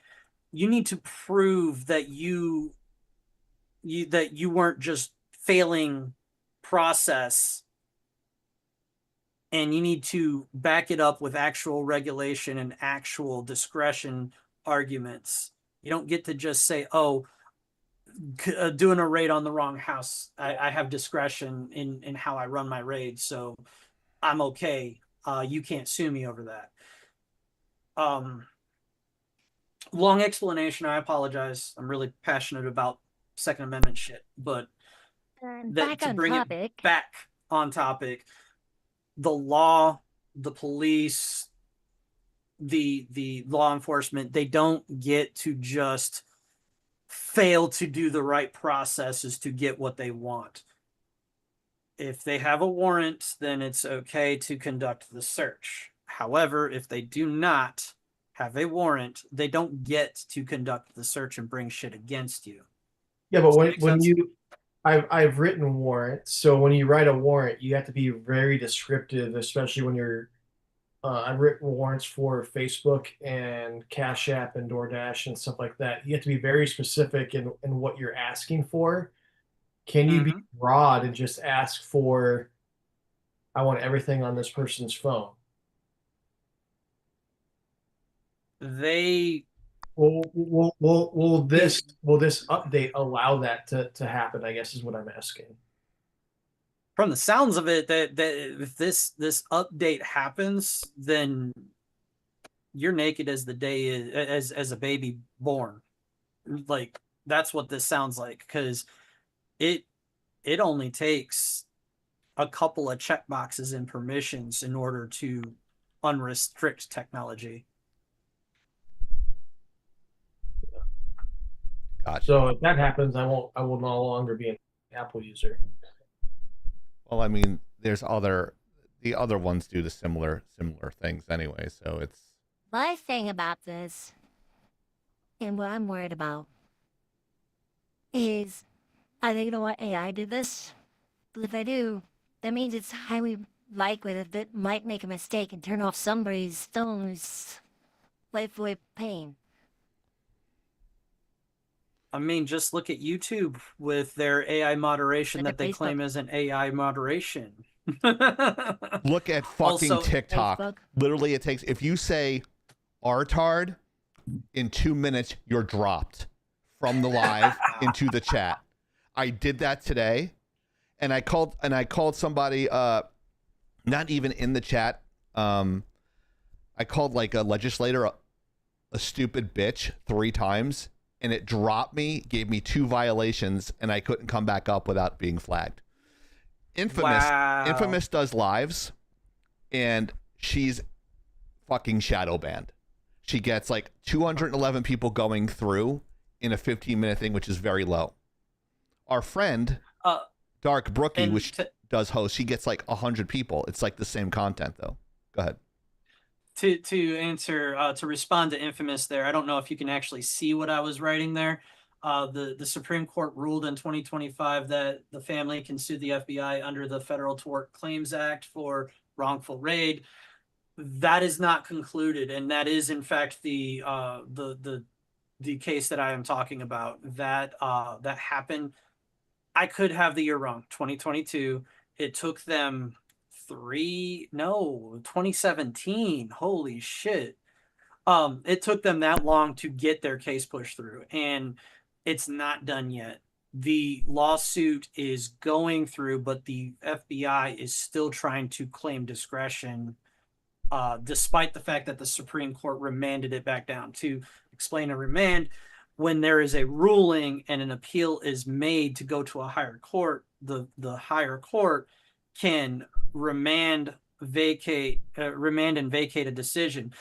you need to prove that you weren't just failing process, and you need to back it up with actual regulation and actual discretion arguments. You don't get to just say, oh, doing a raid on the wrong house, I have discretion in how I run my raid, so I'm okay. You can't sue me over that. Long explanation. I apologize. I'm really passionate about Second Amendment shit, but back on topic. Back on topic, the law, the police, the law enforcement, they don't get to just fail to do the right processes to get what they want. If they have a warrant, then it's okay to conduct the search. However, if they do not have a warrant, they don't get to conduct the search and bring shit against you. Yeah, but I've written warrants. So when you write a warrant, you have to be very descriptive, especially when you're. I've written warrants for Facebook and Cash App and DoorDash and stuff like that. You have to be very specific in what you're asking for. Can you be broad and just ask for, I want everything on this person's phone? Will this update allow that to happen, I guess is what I'm asking. From the sounds of it, that if this update happens, then you're naked as the day is, as a baby born. Like, that's what this sounds like, because it only takes a couple of checkboxes and permissions in order to unrestrict technology. Gotcha. So if that happens, I will no longer be an Apple user. Well, I mean, the other ones do the similar things anyway, so it's. My thing about this, and what I'm worried about, is I think, you know what, AI did this, but if I do, that means it's highly likely that it might make a mistake and turn off somebody's stones life with pain. I mean, just look at YouTube with their AI moderation that they claim isn't AI moderation. Look at fucking Also, TikTok. Facebook. Literally, it takes, if you say "artard," in 2 minutes, you're dropped from the live into the chat. I did that today, and I called somebody, not even in the chat. I called like a legislator a stupid bitch 3 times, and it dropped me, gave me 2 violations, and I couldn't come back up without being flagged. Infamous does lives, and she's fucking shadow banned. She gets like 211 people going through in a 15-minute thing, which is very low. Our friend, Dark Brookie, which does host, she gets like 100 people. It's like the same content, though. Go ahead. To respond to Infamous there, I don't know if you can actually see what I was writing there. The Supreme Court ruled in 2025 that the family can sue the FBI under the Federal Tort Claims Act for wrongful raid. That is not concluded, and that is in fact the case that I am talking about. That happened. I could have the year wrong. 2022. It took them 2017. Holy shit. It took them that long to get their case pushed through, and it's not done yet. The lawsuit is going through, but the FBI is still trying to claim discretion, despite the fact that the Supreme Court remanded it back down. To explain a remand, when there is a ruling and an appeal is made to go to a higher court, the higher court can remand and vacate a decision.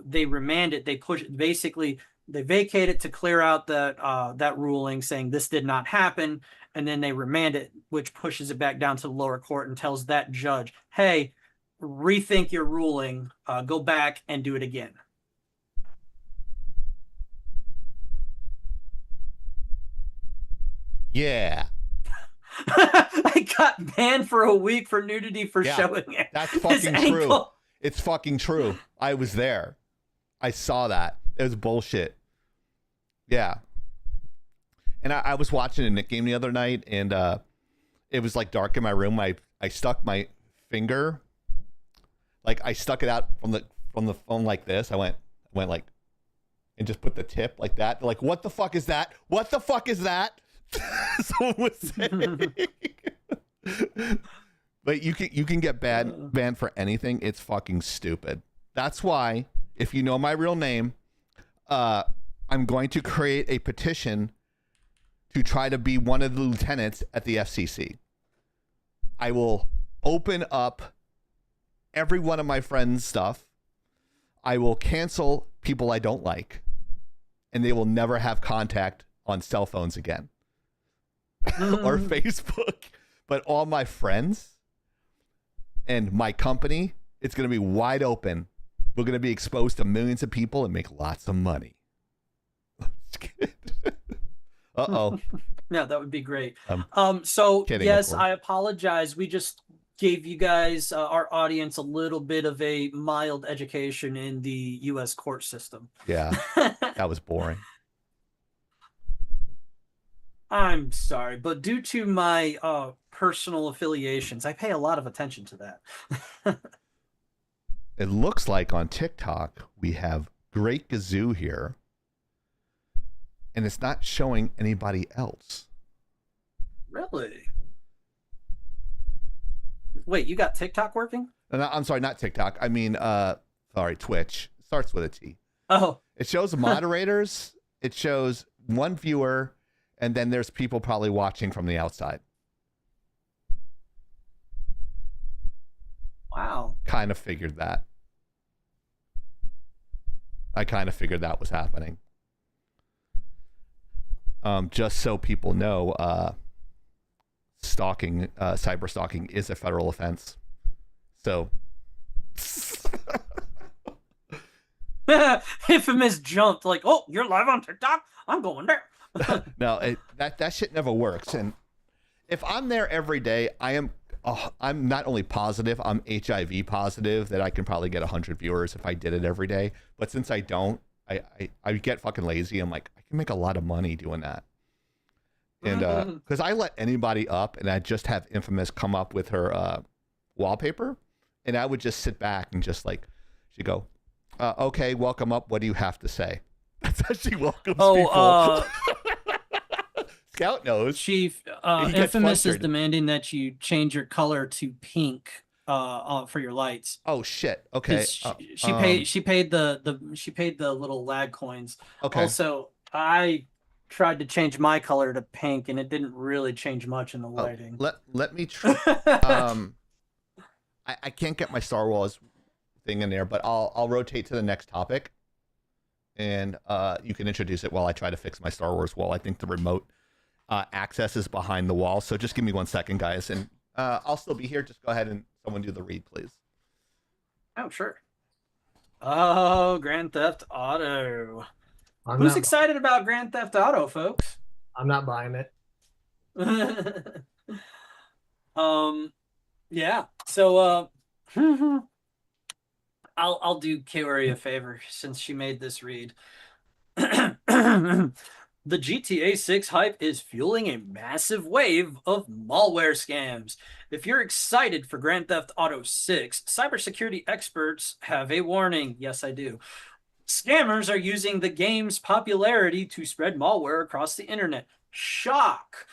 They remand it, they push it, basically they vacate it to clear out that ruling saying this did not happen, and then they remand it, which pushes it back down to the lower court and tells that judge, hey, rethink your ruling, go back and do it again. Yeah. I got banned for a week for nudity for showing it. That's fucking true. It's fucking true. I was there. I saw that. It was bullshit. Yeah. And I was watching a Nick game the other night, and it was like dark in my room. I stuck my finger, like I stuck it out from the phone like this. I went like, and just put the tip like that. They're like, what the fuck is that? What the fuck is that? Someone was saying. But you can get banned for anything. It's fucking stupid. That's why, if you know my real name, I'm going to create a petition to try to be one of the lieutenants at the FCC. I will open up every one of my friends' stuff. I will cancel people I don't like, and they will never have contact on cell phones again or Facebook. But all my friends and my company, it's going to be wide open. We're going to be exposed to millions of people and make lots of money. Uh-oh. Yeah, that would be great. Kidding, yes, I apologize. We just gave you guys, our audience, a little bit of a mild education in the U.S. court system. Yeah, that was boring. I'm sorry, but due to my personal affiliations, I pay a lot of attention to that. It looks like on TikTok we have Great Gazoo here, and it's not showing anybody else. Really? Wait, you got TikTok working? No, I'm sorry, not TikTok. I mean, sorry, Twitch. Starts with a T. Oh. It shows moderators. It shows one viewer, and then there's people probably watching from the outside. Wow. Kind of figured that. I kind of figured that was happening. just so people know, stalking, cyber stalking is a federal offense. So. Infamous jumped like, oh, you're live on TikTok? I'm going there. No, that shit never works. And if I'm there every day, I'm not only positive, I'm HIV positive that I can probably get 100 viewers if I did it every day. But since I don't, I get fucking lazy. I'm like, I can make a lot of money doing that. And because I let anybody up and I just have Infamous come up with her wallpaper, and I would just sit back and just like, she'd go, okay, welcome up. What do you have to say? That's how she welcomes people. Scout knows. Chief, Infamous is demanding that you change your color to pink for your lights. Oh shit. Okay. She paid the little lag coins. Okay. Also, I tried to change my color to pink and it didn't really change much in the lighting. Let me try. I can't get my Star Wars thing in there, but I'll rotate to the next topic, and you can introduce it while I try to fix my Star Wars wall. I think the remote access is behind the wall, so just give me 1 second, guys, and I'll still be here. Just go ahead and someone do the read, please. Oh, sure. Oh, Grand Theft Auto. Who's excited about Grand Theft Auto, folks? I'm not buying it. Yeah. So I'll do Kaori a favor since she made this read. The GTA 6 hype is fueling a massive wave of malware scams. If you're excited for Grand Theft Auto 6, cybersecurity experts have a warning. Yes, I do. Scammers are using the game's popularity to spread malware across the internet. Shock!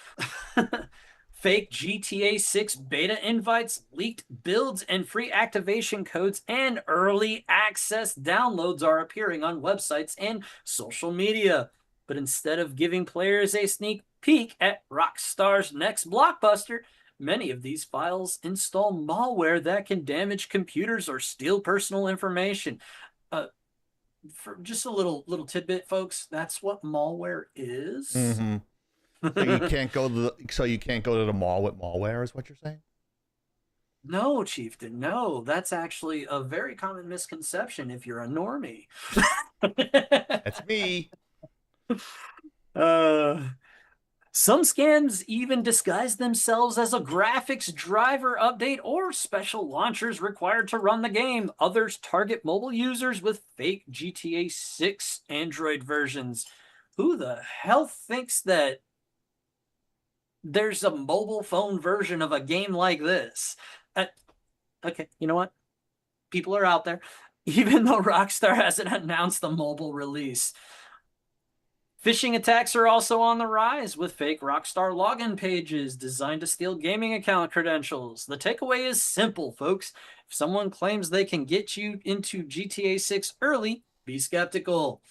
Fake GTA 6 beta invites, leaked builds, and free activation codes and early access downloads are appearing on websites and social media. But instead of giving players a sneak peek at Rockstar's next blockbuster, many of these files install malware that can damage computers or steal personal information. For just a little tidbit, folks, that's what malware is. Mm-hmm. So you can't go to the mall with malware, is what you're saying? No, Chieftain, no. That's actually a very common misconception if you're a normie. That's me. Some scams even disguise themselves as a graphics driver update or special launchers required to run the game. Others target mobile users with fake GTA 6 Android versions. Who the hell thinks that there's a mobile phone version of a game like this? Okay, you know what? People are out there, even though Rockstar hasn't announced the mobile release. Phishing attacks are also on the rise with fake Rockstar login pages designed to steal gaming account credentials. The takeaway is simple, folks. If someone claims they can get you into GTA 6 early, be skeptical.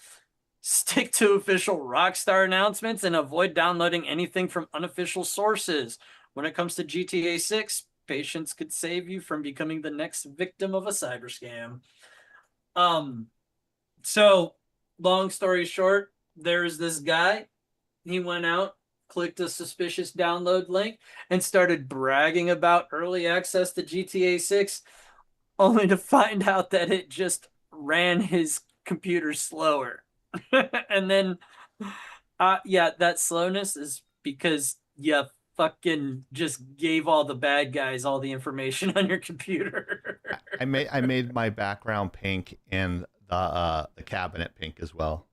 Stick to official Rockstar announcements and avoid downloading anything from unofficial sources. When it comes to GTA 6, patience could save you from becoming the next victim of a cyber scam. So, long story short, there's this guy. He went out, clicked a suspicious download link, and started bragging about early access to GTA 6, only to find out that it just ran his computer slower. And then, yeah, that slowness is because you fucking just gave all the bad guys all the information on your computer. I made my background pink and the cabinet pink as well.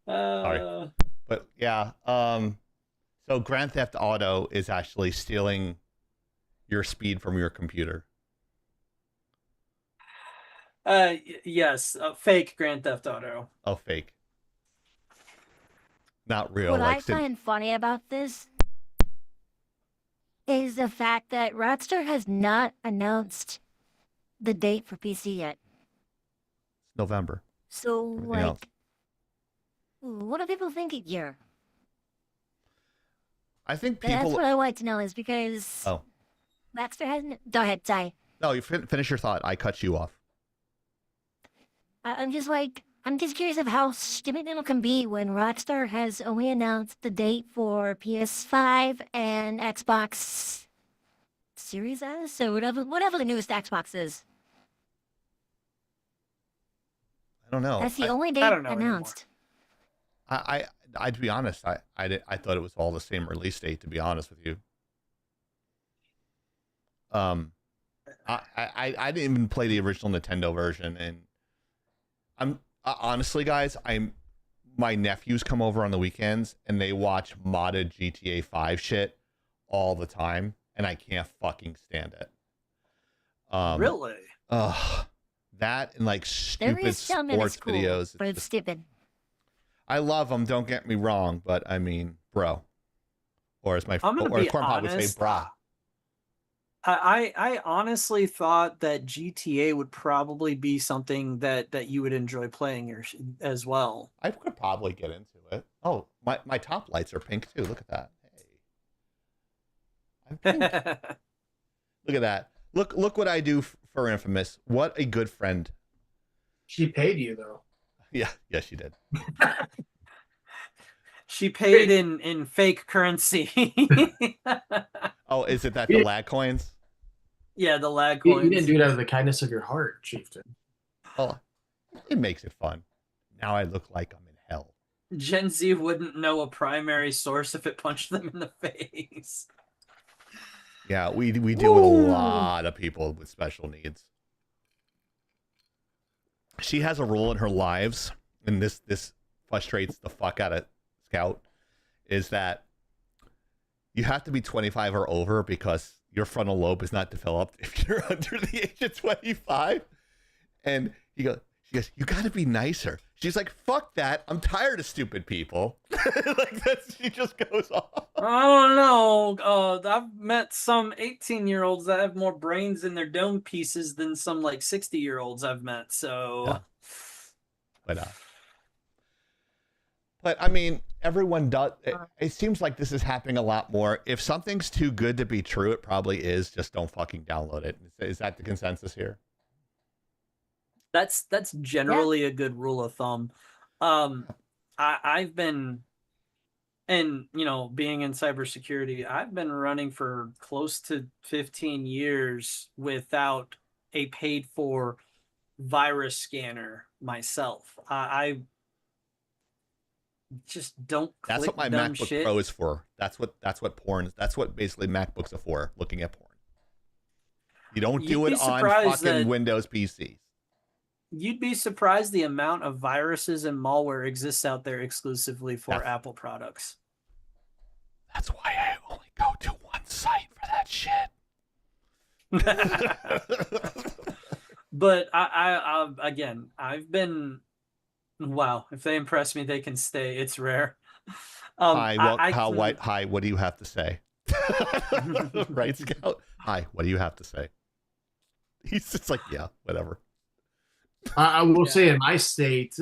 Sorry. But yeah, so Grand Theft Auto is actually stealing your speed from your computer. Yes, fake Grand Theft Auto. Oh, fake. Not real. What I find funny about this is the fact that Rockstar has not announced the date for PC yet. November. So, like, what are people thinking here? I think people... That's what I want to know is because... Oh. Rockstar hasn't... Go ahead, sorry. No, you finish your thought. I cut you off. I'm just like, I'm just curious of how stupid it can be when Rockstar has only announced the date for PS5 and Xbox Series S, or whatever the newest Xbox is. I don't know. That's the only date announced. I to be honest, I thought it was all the same release date. To be honest with you, I didn't even play the original Nintendo version, and I'm honestly, guys, my nephews come over on the weekends and they watch modded GTA 5 shit all the time, and I can't fucking stand it. Really? That and like stupid sports cool, videos. But it's stupid. I love them, don't get me wrong, but I mean, bro. Or as my Corn Pop would say, brah. I honestly thought that GTA would probably be something that you would enjoy playing as well. I could probably get into it. Oh, my top lights are pink too. Look at that. Hey. I'm pink. Look at that. Look what I do for Infamous. What a good friend. She paid you though. Yeah, she did. She paid in fake currency. Oh, is it that the lag coins? Yeah, the lag coins. You didn't do it out of the kindness of your heart, Chieftain. Oh, it makes it fun. Now I look like I'm in hell. Gen Z wouldn't know a primary source if it punched them in the face. Yeah, we deal with a lot of people with special needs. She has a rule in her lives, and this frustrates the fuck out of Scout, is that you have to be 25 or over because your frontal lobe is not developed if you're under the age of 25. And she goes, you got to be nicer. She's like, fuck that. I'm tired of stupid people. She just goes off. I don't know. I've met some 18-year-olds that have more brains in their dome pieces than some like 60-year-olds I've met. So, yeah. But I mean, everyone does. It seems like this is happening a lot more. If something's too good to be true, it probably is. Just don't fucking download it. Is that the consensus here? That's generally a good rule of thumb. I've been, and being in cybersecurity, I've been running for close to 15 years without a paid for virus scanner myself. I just don't click. That's what my dumb MacBook shit. Pro is for. That's what basically MacBooks are for, looking at porn. You don't do it on fucking Windows PCs. You'd be surprised the amount of viruses and malware exists out there exclusively for Apple products. That's why I only go to one site for that shit. But I've been, wow, if they impress me, they can stay. It's rare. Hi, what do you have to say? Right, Scout? Hi, what do you have to say? He's just like, yeah, whatever. I will say in my state,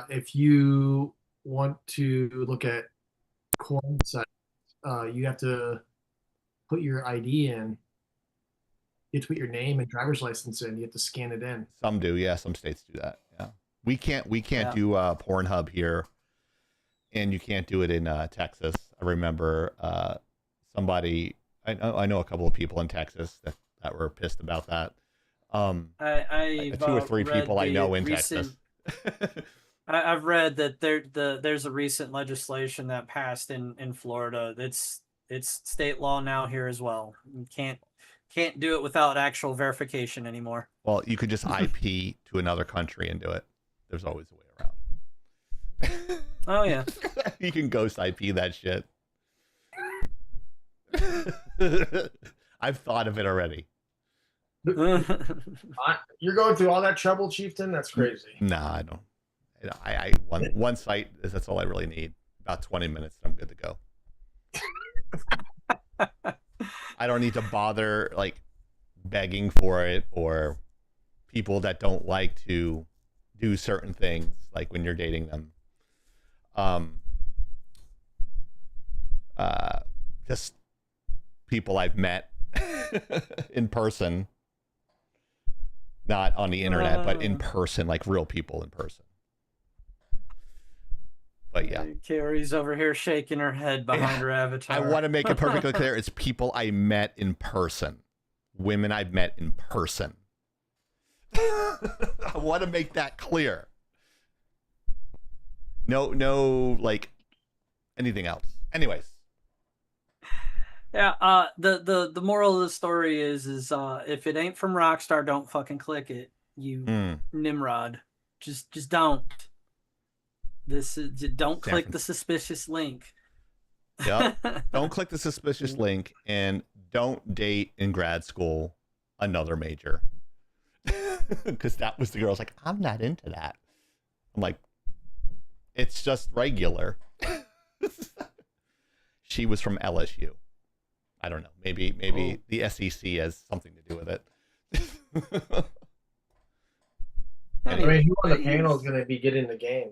if you want to look at corn sites, you have to put your ID in. You have to put your name and driver's license in. You have to scan it in. Some do, yeah. Some states do that. Yeah, we can't do Pornhub here, and you can't do it in Texas. I remember somebody. I know a couple of people in Texas that were pissed about that. I've 2 or 3 people I know in recent, Texas. I've read that there's a recent legislation that passed in Florida. It's state law now here as well. You can't do it without actual verification anymore. Well, you could just IP to another country and do it. There's always a way around. Oh yeah, you can ghost IP that shit. I've thought of it already. You're going through all that trouble, Chieftain? That's crazy. Nah, I don't. I one site, that's all I really need. About 20 minutes, I'm good to go. I don't need to bother like begging for it, or people that don't like to do certain things, like when you're dating them. Just people I've met in person. Not on the internet, but in person, like real people in person. But yeah, Carrie's over here shaking her head behind her avatar. I want to make it perfectly clear. It's people I met in person, women I've met in person. I want to make that clear. No, like anything else. Anyways. Yeah. The moral of the story is if it ain't from Rockstar, don't fucking click it. You Nimrod, just don't. Don't click the suspicious link. Yep. Don't click the suspicious link, and don't date in grad school another major. Because that was the girl. I was like, I'm not into that. I'm like, it's just regular. She was from LSU. I don't know. Maybe the SEC has something to do with it. I mean, who on the panel is going to be getting the game?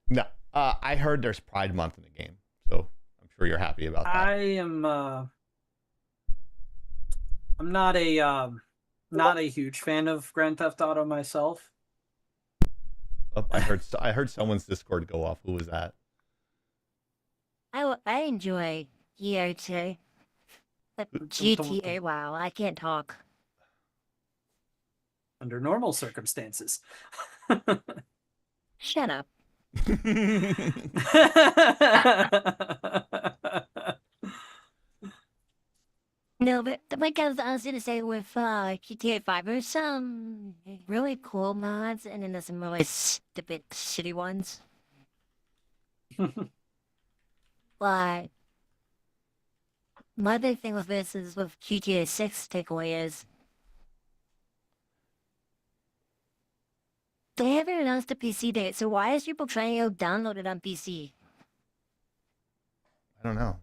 No, I heard there's Pride Month in the game, so I'm sure you're happy about that. I'm not a huge fan of Grand Theft Auto myself. Oh, I heard someone's Discord go off. Who was that? I enjoy GTA. But GTA, wow, I can't talk. Under normal circumstances. Shut up. No, but like I was gonna say with GTA 5, there's some really cool mods, and then there's some really stupid, shitty ones. But my big thing with this is with GTA 6 takeaway is they haven't announced a PC date, so why is people trying to download it on PC? I don't know.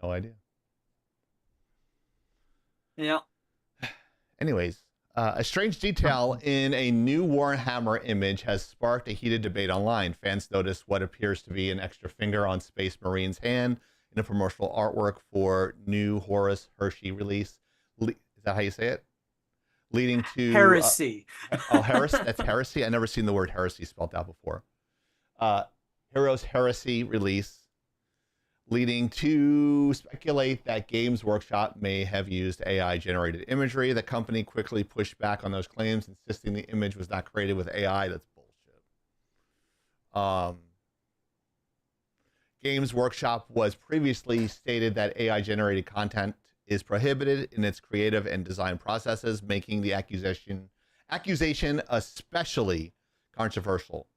No idea. Yeah. Anyways, a strange detail in a new Warhammer image has sparked a heated debate online. Fans noticed what appears to be an extra finger on Space Marine's hand in a promotional artwork for new Horus Heresy release. Is that how you say it? Leading to heresy. Heresy. That's heresy. I never seen the word heresy spelled out before. Heroes Heresy release, leading to speculate that Games Workshop may have used AI-generated imagery. The company quickly pushed back on those claims, insisting the image was not created with AI. That's bullshit. Games Workshop was previously stated that AI-generated content is prohibited in its creative and design processes, making the accusation especially controversial.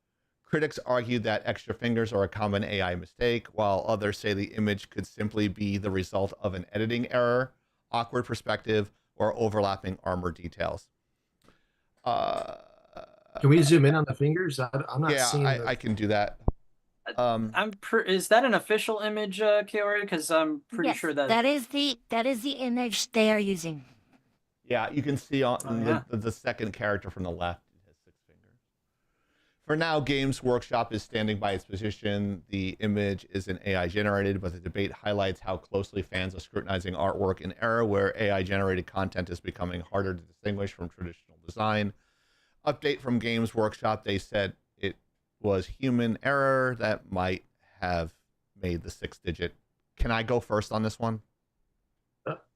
Critics argued that extra fingers are a common AI mistake, while others say the image could simply be the result of an editing error, awkward perspective, or overlapping armor details. Can we zoom in on the fingers? I'm not seeing. Yeah, I can do that. Is that an official image, Kiori? Because I'm pretty sure that is the image they are using. Yeah, you can see on the second character from the left. For now, Games Workshop is standing by its position. The image isn't AI generated, but the debate highlights how closely fans are scrutinizing artwork in an era where AI generated content is becoming harder to distinguish from traditional design. Update from Games Workshop, they said it was human error that might have made the 6th digit. Can I go first on this one?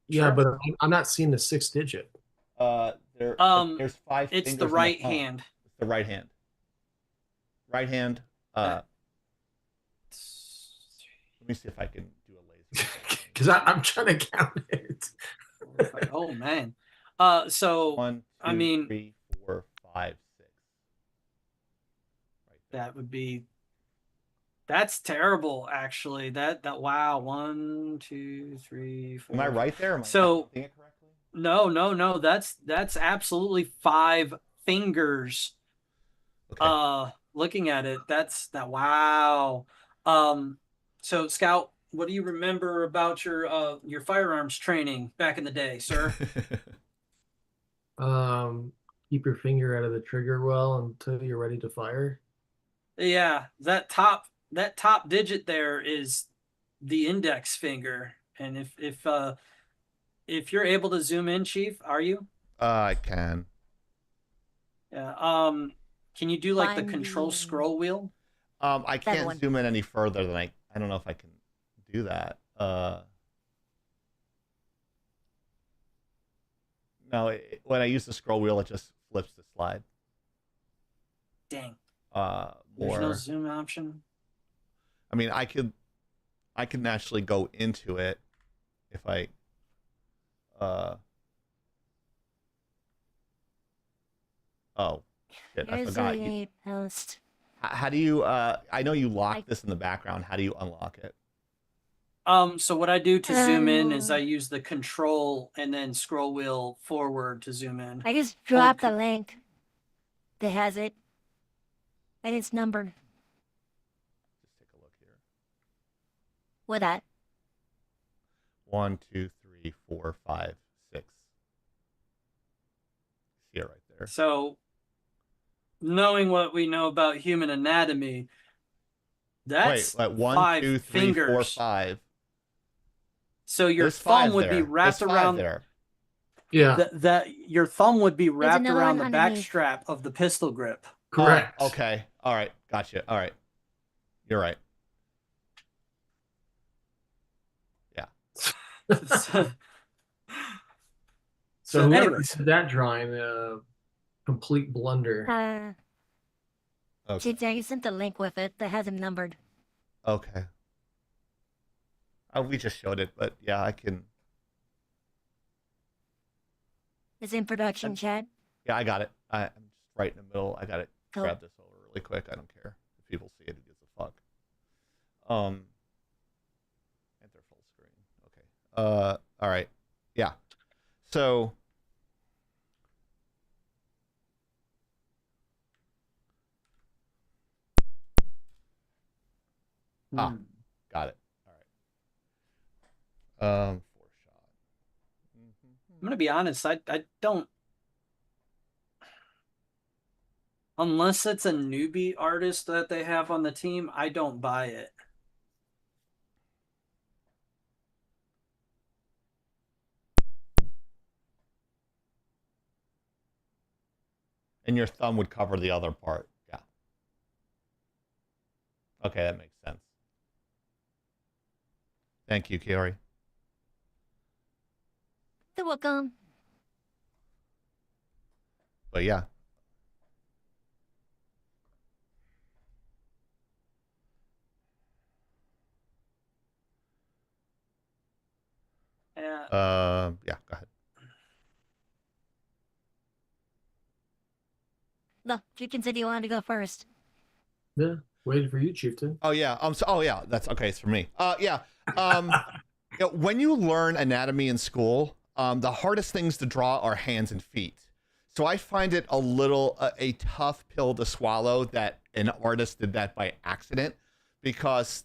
Yeah, but I'm not seeing the 6th digit. There's 5 It's fingers the in right palm. hand. It's the right hand. Right hand. Let me see if I can do a laser. Because I'm trying to count it. Oh man. So 1, 2, I mean, 3, 4, 5, 6. Right. That would be. That's terrible, actually. That wow. 1, 2, 3, 4. Am I right there? Am I so thinking it correctly? No. That's absolutely 5 fingers. Okay. Looking at it, wow. So Scout, what do you remember about your firearms training back in the day, sir? Keep your finger out of the trigger well until you're ready to fire. Yeah, that top digit there is the index finger, and if you're able to zoom in, Chief, are you? I can. Yeah. Can you do like the control scroll wheel? I can't zoom in any further than I don't know if I can do that. No, when I use the scroll wheel, it just flips the slide. Dang. There's no zoom option. I mean, I can actually go into it if I. Oh, shit! I forgot. Post. How do you? I know you lock this in the background. How do you unlock it? So what I do to zoom in is I use the control and then scroll wheel forward to zoom in. I just dropped the link that has it, and it's numbered. Just take a look here. What that? 1, 2, 3, 4, 5, 6. See it right there. So, knowing what we know about human anatomy, that's wait, 1, 5 2, 3, fingers. 4, 5. So your There's thumb 5 would be there. wrapped There's 5 around there. Yeah. That your thumb would be wrapped another around one the back underneath. strap of the pistol grip. Correct. Okay. All right. Gotcha. All right. You're right. Yeah. So whoever anyways. did that drawing, complete blunder. Okay. I sent the link with it that has him numbered. Okay. We just showed it, but yeah, I can. It's in production, chat. Yeah, I got it. I'm just right in the middle. I got it. Cool. Grab this over really quick. I don't care if people see it. Who gives a fuck? Enter full screen. Okay. All right. Yeah. So. Got it. All right. 4 shot. I'm gonna be honest. I don't. Unless it's a newbie artist that they have on the team, I don't buy it. And your thumb would cover the other part. Yeah. Okay, that makes sense. Thank you, Kiori. You're welcome. But yeah. Yeah, go ahead. No, Chicken said you wanted to go first. Yeah, waiting for you, Chieftain. Oh yeah. Oh yeah. That's okay. It's for me. Yeah. When you learn anatomy in school, the hardest things to draw are hands and feet. So I find it a tough pill to swallow that an artist did that by accident, because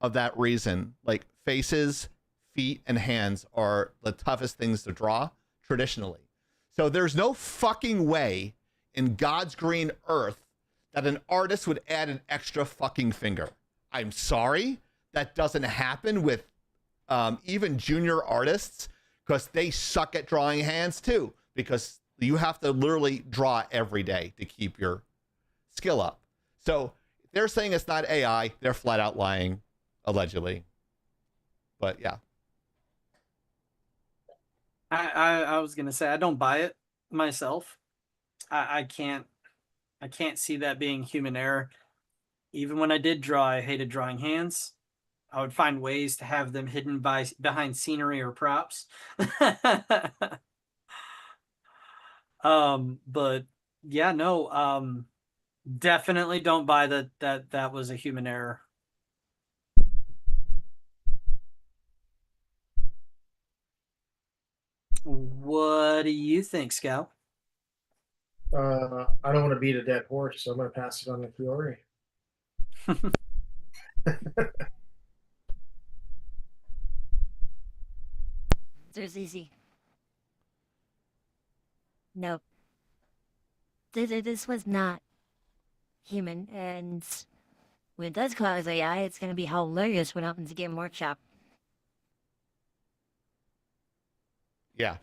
of that reason. Like faces, feet, and hands are the toughest things to draw traditionally. So there's no fucking way in God's green earth that an artist would add an extra fucking finger. I'm sorry. That doesn't happen with even junior artists, because they suck at drawing hands too, because you have to literally draw every day to keep your skill up. So they're saying it's not AI. They're flat out lying, allegedly. But yeah. I was gonna say I don't buy it myself. I can't see that being human error. Even when I did draw, I hated drawing hands. I would find ways to have them hidden behind scenery or props. But yeah, no, definitely don't buy that was a human error. What do you think, Scout? I don't want to beat a dead horse, so I'm going to pass it on to Fiore. It's easy. No. This was not human, and when it does cause AI, it's going to be hilarious when it happens to Game Workshop. Yeah.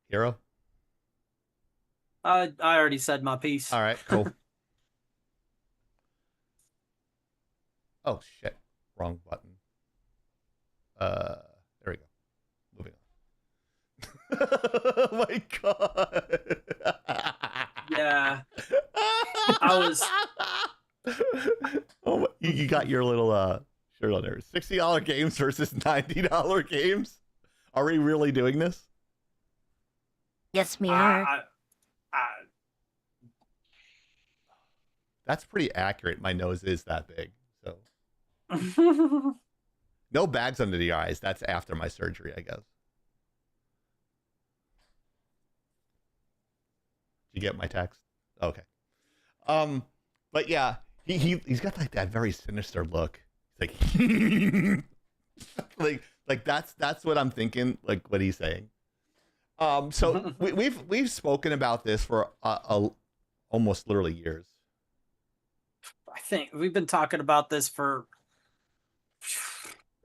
Hero? I already said my piece. All right, cool. Oh shit, wrong button. There we go. Moving on. Oh my god. Yeah. I was. Oh, you got your little shirt on there. $60 games versus $90 games. Are we really doing this? Yes, we are. That's pretty accurate. My nose is that big, so no bags under the eyes. That's after my surgery, I guess. Did you get my text? Okay. But yeah, he's got like that very sinister look. He's like like that's what I'm thinking. Like what he's saying. So we've spoken about this for almost literally years. I think we've been talking about this for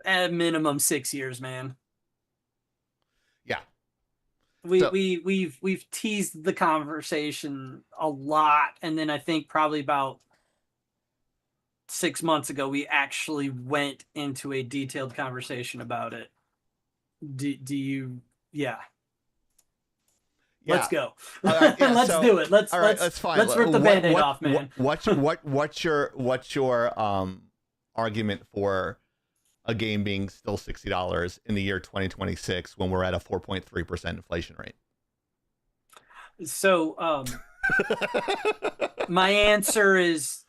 at minimum 6 years, man. Yeah. We've teased the conversation a lot, and then I think probably about 6 months ago we actually went into a detailed conversation about it. Do you? Yeah. Let's go. Yeah, let's do it. Let's fine. Let's rip the Band-Aid off, man. What's your argument for a game being still $60 in the year 2026 when we're at a 4.3% inflation rate? So my answer is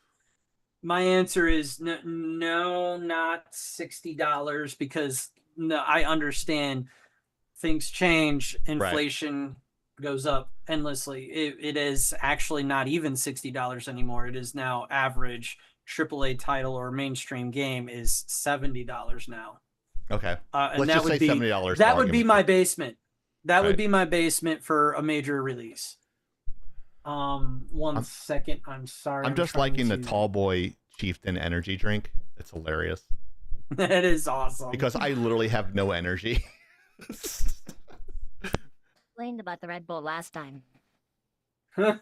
no, not $60, because no, I understand things change, inflation goes up endlessly. It is actually not even $60 anymore. It is now average AAA title or mainstream game is $70 now. Okay. And Let's that just would say be $70. that would be my basement. That would Right. be my basement for a major release. One second. I'm sorry. I'm just liking the Tall Boy Chieftain energy drink. It's hilarious. That is awesome. Because I literally have no energy. Complained about the Red Bull last time. I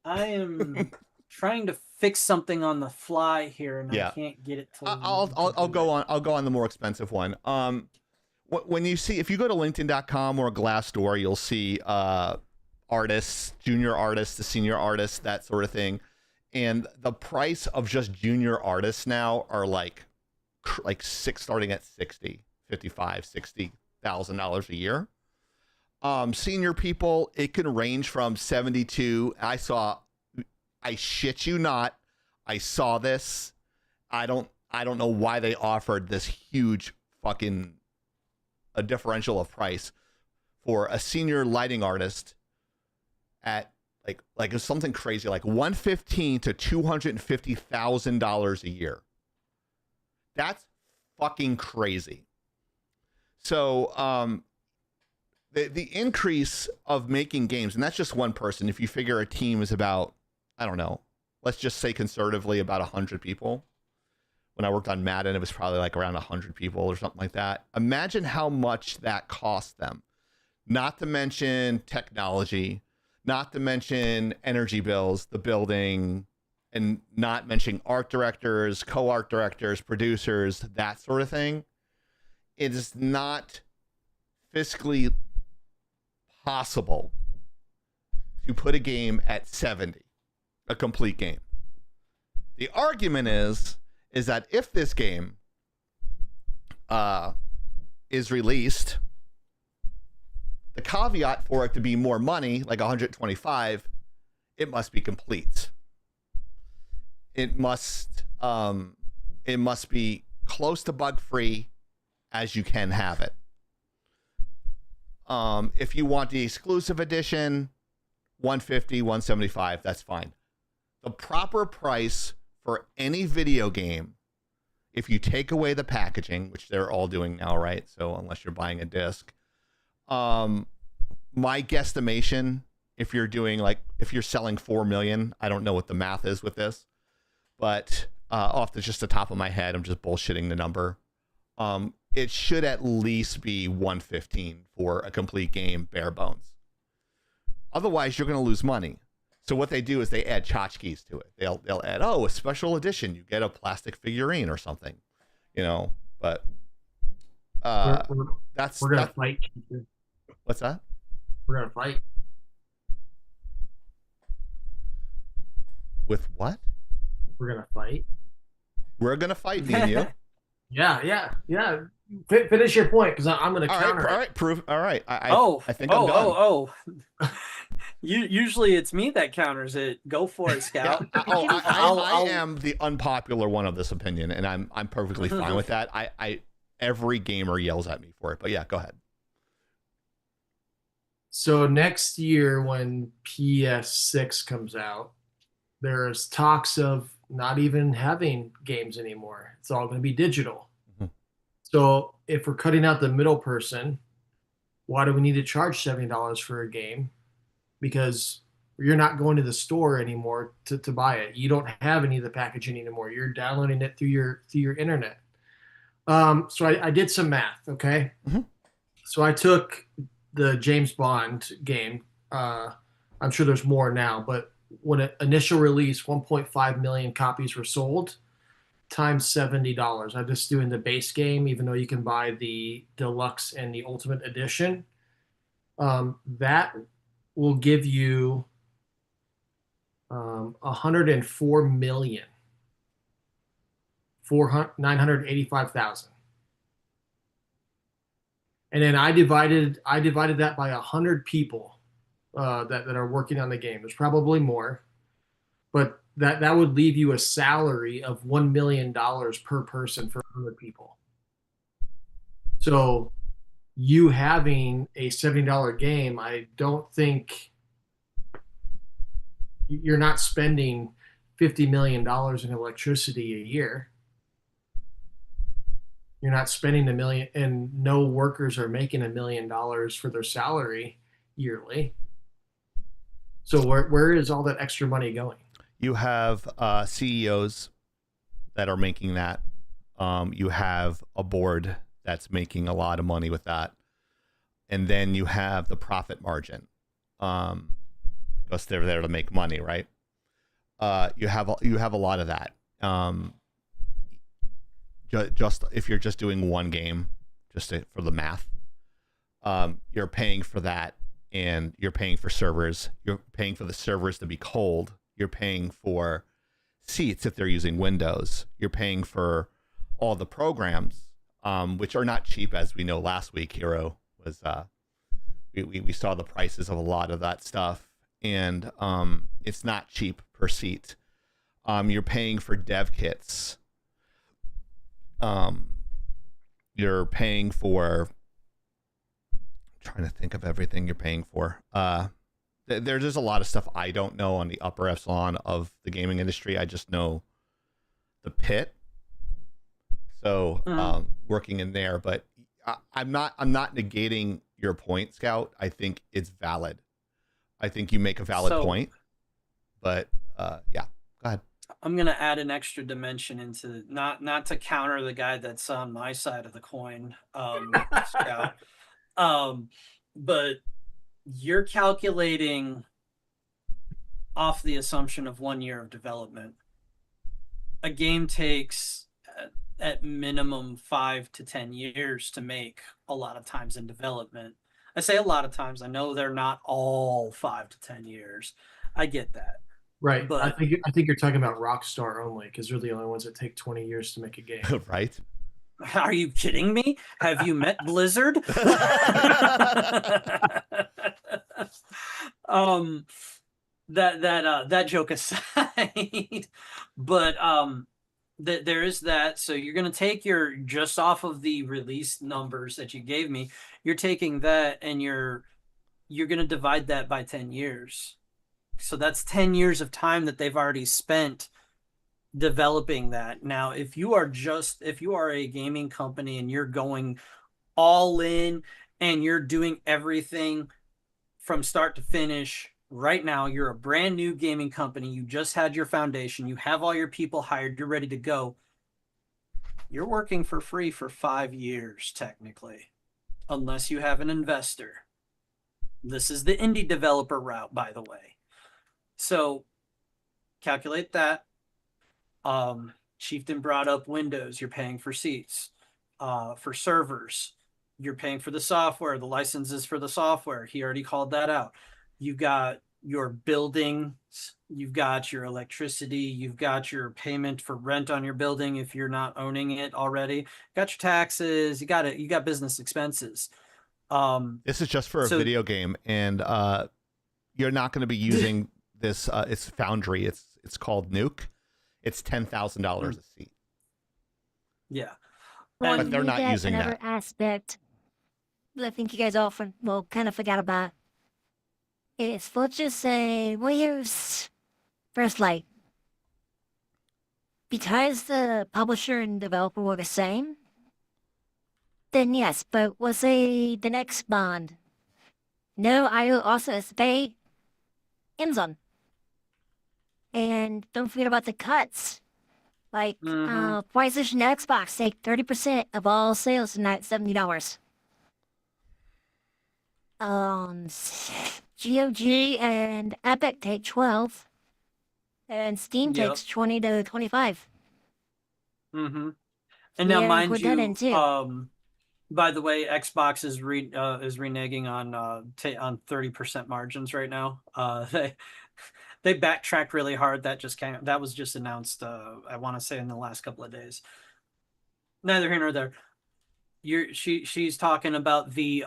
am trying to fix something on the fly here, and I can't get it to. I'll go on the more expensive one. When you see, if you go to LinkedIn.com or Glassdoor, you'll see artists, junior artists, the senior artists, that sort of thing, and the price of just junior artists now are like starting at $60,000, $55,000, $60,000 a year. Senior people, it can range from 72. I shit you not, I saw this. I don't know why they offered this huge fucking a differential of price for a senior lighting artist at like it's something crazy, like $115,000 to $250,000 a year. That's fucking crazy. So the increase of making games, and that's just one person. If you figure a team is about, I don't know, let's just say conservatively about 100 people. When I worked on Madden, it was probably like around 100 people or something like that. Imagine how much that cost them. Not to mention technology, not to mention energy bills, the building, and not mentioning art directors, co-art directors, producers, that sort of thing. It is not fiscally possible to put a game at 70, a complete game. The argument is that if this game is released, the caveat for it to be more money, like 125, it must be complete. It must be close to bug-free as you can have it. If you want the exclusive edition, 150, 175, that's fine. The proper price for any video game, if you take away the packaging, which they're all doing now, right? So unless you're buying a disc, my guesstimation, if you're selling 4 million, I don't know what the math is with this, but off just the top of my head, I'm just bullshitting the number. It should at least be 115 for a complete game, bare bones. Otherwise, you're going to lose money. So what they do is they add tchotchkes to it. They'll add, a special edition. You get a plastic figurine or something, but we're gonna fight. What's that? We're gonna fight. With what? We're gonna fight. We're gonna fight, me and you. Yeah. Finish your point, because I'm gonna counter. All right, prove. All right. I think I'm done. Oh. Usually it's me that counters it. Go for it, Scout. I am the unpopular one of this opinion, and I'm perfectly fine with that. Every gamer yells at me for it, but yeah, go ahead. So next year, when PS6 comes out, there's talks of not even having games anymore. It's all going to be digital. Mm-hmm. So if we're cutting out the middle person, why do we need to charge $70 for a game? Because you're not going to the store anymore to buy it. You don't have any of the packaging anymore. You're downloading it through your internet. So I did some math, okay? Mm-hmm. So I took the James Bond game. I'm sure there's more now, but when it initial release, 1.5 million copies were sold, times $70. I'm just doing the base game, even though you can buy the deluxe and the ultimate edition. That will give you 104 million. 985,000. And then I divided that by 100 people that are working on the game. There's probably more, but that would leave you a salary of $1 million per person for 100 people. So you having a $70 game, I don't think you're not spending $50 million in electricity a year. You're not spending $1 million, and no workers are making $1 million for their salary yearly. So where is all that extra money going? You have CEOs that are making that. You have a board that's making a lot of money with that, and then you have the profit margin, because they're there to make money, right? You have a lot of that. Just if you're just doing one game, for the math, you're paying for that, and you're paying for servers. You're paying for the servers to be cold. You're paying for seats if they're using Windows. You're paying for all the programs, which are not cheap, as we know. Last week, Hero was we saw the prices of a lot of that stuff, and it's not cheap per seat. You're paying for dev kits. You're paying for, I'm trying to think of everything you're paying for. There's just a lot of stuff I don't know on the upper echelon of the gaming industry. I just know the pit. So working in there, but I'm not negating your point, Scout. I think it's valid. I think you make a valid point, but yeah, go ahead. I'm gonna add an extra dimension into not to counter the guy that's on my side of the coin, Scout. But you're calculating off the assumption of 1 year of development. A game takes at minimum 5 to 10 years to make, a lot of times in development. I say a lot of times. I know they're not all 5 to 10 years. I get that. Right. But I think you're talking about Rockstar only, because they're the only ones that take 20 years to make a game. Right. Are you kidding me? Have you met Blizzard? That joke aside, but there is that. So you're gonna take your, just off of the release numbers that you gave me, you're taking that and you're gonna divide that by 10 years. So that's 10 years of time that they've already spent developing that. Now, if you are a gaming company and you're going all in and you're doing everything from start to finish right now, you're a brand new gaming company, you just had your foundation, you have all your people hired, you're ready to go, you're working for free for 5 years, technically, unless you have an investor. This is the indie developer route, by the way. So calculate that. Chieftain brought up Windows. You're paying for seats, for servers. You're paying for the software, the licenses for the software. He already called that out. You've got your buildings, you've got your electricity, you've got your payment for rent on your building if you're not owning it already. Got your taxes, you got business expenses. This is just for a video game, and you're not going to be using this. It's Foundry. It's called Nuke. It's $10,000 a seat. Yeah, but they're not using another that aspect that I think you guys often kind of forgot about is, let's just say, well, here's First Light. Because the publisher and developer were the same, then yes, but we'll say the next Bond. No, I will also pay Amazon. And don't forget about the cuts. Like, PlayStation and Xbox take 30% of all sales tonight, $70. GOG and Epic take 12, and Steam takes 20 to 25. And now, mind you, by the way, Xbox is reneging on 30% margins right now. They backtracked really hard. That was just announced. I want to say in the last couple of days. Neither here nor there. She's talking about the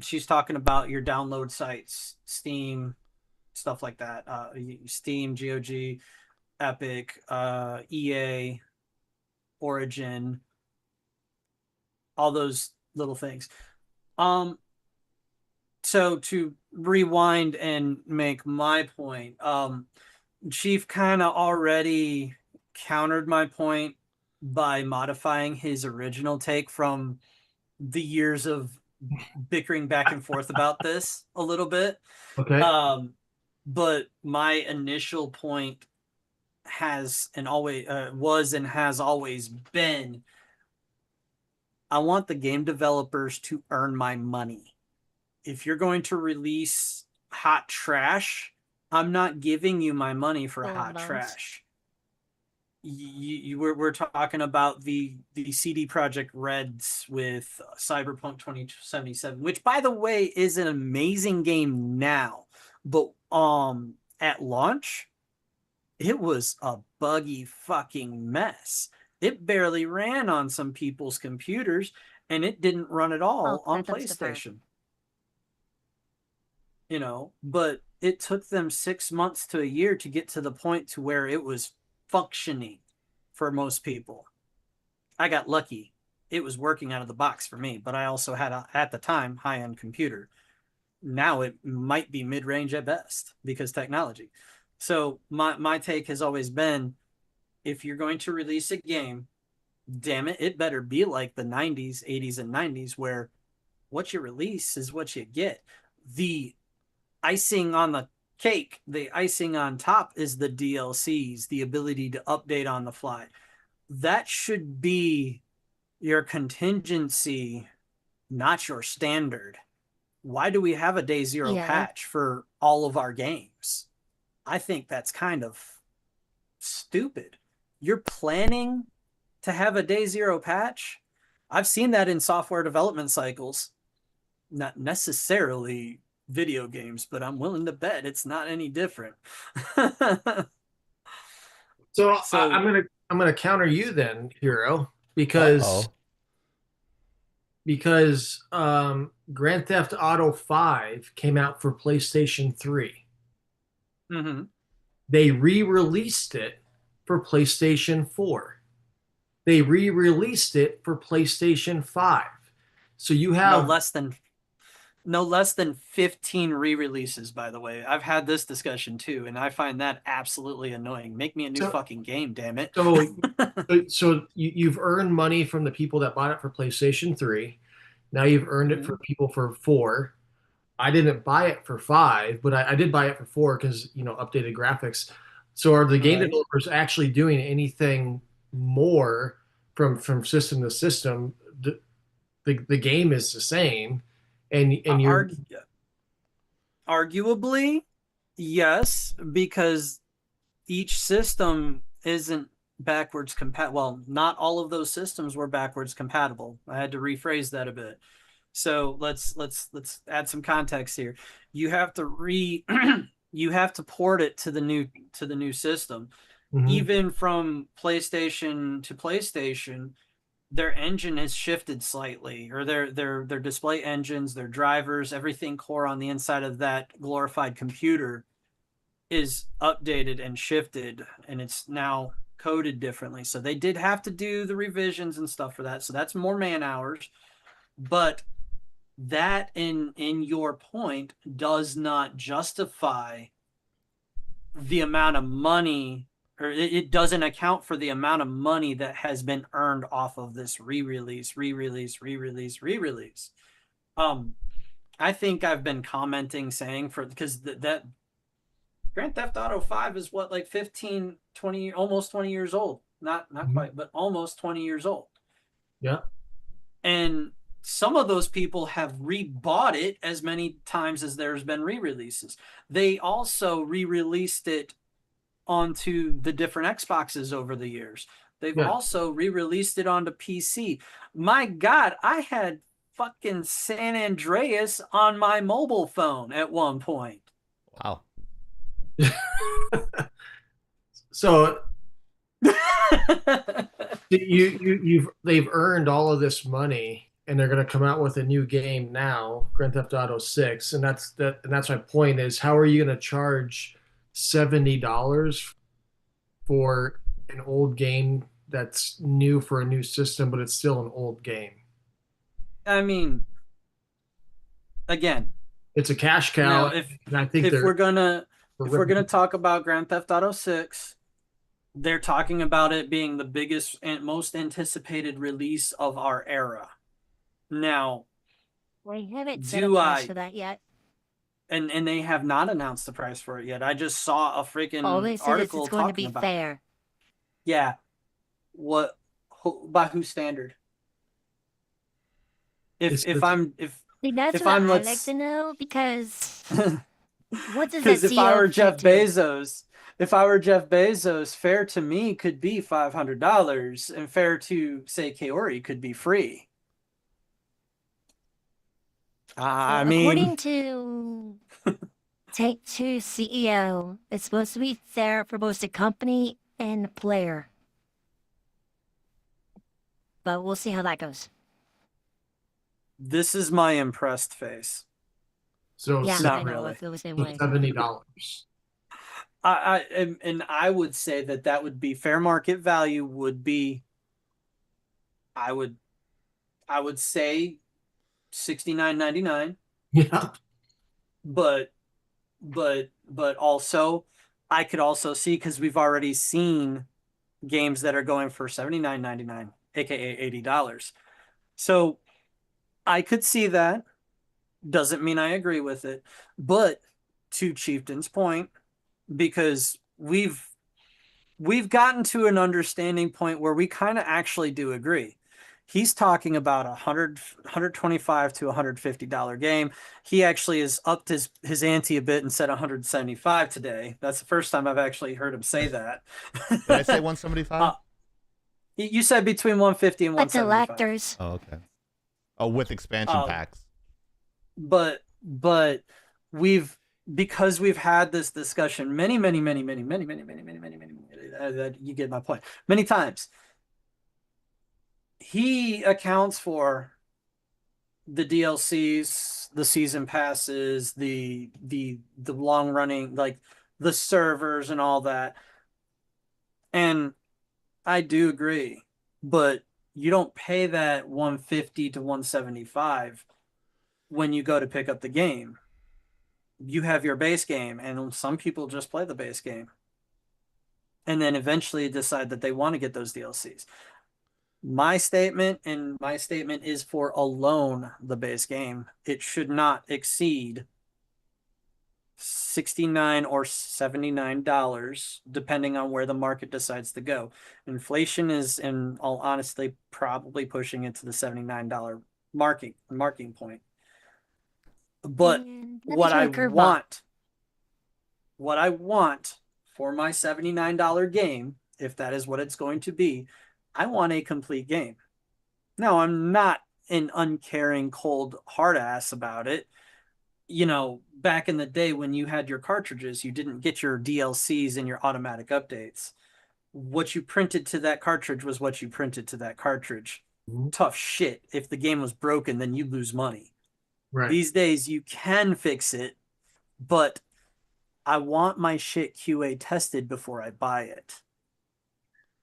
she's talking about your download sites, Steam, stuff like that. Steam, GOG, Epic, EA, Origin, all those little things. So to rewind and make my point, Chief kind of already countered my point by modifying his original take from the years of bickering back and forth about this a little bit. Okay. But my initial point has and always was and has always been, I want the game developers to earn my money. If you're going to release hot trash, I'm not giving you my money for hot trash. We're talking about the CD Projekt Reds with Cyberpunk 2077, which, by the way, is an amazing game now, but at launch, it was a buggy fucking mess. It barely ran on some people's computers, and it didn't run at all on PlayStation. You know, but it took them 6 months to a year to get to the point to where it was functioning for most people. I got lucky. It was working out of the box for me, but I also had at the time, high-end computer. Now it might be mid-range at best because technology. So my take has always been, if you're going to release a game, damn it, it better be like the 90s, 80s, and 90s, where what you release is what you get. The icing on the cake, the icing on top is the DLCs, the ability to update on the fly. That should be your contingency, not your standard. Why do we have a day zero patch for all of our games? I think that's kind of stupid. You're planning to have a day zero patch? I've seen that in software development cycles. Not necessarily video games, but I'm willing to bet it's not any different. So I'm gonna counter you then, Hero, because Grand Theft Auto 5 came out for PlayStation 3. Mm-hmm. They re-released it for PlayStation 4. They re-released it for PlayStation 5. So you have no less than 15 re-releases, by the way. I've had this discussion too, and I find that absolutely annoying. Make me a new fucking game, damn it. So you've earned money from the people that bought it for PlayStation 3. Now you've earned it for people for 4. I didn't buy it for 5, but I did buy it for 4 because, you know, updated graphics. So are the game developers actually doing anything more from system to system? The game is the same. and you're arguably, yes, because each system isn't backwards compatible. Well, not all of those systems were backwards compatible. I had to rephrase that a bit. So let's add some context here. You have to you have to port it to the new system. Even from PlayStation to PlayStation, their engine has shifted slightly, or their display engines, their drivers, everything core on the inside of that glorified computer is updated and shifted, and it's now coded differently. So they did have to do the revisions and stuff for that. So that's more man hours, but that in your point does not justify the amount of money, or it doesn't account for the amount of money that has been earned off of this re-release. I think I've been commenting saying because that Grand Theft Auto 5 is what, like 15, 20, almost 20 years old. Not quite, but almost 20 years old. Yeah. And some of those people have rebought it as many times as there's been re-releases. They also re-released it onto the different Xboxes over the years. They've also re-released it onto PC. My God, I had fucking San Andreas on my mobile phone at one point. Wow. So they've earned all of this money, and they're going to come out with a new game now, Grand Theft Auto 6, and that's my point is, how are you going to charge $70 for an old game that's new for a new system, but it's still an old game? I mean, again, it's a cash cow. And I think if we're gonna talk about Grand Theft Auto 6, they're talking about it being the biggest and most anticipated release of our era. Now, we haven't set a price for that yet. And they have not announced the price for it yet. I just saw a freaking article it's going to be fair. Yeah. What? By whose standard? That's what I'd like to know, because what does that if I were Jeff Bezos, fair to me could be $500, and fair to, say, Kaori could be free. I mean, according to Take-Two CEO, it's supposed to be fair for both the company and the player. But we'll see how that goes. This is my impressed face. So yeah, not I know, really. I feel the same way. $70. I would say that would be fair market value. Would be, I would say $69.99. Yeah. But also, I could also see, because we've already seen games that are going for $79.99, aka $80. So I could see that. Doesn't mean I agree with it. But to Chieftain's point, because we've gotten to an understanding point where we kind of actually do agree. He's talking about $125 to $150 game. He actually has upped his ante a bit and said $175 today. That's the first time I've actually heard him say that. Did I say $175? You said between $150 and $175. Electors. Oh, okay. Oh, with expansion packs. But because we've had this discussion many, you get my point, many times. He accounts for the DLCs, the season passes, the long running, like the servers and all that. And I do agree, but you don't pay that $150 to $175 when you go to pick up the game. You have your base game, and some people just play the base game and then eventually decide that they want to get those DLCs. My statement is for alone the base game, it should not exceed $69 or $79, depending on where the market decides to go. Inflation is, in all honesty, probably pushing it to the $79 marking point. But what I want for my $79 game, if that is what it's going to be, I want a complete game. Now, I'm not an uncaring, cold hard ass about it. You know, back in the day when you had your cartridges, you didn't get your DLCs and your automatic updates. What you printed to that cartridge was what you printed to that cartridge. Tough shit. If the game was broken, then you lose money. Right. These days, you can fix it, but I want my shit QA tested before I buy it.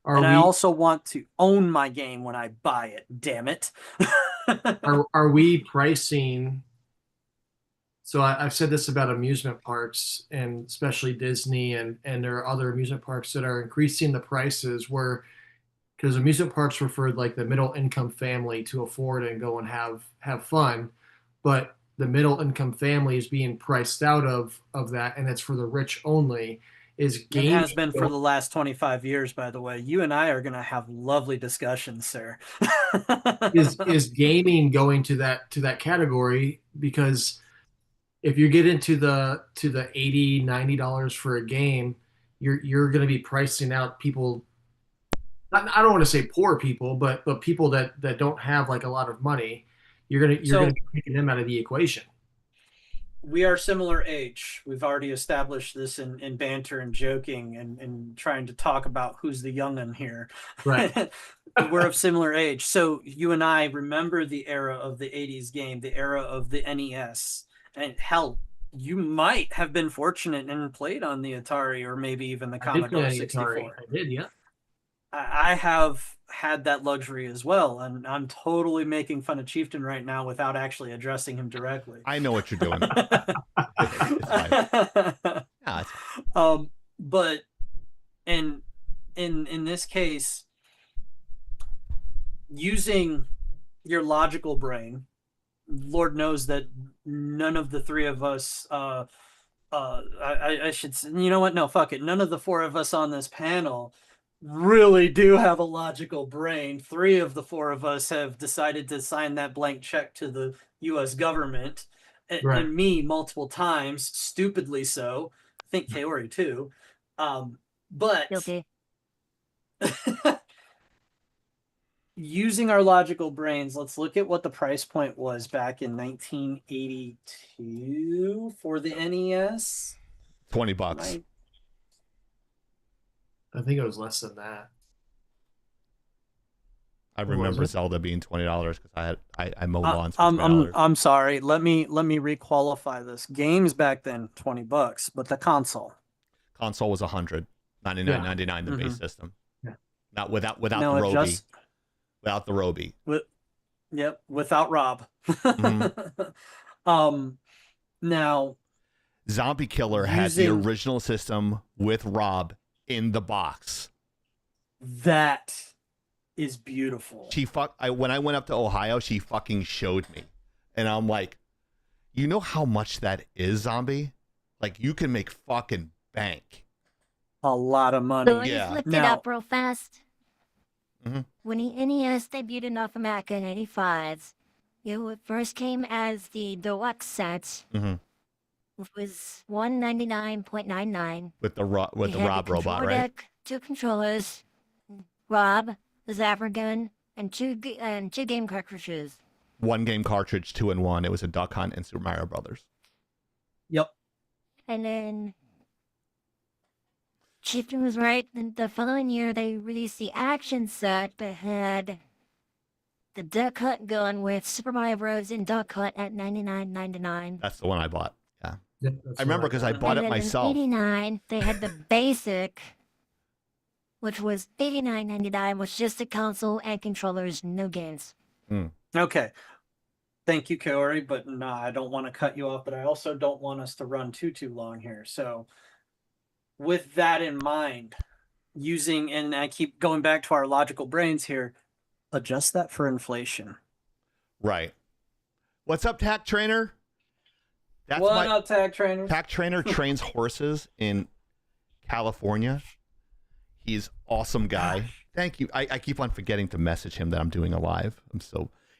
I also want to own my game when I buy it. Damn it. Are we pricing? So I've said this about amusement parks, and especially Disney, and there are other amusement parks that are increasing the prices where, because amusement parks were for like the middle income family to afford and go and have fun, but the middle income family is being priced out of that, and it's for the rich only. It has been for the last 25 years, by the way. You and I are going to have lovely discussions, sir. is gaming going to that category? Because if you get into the $80, $90 for a game, you're going to be pricing out people. I don't want to say poor people, but people that don't have like a lot of money. You're going to be taking them out of the equation. We are similar age. We've already established this in banter and joking and trying to talk about who's the young'un here. Right. We're of similar age. So you and I remember the era of the 80s game, the era of the NES. And hell, you might have been fortunate and played on the Atari or maybe even the Commodore 64. I did, yeah. I have had that luxury as well, and I'm totally making fun of Chieftain right now without actually addressing him directly. I know what you're doing. But in this case, using your logical brain, Lord knows that none of the three of us, I should say, you know what? No, fuck it. None of the four of us on this panel really do have a logical brain. 3 of the 4 of us have decided to sign that blank check to the U.S. government, and me multiple times, stupidly so. I think Kaori too. But using our logical brains, let's look at what the price point was back in 1982 for the NES. $20. I think it was less than that. I remember Zelda being $20 because I mowed lawns for I'm sorry. Let me requalify this. Games back then $20, but the console was $199.99 the base system. Yeah. Not without the Roby. Without the Roby. Yep, without Rob. Now Zombie Killer had the original system with Rob in the box. That is beautiful. When I went up to Ohio, she fucking showed me, and I'm like, you know how much that is, Zombie? Like, you can make fucking bank. A lot of money. So I just looked it up real fast. When the NES debuted in North America in '85, it first came as the deluxe set. It was $199.99 with the Rob robot, right? Deck, 2 controllers, Rob, the Zapper gun, and two game cartridges. 1 game cartridge, 2-in-1. It was a Duck Hunt and Super Mario Brothers. Yep. And then Chieftain was right. The following year, they released the action set that had the Duck Hunt gun with Super Mario Bros. And Duck Hunt at $99.99. That's the one I bought. Yeah, I remember because I bought it myself. In '89, they had the basic, which was $89.99, was just the console and controllers, no games. Okay. Thank you, Kaori, but no, I don't want to cut you off, but I also don't want us to run too long here. So with that in mind, and I keep going back to our logical brains here, adjust that for inflation. Right. What's up, Tack Trainer? What up, Tack Trainer? Tack Trainer trains horses in California. He's awesome guy. Thank you. I keep on forgetting to message him that I'm doing a live.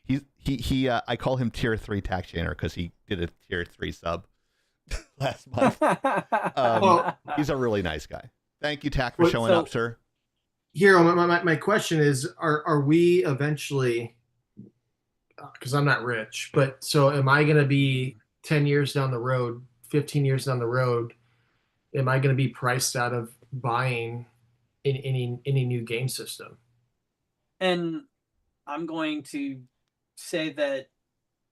I call him tier 3 tax chainer because he did a tier 3 sub last month. He's a really nice guy. Thank you, Tack, for showing up, sir. Hero, my question is, are we eventually, because I'm not rich, but so am I going to be 10 years down the road, 15 years down the road, am I going to be priced out of buying any new game system? And I'm going to say that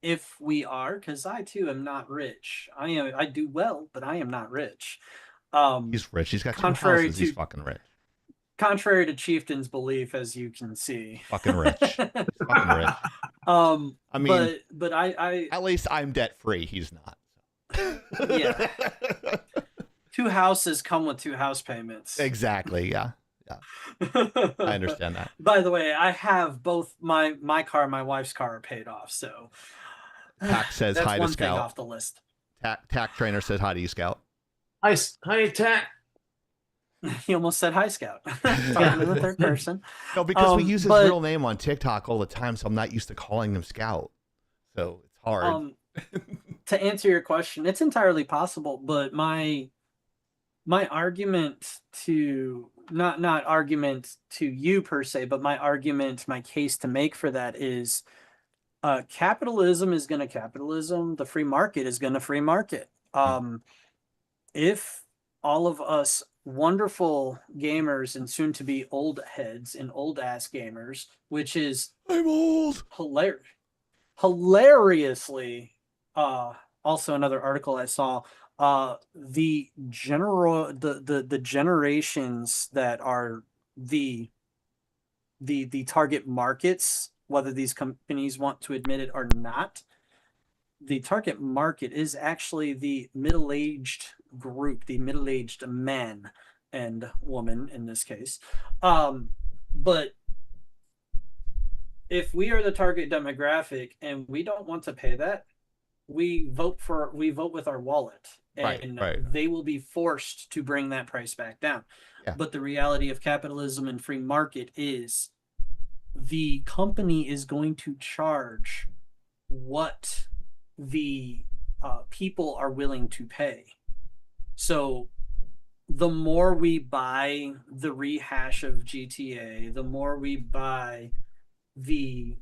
if we are, because I too am not rich. I do well, but I am not rich. He's rich. He's got 2 houses. He's fucking rich. Contrary to Chieftain's belief, as you can see. Fucking rich. Fucking rich. I mean, but I at least I'm debt free. He's not. Yeah. 2 houses come with 2 house payments. Exactly. Yeah. I understand that. By the way, I have both my car and my wife's car are paid off. So Tack says that's hi to one thing Scout. off the list. Tack trainer says hi to you, Scout. Hi, Tack. He almost said hi, Scout. Talking to the third person. No, because we use his real name on TikTok all the time, so I'm not used to calling him Scout. So it's hard. To answer your question, it's entirely possible, but my argument to not argument to you per se, but my case to make for that is capitalism is going to capitalism. The free market is going to free market. If all of us wonderful gamers and soon to be old heads and old ass gamers, which is I'm old, hilariously also another article I saw, the generations that are the target markets, whether these companies want to admit it or not, the target market is actually the middle-aged group, the middle-aged men and woman in this case. But if we are the target demographic and we don't want to pay that, we vote with our wallet, and right. They will be forced to bring that price back down. Yeah. But the reality of capitalism and free market is the company is going to charge what the people are willing to pay. So the more we buy the rehash of GTA, the more we buy the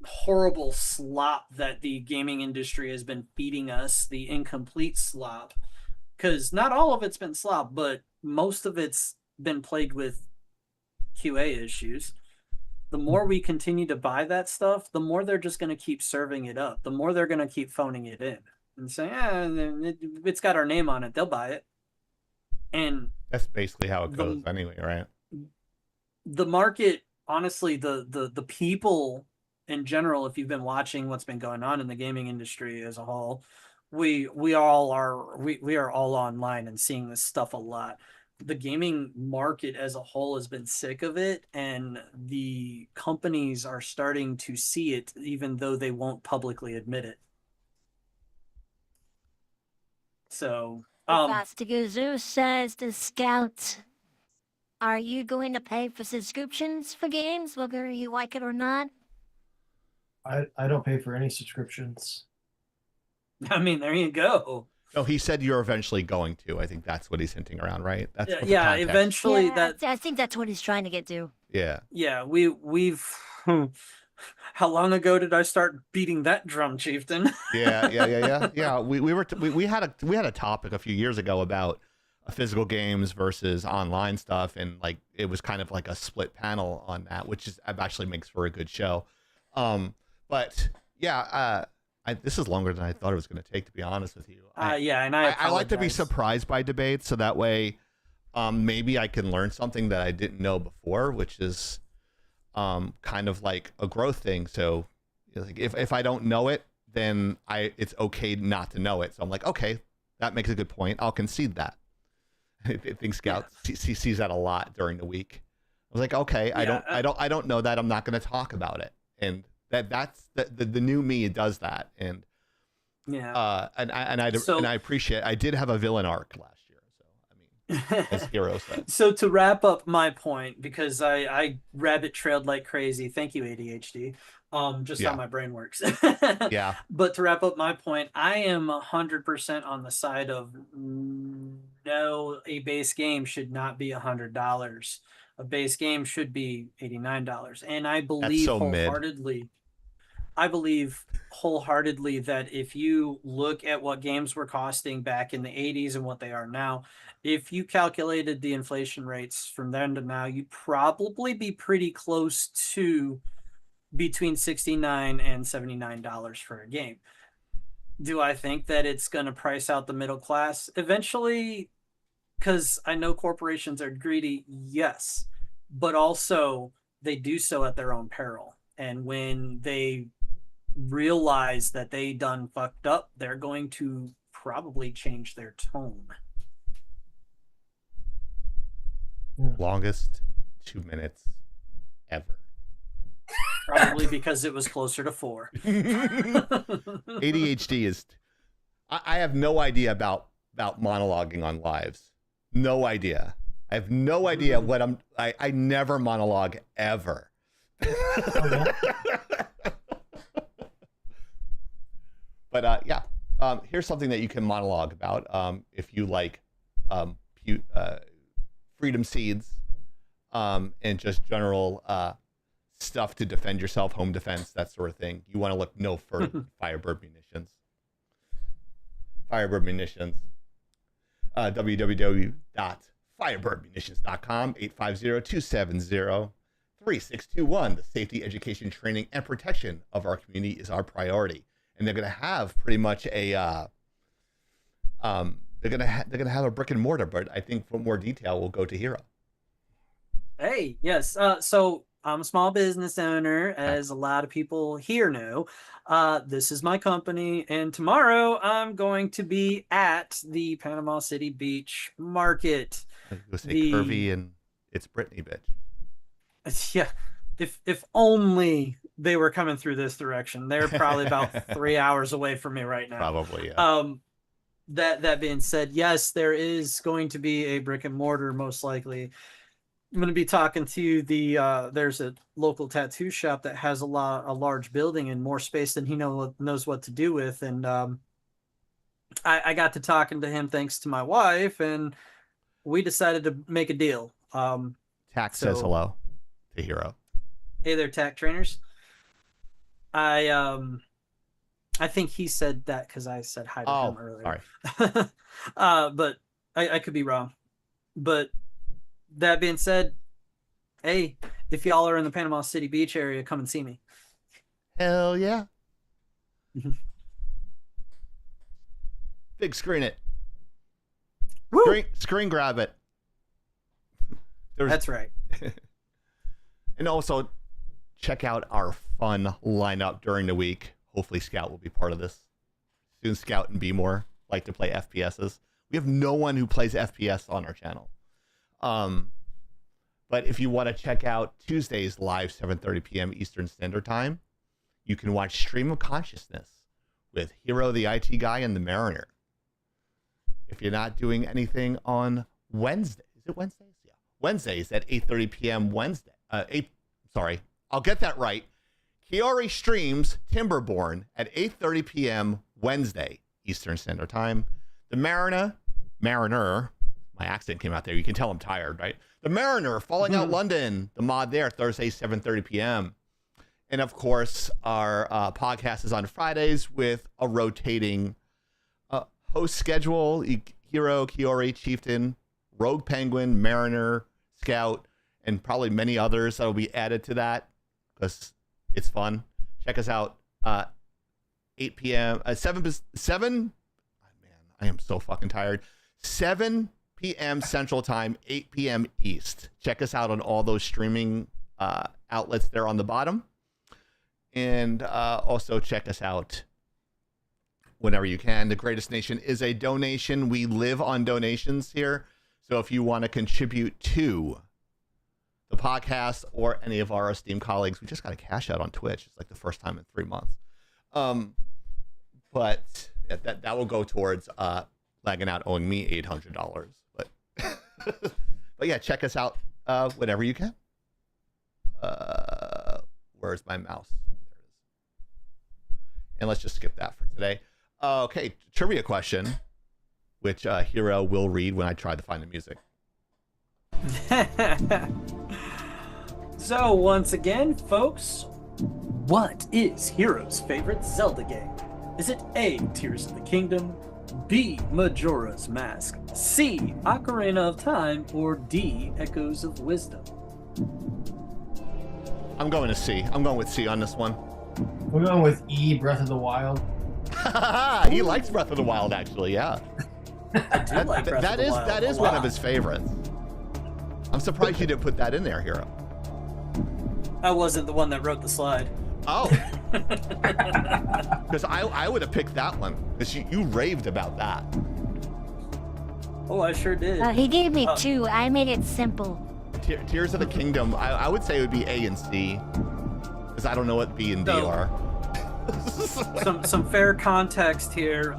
horrible slop that the gaming industry has been feeding us, the incomplete slop, because not all of it's been slop, but most of it's been plagued with QA issues. The more we continue to buy that stuff, the more they're just going to keep serving it up. The more they're going to keep phoning it in and saying, it's got our name on it. They'll buy it. And that's basically how it goes anyway, right? The market, honestly, the people in general, if you've been watching what's been going on in the gaming industry as a whole, we are all online and seeing this stuff a lot. The gaming market as a whole has been sick of it, and the companies are starting to see it, even though they won't publicly admit it. So, Fastagazoo says to Scout, are you going to pay for subscriptions for games, whether you like it or not? I don't pay for any subscriptions. I mean, there you go. No, he said you're eventually going to. I think that's what he's hinting around, right? That's yeah. Eventually, I think that's what he's trying to get to. Yeah. Yeah, we've. How long ago did I start beating that drum, Chieftain? Yeah. We had a topic a few years ago about physical games versus online stuff, and like it was kind of like a split panel on that, which is actually makes for a good show. But yeah, this is longer than I thought it was going to take, to be honest with you. And I like to be surprised by debates, so that way maybe I can learn something that I didn't know before, which is kind of like a growth thing. So like if I don't know it, then it's okay not to know it. So I'm like, okay, that makes a good point. I'll concede that. I think Scout sees that a lot during the week. I was like, okay, I don't know that. I'm not going to talk about it. And that's the new me does that. And and I appreciate. I did have a villain arc last year, so I mean, as Hero said. So to wrap up my point, because I rabbit trailed like crazy. Thank you, ADHD. Just Yeah. how my brain works. Yeah. But to wrap up my point, I am 100% on the side of no, a base game should not be $100. A base game should be $89. And I believe so mid. wholeheartedly that if you look at what games were costing back in the 80s and what they are now, if you calculated the inflation rates from then to now, you'd probably be pretty close to between $69 and $79 for a game. Do I think that it's going to price out the middle class eventually? Because I know corporations are greedy, yes, but also they do so at their own peril. And when they realize that they done fucked up, they're going to probably change their tone. Longest 2 minutes ever. Probably because it was closer to 4. ADHD is... I have no idea about monologuing on lives. No idea. I have no idea what I never monologue ever. But yeah, here's something that you can monologue about if you like freedom seeds and just general stuff to defend yourself, home defense, that sort of thing. You want to look no further than Firebird Munitions. Firebird Munitions. www.firebirdmunitions.com, 850-270-3621. The safety, education, training, and protection of our community is our priority. And they're going to have pretty much a they're going to have a brick and mortar, but I think for more detail we'll go to Hero. Hey, yes. So I'm a small business owner, as a lot of people here know. This is my company, and tomorrow I'm going to be at the Panama City Beach Market. I was going to say curvy and it's Britney, bitch. Yeah, if only they were coming through this direction. They're probably about 3 hours away from me right now. Probably, yeah. That being said, yes, there is going to be a brick and mortar, most likely. I'm going to be talking to there's a local tattoo shop that has a large building and more space than he knows what to do with. And I got to talking to him thanks to my wife, and we decided to make a deal. Tack says hello to Hero. Hey there, tack trainers. I think he said that because I said hi to him earlier. Sorry. But I could be wrong. But that being said, hey, if y'all are in the Panama City Beach area, come and see me. Hell yeah. Big screen it. Screen grab it. That's right. And also check out our fun lineup during the week. Hopefully Scout will be part of this. Soon Scout and B-More like to play FPSs. We have no one who plays FPS on our channel. But if you want to check out Tuesdays live 7:30 p.m. Eastern Standard Time, you can watch Stream of Consciousness with Hero the IT Guy and the Mariner. If you're not doing anything on Wednesday, is it Wednesdays? Yeah, Wednesdays at 8:30 p.m. Wednesday. I'll get that right. Kiori streams Timberborn at 8:30 p.m. Wednesday Eastern Standard Time. The Mariner, my accent came out there. You can tell I'm tired, right? The Mariner, Falling Out London, the mod there, Thursday, 7:30 p.m. And of course, our podcast is on Fridays with a rotating host schedule. Hero, Kiori, Chieftain, Rogue Penguin, Mariner, Scout, and probably many others that will be added to that because it's fun. Check us out. 8 p.m. 7. Oh, man, I am so fucking tired. 7 p.m. Central Time, 8 p.m. East. Check us out on all those streaming outlets there on the bottom. And also check us out whenever you can. The Greatest Nation is a donation. We live on donations here. So if you want to contribute to the podcast or any of our esteemed colleagues, we just got a cash out on Twitch. It's like the first time in 3 months. But that will go towards Laggin Out owing me $800. But but yeah, check us out whenever you can. Where's my mouse? There And let's just skip that for today. Okay, trivia question, which Hero will read when I try to find the music. So once again, folks, what is Hero's favorite Zelda game? Is it A, Tears of the Kingdom, B, Majora's Mask, C, Ocarina of Time, or D, Echoes of Wisdom? I'm going to C. I'm going with C on this one. We're going with E, Breath of the Wild. He likes Breath of the Wild, actually, yeah. I do like Breath of the Wild. That is one of his favorites. I'm surprised you didn't put that in there, Hero. I wasn't the one that wrote the slide. Oh. Because I would have picked that one, because you raved about that. Oh, I sure did. He gave me 2. I made it simple. Tears of the Kingdom, I would say it would be A and C, because I don't know what B and D are. some fair context here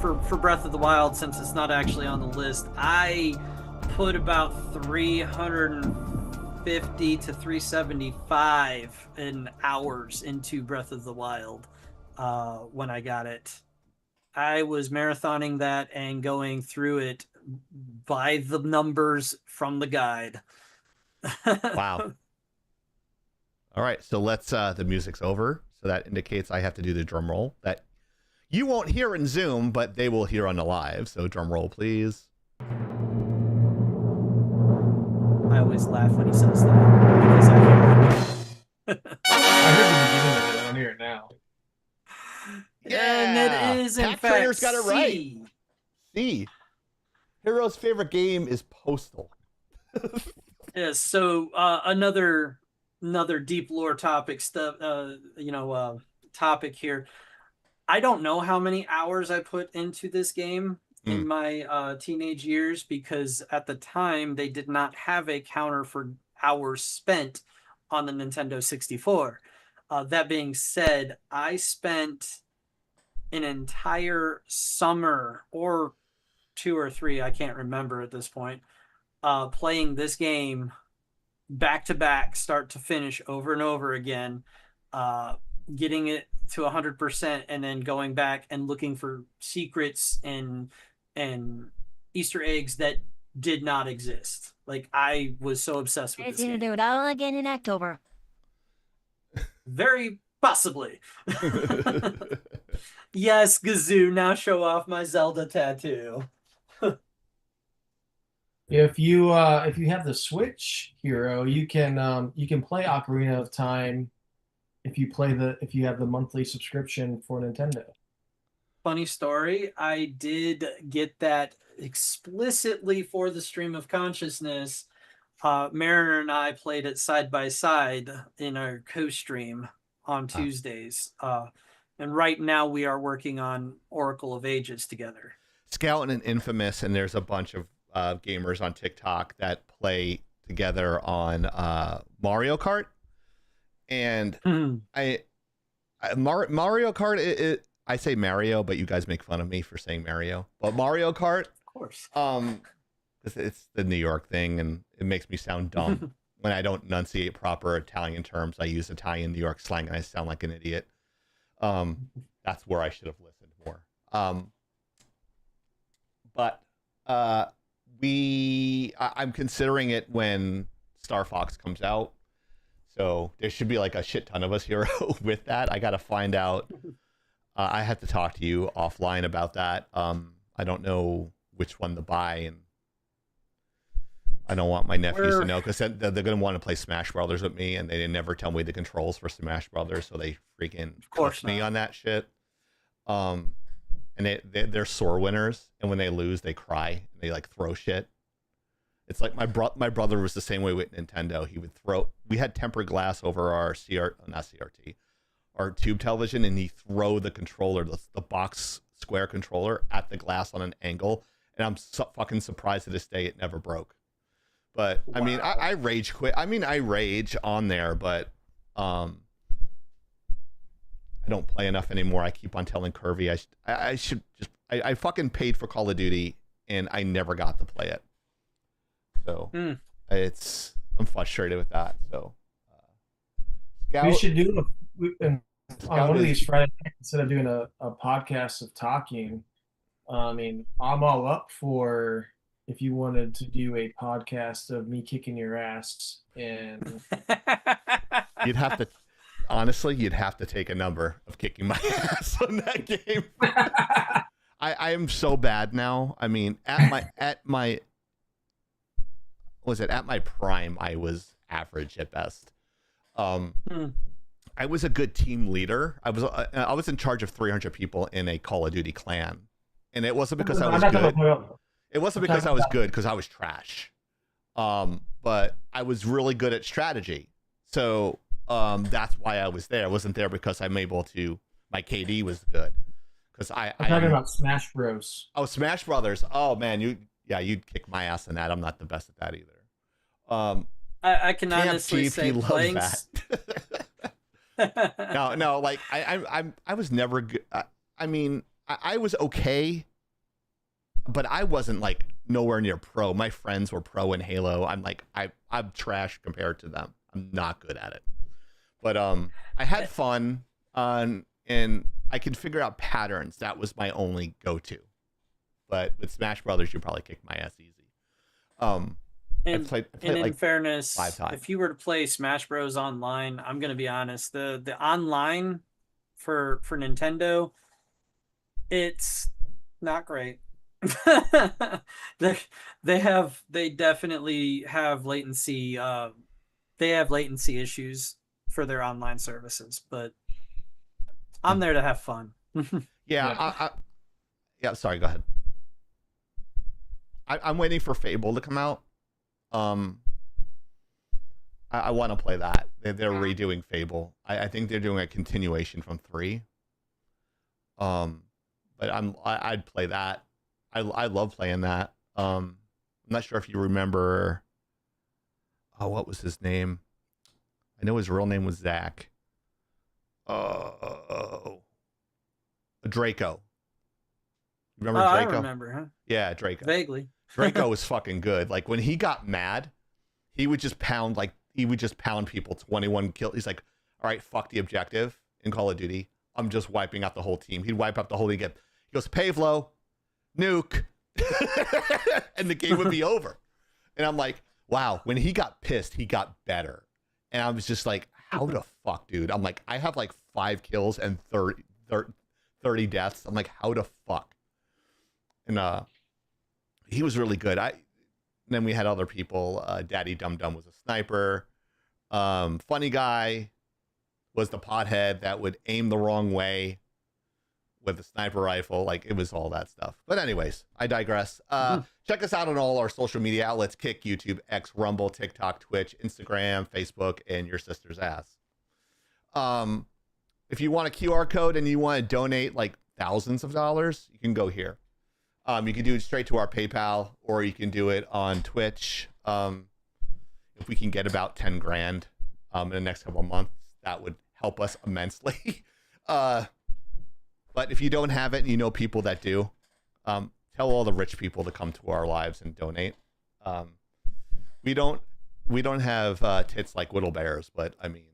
for Breath of the Wild, since it's not actually on the list. I put about 350 to 375 in hours into Breath of the Wild when I got it. I was marathoning that and going through it by the numbers from the guide. Wow. All right, so let's the music's over, so that indicates I have to do the drum roll that you won't hear in Zoom, but they will hear on the live. So drum roll, please. I always laugh when he says that because I hear it. I heard the beginning of it. I don't hear it now. Yeah, and it is in Pat fact Trainer's got it right. C. C. Hero's favorite game is Postal. Yes. So another deep lore topic topic here. I don't know how many hours I put into this game in my teenage years, because at the time they did not have a counter for hours spent on the Nintendo 64. That being said, I spent an entire summer or 2 or 3, I can't remember at this point, playing this game back to back, start to finish, over and over again, getting it to 100%, and then going back and looking for secrets and Easter eggs that did not exist. Like, I was so obsessed with this game. Do it all again in October. Very possibly. Yes, Gazoo, now show off my Zelda tattoo. If you have the Switch, Hero, you can play Ocarina of Time if you have the monthly subscription for Nintendo. Funny story, I did get that explicitly for the Stream of Consciousness. Mariner and I played it side by side in our co-stream on Tuesdays. And right now we are working on Oracle of Ages together. Scout and Infamous, and there's a bunch of gamers on TikTok that play together on Mario Kart. And Mario Kart, I say Mario, but you guys make fun of me for saying Mario. But Mario Kart, of course, it's the New York thing, and it makes me sound dumb when I don't enunciate proper Italian terms. I use Italian New York slang, and I sound like an idiot. That's where I should have listened more. But I'm considering it when Star Fox comes out. So there should be like a shit ton of us here with that. I got to find out. I have to talk to you offline about that. I don't know which one to buy, and I don't want my nephews to know, because they're going to want to play Smash Brothers with me, and they never tell me the controls for Smash Brothers, so they freaking push me on that shit. And they're sore winners, and when they lose, they cry and they like throw shit. It's like my brother was the same way with Nintendo. He would throw. We had tempered glass over our our tube television, and he'd throw the controller, the box square controller, at the glass on an angle. And I'm fucking surprised to this day it never broke. But wow. I mean, I rage quit. I mean, I rage on there, but I don't play enough anymore. I keep on telling Curvy I should just. I fucking paid for Call of Duty, and I never got to play it. So I'm frustrated with that. So we should do on one of these Friday nights, instead of doing a podcast of talking, I mean, I'm all up for if you wanted to do a podcast of me kicking your ass. And you'd have to, honestly, you'd have to take a number of kicking my ass on that game. I am so bad now. I mean, at my prime, I was average at best. I was a good team leader. I was in charge of 300 people in a Call of Duty clan, and it wasn't because I was good. It wasn't because I was good, because I was trash. But I was really good at strategy, so that's why I was there. I wasn't there because I'm able to. My KD was good. Because I'm talking about Smash Bros. Oh, Smash Brothers. Oh man, you'd kick my ass in that. I'm not the best at that either. I can honestly say playing that. no, like I was never good. I mean, I was okay, but I wasn't like nowhere near pro. My friends were pro in Halo. I'm trash compared to them. I'm not good at it. But I had fun and I could figure out patterns. That was my only go-to. But with Smash Brothers, you probably kick my ass easy. And I played in like fairness, 5 times. if you were to play Smash Bros. Online, I'm going to be honest, the online for Nintendo, it's not great. they definitely have latency. They have latency issues for their online services, but I'm there to have fun. Yeah. Sorry, go ahead. I'm waiting for Fable to come out. I want to play that. They're redoing Fable. I think they're doing a continuation from 3. But I'd play that. I love playing that. I'm not sure if you remember. Oh, what was his name? I know his real name was Zach. Draco. Remember Draco? I remember, huh? Yeah, Draco. Vaguely. Draco was fucking good. Like when he got mad, he would just pound people 21 kills. He's like, all right, fuck the objective in Call of Duty. I'm just wiping out the whole team. He'd wipe out the whole team. He goes, Pavlo, nuke. And the game would be over. And I'm like, wow, when he got pissed, he got better. And I was just like, how the fuck, dude? I'm like, I have like 5 kills and 30 deaths. I'm like, how the fuck? And he was really good. Then we had other people. Daddy Dum Dum was a sniper. Funny Guy was the pothead that would aim the wrong way with a sniper rifle. Like, it was all that stuff. But anyways, I digress. Check us out on all our social media outlets: Kick, YouTube, X, Rumble, TikTok, Twitch, Instagram, Facebook, and your sister's ass. If you want a QR code and you want to donate like thousands of dollars, you can go here. You can do it straight to our PayPal, or you can do it on Twitch. If we can get about 10 grand in the next couple of months, that would help us immensely. But if you don't have it and you know people that do, tell all the rich people to come to our lives and donate. We don't have tits like Whittle Bears, but I mean,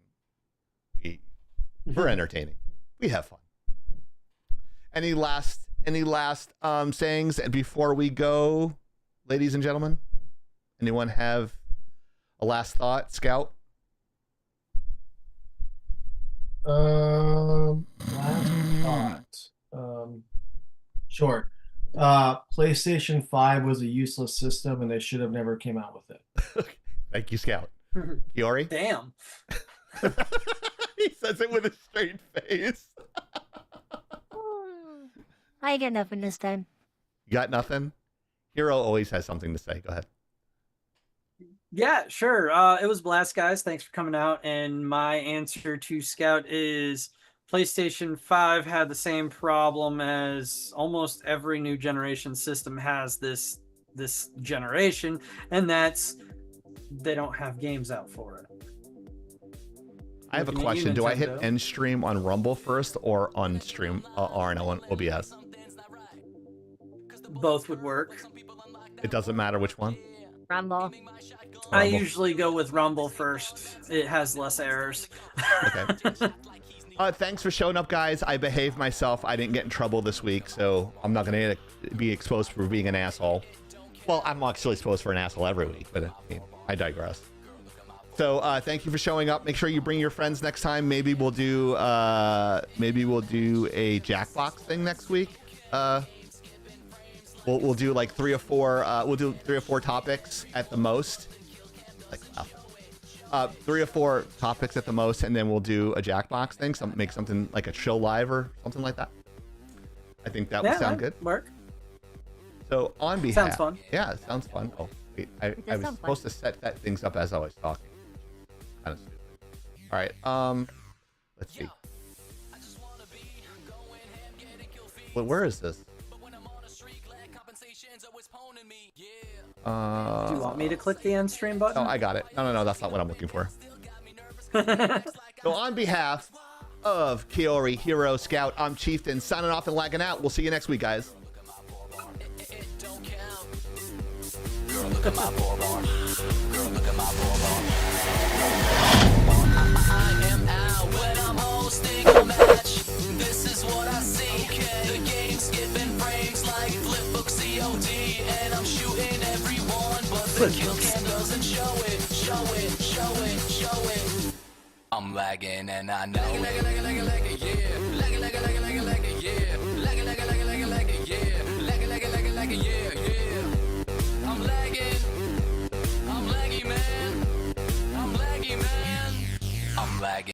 we're entertaining. We have fun. Any last sayings before we go, ladies and gentlemen? Anyone have a last thought, Scout? Last thought. Sure. PlayStation 5 was a useless system, and they should have never came out with it. Thank you, Scout. Kiori? Damn. He says it with a straight face. I got nothing this time. You got nothing? Hero always has something to say. Go ahead. Yeah, sure. It was a blast, guys. Thanks for coming out. And my answer to Scout is PlayStation 5 had the same problem as almost every new generation system has this generation, and that's they don't have games out for it. I have a question. Do I hit end stream on Rumble first or on stream RNO on OBS? Both would work. It doesn't matter which one? Rumble. I usually go with Rumble first. It has less errors. Okay. Thanks for showing up, guys. I behaved myself. I didn't get in trouble this week, so I'm not going to be exposed for being an asshole. Well, I'm actually exposed for an asshole every week, but I digress. So thank you for showing up. Make sure you bring your friends next time. Maybe we'll do a Jackbox thing next week. We'll do like 3 or 4. We'll do 3 or 4 topics at the most. Like 3 or 4 topics at the most, and then we'll do a Jackbox thing. Make something like a chill live or something like that. I think that would sound good. Work. So on behalf, sounds fun. Yeah, it sounds fun. Oh, wait, I was supposed to set things up as I was talking. Kind of stupid. All right. Let's see. Well, where is this? Do you want me to click the end stream button? Oh, I got it. No, that's not what I'm looking for. So on behalf of Kiori, Hero, Scout, I'm Chieftain, signing off and lagging out. We'll see you next week, guys. Girl, look at my forearm. Girl, look at my forearm. I am out when I'm hosting a match. This is what I see. The game skipping frames like flipbook COD, and I'm shooting everyone, but the kill cam doesn't show it. I'm lagging and I know it. Lagging, yeah. Lagging, yeah. Lagging,